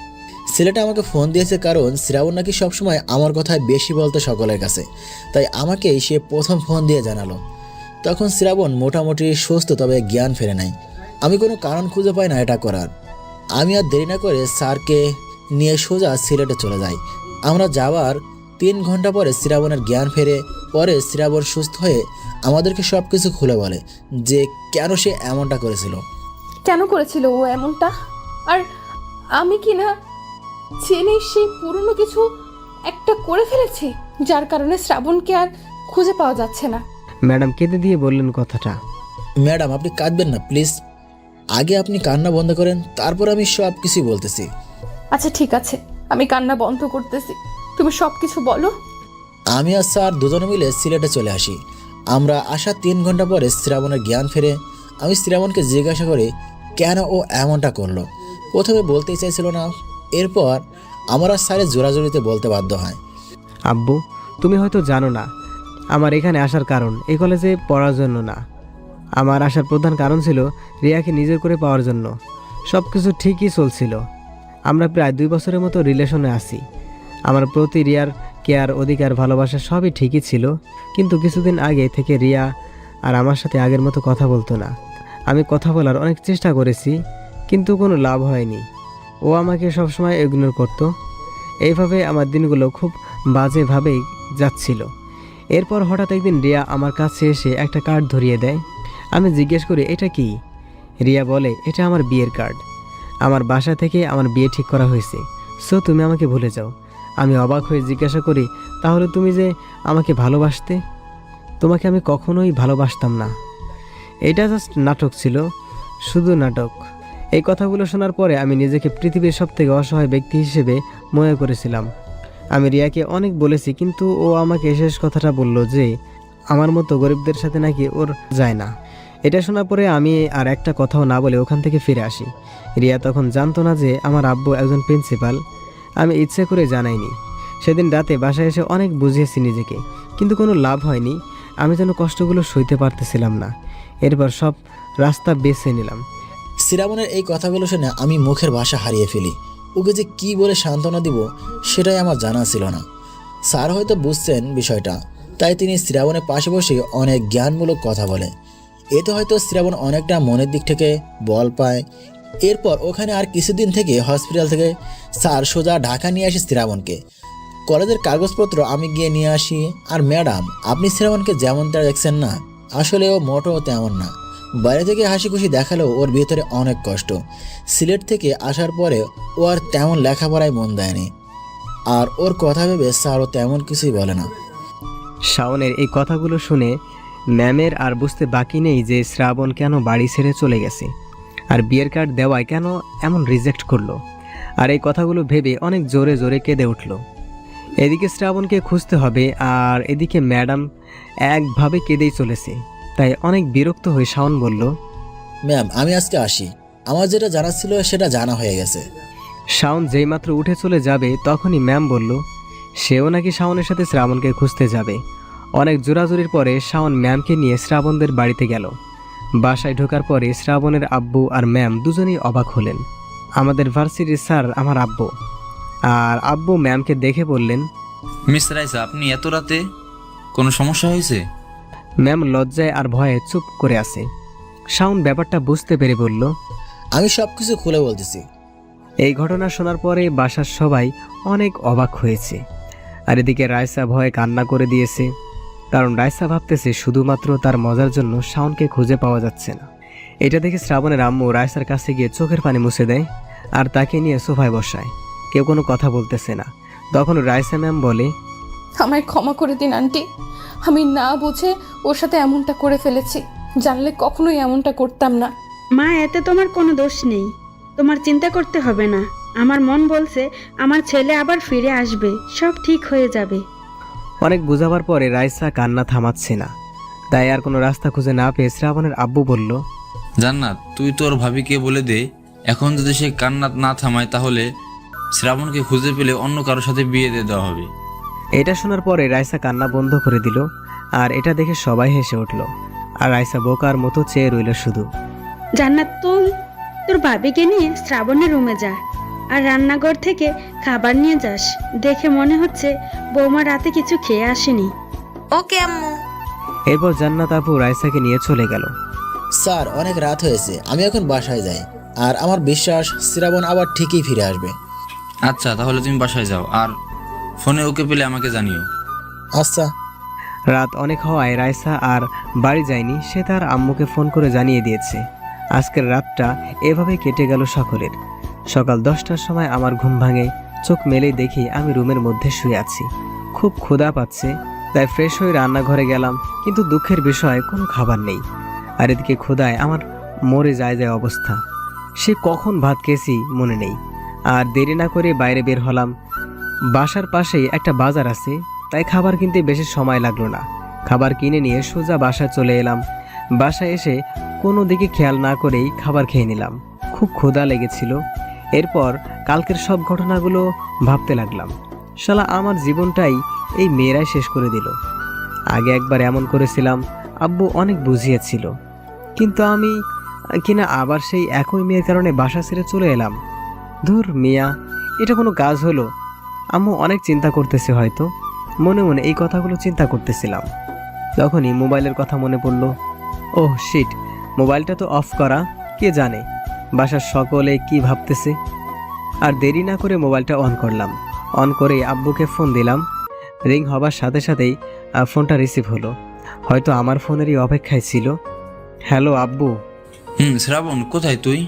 ছেলেটা আমাকে ফোন দিয়েছে কারণ শ্রাবণ নাকি সবসময় আমার কথায় বেশি বলতো সকলের কাছে, তাই আমাকেই সে প্রথম ফোন দিয়ে জানালো। তখন শ্রাবণ মোটামুটি সুস্থ, তবে জ্ঞান ফেরে নাই। আমি কোনো কারণ খুঁজে পাই না এটা করার। আমি আর দেরি না করে স্যারকে নিয়ে সোজা সিলেটে চলে যাই। আমরা যাওয়ার 3 ঘন্টা পরে শ্রাবণের জ্ঞান ফেরে। পরে শ্রাবণ সুস্থ হয়ে আমাদেরকে সব কিছু খুলে বলে যে কেন সে এমনটা করেছিল। কেন করেছিল ও এমনটা? আর আমি কি না জেনে সেই পুরনো কিছু একটা করে ফেলেছি, যার কারণে শ্রাবণকে আর খুঁজে পাওয়া যাচ্ছে না। ম্যাডাম কেঁদে দিয়ে বললেন কথাটা। ম্যাডাম, আপনি কাঁদবেন না প্লিজ। আগে আপনি কান্না বন্ধ করেন, তারপর আমি সব কিছুই বলতেছি। আচ্ছা ঠিক আছে, আমি কান্না বন্ধ করতেছি, তুমি সব কিছু বলো। আমি আর স্যার দুজনে মিলে সিলেটে চলে আসি। আমরা আসার 3 ঘন্টা পরে শ্রাবণের জ্ঞান ফেরে। আমি শ্রাবণকে জিজ্ঞাসা করি কেন ও এমনটা করলো। প্রথমে বলতেই চাইছিল না। এরপর আমরা স্যারের জোরাজোরিতে বলতে বাধ্য হয়। আব্বু, তুমি হয়তো জানো না আমার এখানে আসার কারণ এই কলেজে পড়ার জন্য না। আমার আসার প্রধান কারণ ছিল রিয়াকে নিজের করে পাওয়ার জন্য। সব কিছু ঠিকই চলছিল। আমরা প্রায় 2 বছরের মতো রিলেশনে আছি। আমার প্রতি রিয়ার কেয়ার, অধিকার, ভালোবাসা সবই ঠিকই ছিল, কিন্তু কিছুদিন আগে থেকে রিয়া আর আমার সাথে আগের মতো কথা বলতো না। আমি কথা বলার অনেক চেষ্টা করেছি, কিন্তু কোনো লাভ হয়নি। ও আমাকে সবসময় ইগনোর করতো। এইভাবে আমার দিনগুলো খুব বাজেভাবেই যাচ্ছিল। এরপর হঠাৎ একদিন রিয়া আমার কাছে এসে একটা কার্ড ধরিয়ে দেয়। আমি জিজ্ঞেস করি এটা কি? রিয়া বলে এটা আমার বিয়ের কার্ড। আমার বাসা থেকে আমার বিয়ে ঠিক করা হয়েছে, সো তুমি আমাকে ভুলে যাও। আমি অবাক হয়ে জিজ্ঞাসা করি তাহলে তুমি যে আমাকে ভালোবাসতে? তোমাকে আমি কখনোই ভালোবাসতাম না। এটা জাস্ট নাটক ছিল, শুধু নাটক। এই কথাগুলো শোনার পরে আমি নিজেকে পৃথিবীর সবথেকে অসহায় ব্যক্তি হিসেবে মনে করেছিলাম। আমি রিয়াকে অনেক বলেছি, কিন্তু ও আমাকে শেষ কথাটা বলল যে আমার মতো গরিবদের সাথে নাকি ওর যায় না। এটা শোনার পরে আমি আর একটা কথাও না বলে ওখান থেকে ফিরে আসি। রিয়া তখন জানতো না যে আমার আব্বু একজন প্রিন্সিপাল। আমি ইচ্ছে করে জানাইনি। সেদিন রাতে বাসায় এসে অনেক বুঝিয়েছি নিজেকে, কিন্তু কোনো লাভ হয়নি। আমি যেন কষ্টগুলো সইতে পারতেছিলাম না। এরপর সব রাস্তা বেছে নিলাম। শ্রাবণের এই কথাগুলো শুনে আমি মুখের ভাষা হারিয়ে ফেলি। ওকে যে কী বলে সান্ত্বনা দিব সেটাই আমার জানা ছিল না। স্যার হয়তো বুঝছেন বিষয়টা, তাই তিনি শ্রাবণের পাশে বসে অনেক জ্ঞানমূলক কথা বলে। এতে হয়তো শ্রাবণ অনেকটা মনের দিক থেকে বল পায়। এরপর ওখানে আর কিছুদিন থেকে হসপিটাল থেকে স্যার সোজা ঢাকা নিয়ে আসে শ্রাবণকে। কলেজের কাগজপত্র আমি গিয়ে নিয়ে আসি। আর ম্যাডাম, আপনি শ্রাবণকে যেমনটা দেখছেন না, আসলে ও মোটেও তেমন না। বাইরে থেকে হাসি খুশি দেখালেও ওর ভিতরে অনেক কষ্ট। সিলেট থেকে আসার পরে ও আর তেমন লেখাপড়ায় মন দেয়নি। আর ওর কথা ভেবে স্যারও তেমন কিছুই বলে না। শাওনের এই কথাগুলো শুনে ম্যামের আর বুঝতে বাকি নেই যে শ্রাবণ কেন বাড়ি ছেড়ে চলে গেছে, আর বিয়ের কার্ড দেওয়ায় কেন এমন রিজেক্ট করলো। আর এই কথাগুলো ভেবে অনেক জোরে জোরে কেঁদে উঠল। এদিকে শ্রাবণকে খুঁজতে হবে, আর এদিকে ম্যাডাম একভাবে কেঁদেই চলেছে। তাই অনেক বিরক্ত হয়ে শাওন বলল, ম্যাম, আমি আজকে আসি। আমার যেটা জানা ছিল সেটা জানা হয়ে গেছে। শাওন যেইমাত্র উঠে চলে যাবে তখনই ম্যাম বলল সেও নাকি শাওনের সাথে শ্রাবণকে খুঁজতে যাবে। অনেক জোরাজুরির পরে শাওন ম্যামকে নিয়ে শ্রাবণদের বাড়িতে গেল। বাসায় ঢোকার পরে শ্রাবণের আব্বু আর ম্যাম দুজনেই অবাক হলেন। আমাদের ভার্সিটির স্যার আমার আব্বু, আর আব্বু ম্যামকে দেখে বললেন, মিস রাইসা, আপনি এত রাতে, কোনো সমস্যা হয়েছে? ম্যাম লজ্জায় আর ভয়ে চুপ করে আছে। শাওন ব্যাপারটা বুঝতে পেরে বলল, আমি সব কিছু খুলে বলতেছি। এই ঘটনা শোনার পরে বাসার সবাই অনেক অবাক হয়েছে। আর এদিকে রাইসা ভয়ে কান্না করে দিয়েছে, কারণ রাইসা ভাবতেছে শুধুমাত্র তার মজার জন্য শাওনকে খুঁজে পাওয়া যাচ্ছে না। এটা দেখে শ্রাবণের আম্মু রাইসার কাছে গিয়ে চোখের পানি মুছে দেয় আর তাকে নিয়ে সোফায় বসায়। কেউ কোনো কথা বলতেছে না। তখন রাইসা ম্যাম বলে, আমায় ক্ষমা করে দিন আন্টি, আমি না বুঝে ওর সাথে এমনটা করে ফেলেছি। জানলে কখনোই এমনটা করতাম না। মা, এতে তোমার কোনো দোষ নেই। তোমার চিন্তা করতে হবে না। আমার মন বলছে আমার ছেলে আবার ফিরে আসবে, সব ঠিক হয়ে যাবে। অনেক বোঝাবার পরে রাইসা কান্না থামাচ্ছে না। তাই আর কোনো রাস্তা খুঁজে না পেয়ে শ্রাবণের আব্বু বলল, জান্নাত, তুই তোর ভাবিকে বলে দে, এখন যদি সে কান্না না থামায় তাহলে শ্রাবণকে খুঁজে পেলে অন্য কারোর সাথে বিয়ে দিয়ে দেওয়া হবে। এটা শোনার পরে রাইসা কান্না বন্ধ করে দিল। আর এটা দেখে সবাই হেসে উঠল। আর রাইসা বোকার মতো চেয়ে রইল শুধু। জান্নাত, তুই তোর ভাবিকে নিয়ে শ্রাবণের রুমে যা, আর রান্নাঘর থেকে খাবার নিয়ে যাস। দেখে মনে হচ্ছে বৌমা রাতে কিছু খেয়ে আসেনি। ওকে আম্মু। এরপর জান্নাত আপু রাইসাকে নিয়ে চলে গেল। স্যার, অনেক রাত হয়েছে, আমি এখন বাসায় যাই। আর আমার বিশ্বাস শ্রাবণ আবার ঠিকই ফিরে আসবে। আচ্ছা, তাহলে তুমি বাসায় যাও, আর ফোনে ওকে পেলে আমাকে জানিও। আচ্ছা। রাত অনেক হওয়ায় রাইসা আর বাড়ি যায়নি। সে তার আম্মুকে ফোন করে জানিয়ে দিয়েছে। আজকের রাতটা এভাবে কেটে গেল সকলের। সকাল 10টার সময় আমার ঘুম ভাঙে। চোখ মেলেই দেখি আমি রুমের মধ্যে শুয়ে আছি। খুব ক্ষুধা পাচ্ছে, তাই ফ্রেশ হয়ে রান্নাঘরে গেলাম। কিন্তু দুঃখের বিষয়, কোনো খাবার নেই। আর এদিকে ক্ষুধায় আমার মরে যায় অবস্থা। সে কখন ভাত খেয়েছি মনে নেই। আর দেরি না করে বাইরে বের হলাম। বাসার পাশেই একটা বাজার আছে, তাই খাবার কিনতে বেশি সময় লাগলো না। খাবার কিনে নিয়ে সোজা বাসায় চলে এলাম। বাসায় এসে কোনো দিকে খেয়াল না করেই খাবার খেয়ে নিলাম। খুব ক্ষুধা লেগেছিল। এরপর কালকের সব ঘটনাগুলো ভাবতে লাগলাম। শালা, আমার জীবনটাই এই মেয়েরাই শেষ করে দিল। আগে একবার এমন করেছিলাম, আব্বু অনেক বুঝিয়েছিল, কিন্তু আমি কিনা আবার সেই একই মেয়ের কারণে বাসা ছেড়ে চলে এলাম। ধুর মিয়া, এটা কোনো কাজ হলো? আম্মু অনেক চিন্তা করতেছে হয়তো। মনে মনে এই কথাগুলো চিন্তা করতেছিলাম। তখনই মোবাইলের কথা মনে পড়ল। ওহ শিট, মোবাইলটা তো অফ করা। কে জানে বাসার সকলে কি ভাবতেছে। আর দেরি না করে মোবাইলটা অন করলাম। অন করে আব্বুকে ফোন দিলাম। রিং হবার সাথে সাথেই ফোনটা রিসিভ হলো। হয়তো আমার ফোনেরই অপেক্ষায় ছিল। হ্যালো আব্বু। শ্রাবণ, কোথায় তুই?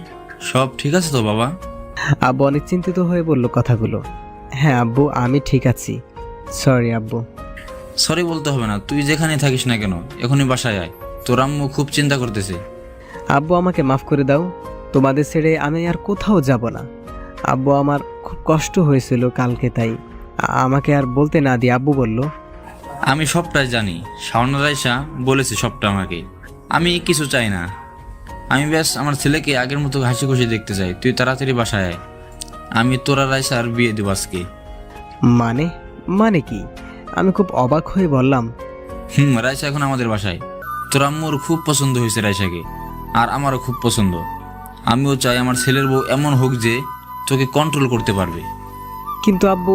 সব ঠিক আছে তো বাবা? আব্বু অনেক চিন্তিত হয়ে বলল কথাগুলো। হ্যাঁ আব্বু, আমি ঠিক আছি। সরি আব্বু। সরি বলতে হবে না, তুই যেখানে থাকিস না কেন এখনই বাসায় আয়। তোর আম্মু খুব চিন্তা করতেছে। আব্বু, আমাকে মাফ করে দাও। তোমাদের ছেড়ে আমি আর কোথাও যাব না। আব্বু, আমার খুব কষ্ট হয়েছিল কালকে, তাই আমাকে আর বলতে না দিয়ে আব্বু বলল, আমি সবটাই জানি। শাওনা রাইসা বলেছে সবটা আমাকে। আমি কিছু চাই না। আমি ব্যাস আমার ছেলেকে আগের মতো হাসি খুশি দেখতে চাই। তুই তাড়াতাড়ি বাসায় আয়। আমি তোরা রাইসার বিয়ে দেব আজকে। মানে মানে কি? আমি খুব অবাক হয়ে বললাম, রাইসা এখন আমাদের বাসায়। তোর আম্মুর খুব পছন্দ হয়েছে রাইসাকে, আর আমারও খুব পছন্দ। আমিও চাই আমার ছেলের বউ এমন হোক যে তোকে কন্ট্রোল করতে পারবে। কিন্তু আব্বু,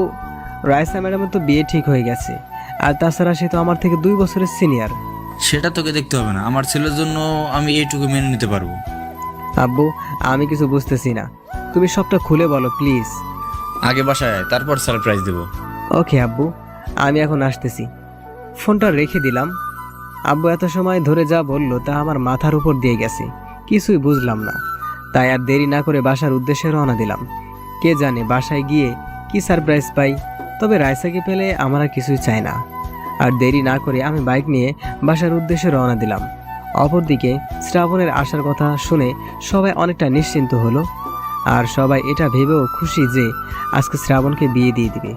রাইসা ম্যাডামের তো বিয়ে ঠিক হয়ে গেছে। আর তাছাড়া সে তো আমার থেকে 2 বছরের সিনিয়র। সেটা তোকে দেখতে হবে না। আমার ছেলের জন্য আমি এইটুকু মেনে নিতে পারবো। আব্বু, আমি কিছু বুঝতেছি না। তুমি সবটা খুলে বলো প্লিজ। আগে বাসায় আয়, তারপর সারপ্রাইজ দেবো। ওকে আব্বু, আমি এখন আসতেছি। ফোনটা রেখে দিলাম। আব্বু এত সময় ধরে যা বলল তা আমার মাথার উপর দিয়ে গেছে। কিছুই বুঝলাম না। তাই আর দেরি না করে বাসার উদ্দেশ্যে রওনা দিলাম। কে জানে বাসায় গিয়ে কি সারপ্রাইজ পাই। তবে রাইসাকে পেলে আমার আর কিছুই চাই না। আর দেরি না করে আমি বাইক নিয়ে বাসার উদ্দেশ্যে রওনা দিলাম। অপরদিকে শ্রাবণের আসার কথা শুনে সবাই অনেকটা নিশ্চিন্ত হলো। আর সবাই এটা ভেবেও খুশি যে আজকে শ্রাবণকে বিয়ে দিয়ে দিবে।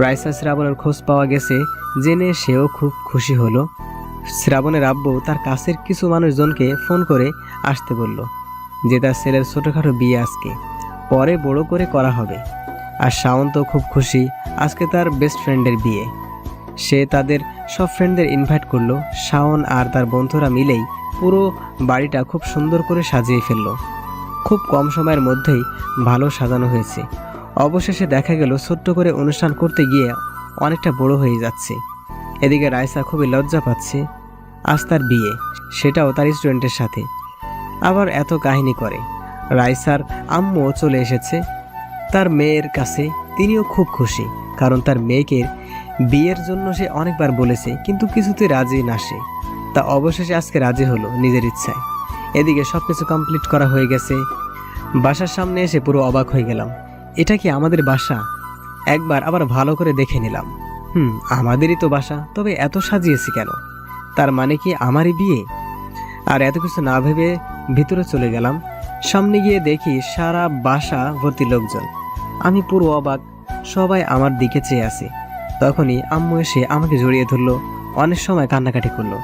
রাইসা শ্রাবণের খোঁজ পাওয়া গেছে জেনে সেও খুব খুশি হলো। শ্রাবণের আব্বু তার কাছের কিছু মানুষজনকে ফোন করে আসতে বলল যে তার ছেলের ছোটোখাটো বিয়ে আজকে, পরে বড় করে করা হবে। আর শাওন তো খুব খুশি, আজকে তার বেস্ট ফ্রেন্ডের বিয়ে। সে তাদের সব ফ্রেন্ডদের ইনভাইট করলো। শাওন আর তার বন্ধুরা মিলেই পুরো বাড়িটা খুব সুন্দর করে সাজিয়ে ফেললো। খুব কম সময়ের মধ্যেই ভালো সাজানো হয়েছে। অবশেষে দেখা গেল ছোট্ট করে অনুষ্ঠান করতে গিয়ে অনেকটা বড় হয়ে যাচ্ছে। এদিকে রাইসা খুবই লজ্জা পাচ্ছে। আজ তার বিয়ে, সেটাও তার স্টুডেন্টের সাথে। আবার এত কাহিনী করে। রাইসার আম্মুও চলে এসেছে তার মেয়ের কাছে। তিনিও খুব খুশি, কারণ তার মেয়েকে বিয়ের জন্য সে অনেকবার বলেছে, কিন্তু কিছুতে রাজি না সে। তা অবশেষে আজকে রাজি হলো নিজের ইচ্ছায়। এদিকে সব কিছু কমপ্লিট করা হয়ে গেছে। বাসার সামনে এসে পুরো অবাক হয়ে গেলাম। এটা কি আমাদের বাসা? একবার আবার ভালো করে দেখে নিলাম। আমাদেরই তো বাসা, তবে এত সাজিয়েছি কেন? তার মানে কি আমারই বিয়ে? আর এত কিছু না ভেবে ভিতরে চলে গেলাম। সামনে গিয়ে দেখি সারা বাসা ভর্তি লোকজন। আমি পুরো অবাক, সবাই আমার দিকে চেয়ে আছে। তখনই আম্মু এসে আমাকে জড়িয়ে ধরলো, অনেক সময় কান্নাকাটি করলো।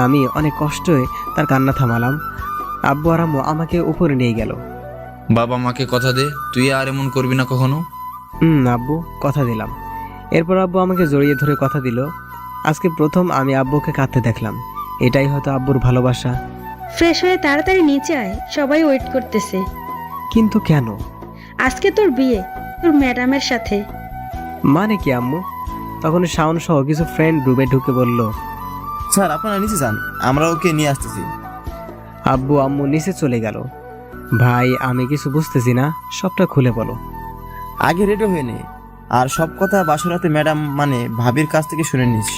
আমি অনেক কষ্টে তার কান্না থামালাম। আব্বু আর আম্মু আমাকে উপরে নিয়ে গেল। বাবা মাকে কথা দে, তুই আর এমন করবি না কখনো। আব্বু, কথা দিলাম। এরপর আব্বু আমাকে জড়িয়ে ধরে কথা দিল। আজকে প্রথম আমি আব্বুকে কাঁদতে দেখলাম। এটাই হয়তো আব্বুর ভালোবাসা। ফ্রেশ হয়ে তাড়াতাড়ি নিচে আয়, সবাই ওয়েট করতেছে। কিন্তু কেন? আজকে তোর বিয়ে, তোর ম্যাডামের সাথে। মানে কি আম্মু? তখন শাওন সহ কিছু ফ্রেন্ড রুমে ঢুকে বলল, স্যার আপনারা নিচে যান, আমরা ওকে নিয়ে আসতেছি। আব্বু আম্মু নিচে চলে গেল। ভাই, আমি কিছু বুঝতেছি না, সবটা খুলে বলো। আগে রেডি হয়ে নে, আর সব কথা বাসরাতে ম্যাডাম মানে ভাবির কাছ থেকে শুনে নিস।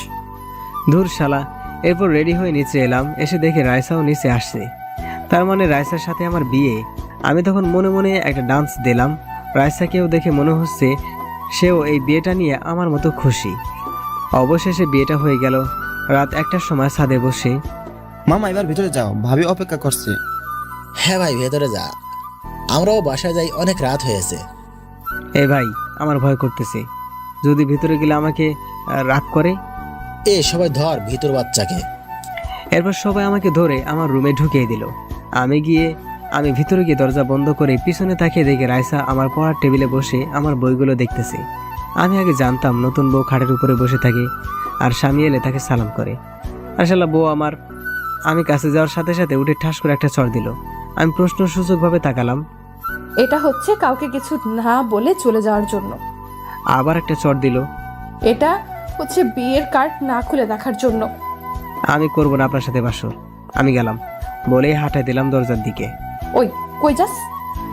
ধুর শালা। এরপর রেডি হয়ে নিচে এলাম। এসে দেখি রাইসাও নিচে আসছে। তার মানে রাইসার সাথে আমার বিয়ে। আমি তখন মনে মনে একটা ডান্স দিলাম। রাইসাকেও দেখে মনে হচ্ছে সেও এই বিয়েটা নিয়ে আমার মতো খুশি। অবশেষে বিয়েটা হয়ে গেল। রাত 1টার সময় ছাদে বসে, মামা এবার ভিতরে যাও, ভাবি অপেক্ষা করছে। হ্যাঁ ভাই, ভেতরে যা, আমরাও বাসায় যাই, অনেক রাত হয়েছে। এ ভাই, আমার ভয় করতেছে, যদি ভিতরে গেলে আমাকে রাগ করে। এ সবাই ধর ভিতর বাচ্চাকে। এরপর সবাই আমাকে ধরে আমার রুমে ঢুকিয়ে দিল। আমি ভিতরে গিয়ে দরজা বন্ধ করে পিছনে তাকিয়ে দেখি রাইসা আমার পড়ার টেবিলে বসে আমার বইগুলো দেখতেছে। আমি আগে জানতাম নতুন বউ খাটের উপরে বসে থাকে আর স্বামী এলে তাকে সালাম করে। আসলে বউ আমার। আমি কাছে যাওয়ার সাথে সাথে উঠে ঠাস করে একটা চড় দিল। আমি প্রশ্নসূচকভাবে তাকালাম। এটা হচ্ছে কাউকে কিছু না বলে চলে যাওয়ার জন্য। আবার একটা চড় দিল। এটা হচ্ছে বিয়ের কার্ড না খুলে দেখার জন্য। আমি করবো না আপনার সাথে বাসর, আমি গেলাম বলেই হাঁটাই দিলাম দরজার দিকে। ওই, কই যাস?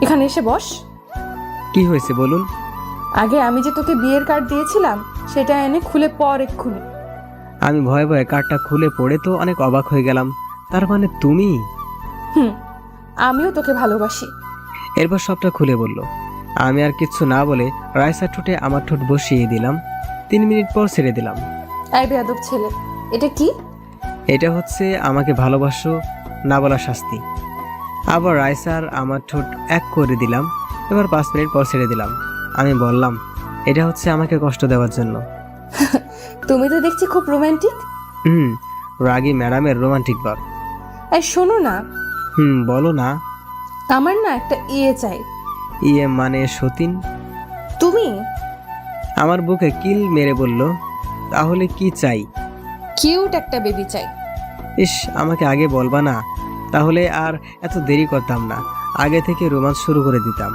এখানে এসে বস। কি হয়েছে বলুন? আগে আমি যে তোকে বিয়ের কার্ড দিয়েছিলাম সেটা এনে খুলে পর এক্ষুনি। আমি ভয়ে ভয়ে কার্ডটা খুলে পড়ে তো অনেক অবাক হয়ে গেলাম। তার মানে তুমি? আমিও তোকে ভালোবাসি। এরপর সবটা খুলে বলল। আমি আর কিচ্ছু না বলে রাইসার ঠোঁটে আমার ঠোঁট বসিয়ে দিলাম। 3 মিনিট পর ছেড়ে দিলাম। এই বেয়াদব ছেলে, এটা কি? এটা হচ্ছে আমাকে ভালোবাসো না বলা শাস্তি। আবার রাইসার আমার ঠোঁট এক করে দিলাম। এবার 5 মিনিট পর ছেড়ে দিলাম। আমি বললাম, এটা হচ্ছে আমাকে কষ্ট দেওয়ার জন্য। তুমি তো দেখছি খুব রোমান্টিক। রাগী ম্যাডামের রোমান্টিক ভাব। এই শোনো না। বলো না। আমার না একটা ইয়ে চাই। ইয়ে মানে সতীন? তুমি? আমার বুকে কিল মেরে বলল, তাহলে কি চাই? কিউট একটা বেবি চাই। ইস, আমাকে আগে বলবা না, তাহলে আর এত দেরি করতাম না, আগে থেকে রোমান্স শুরু করে দিতাম।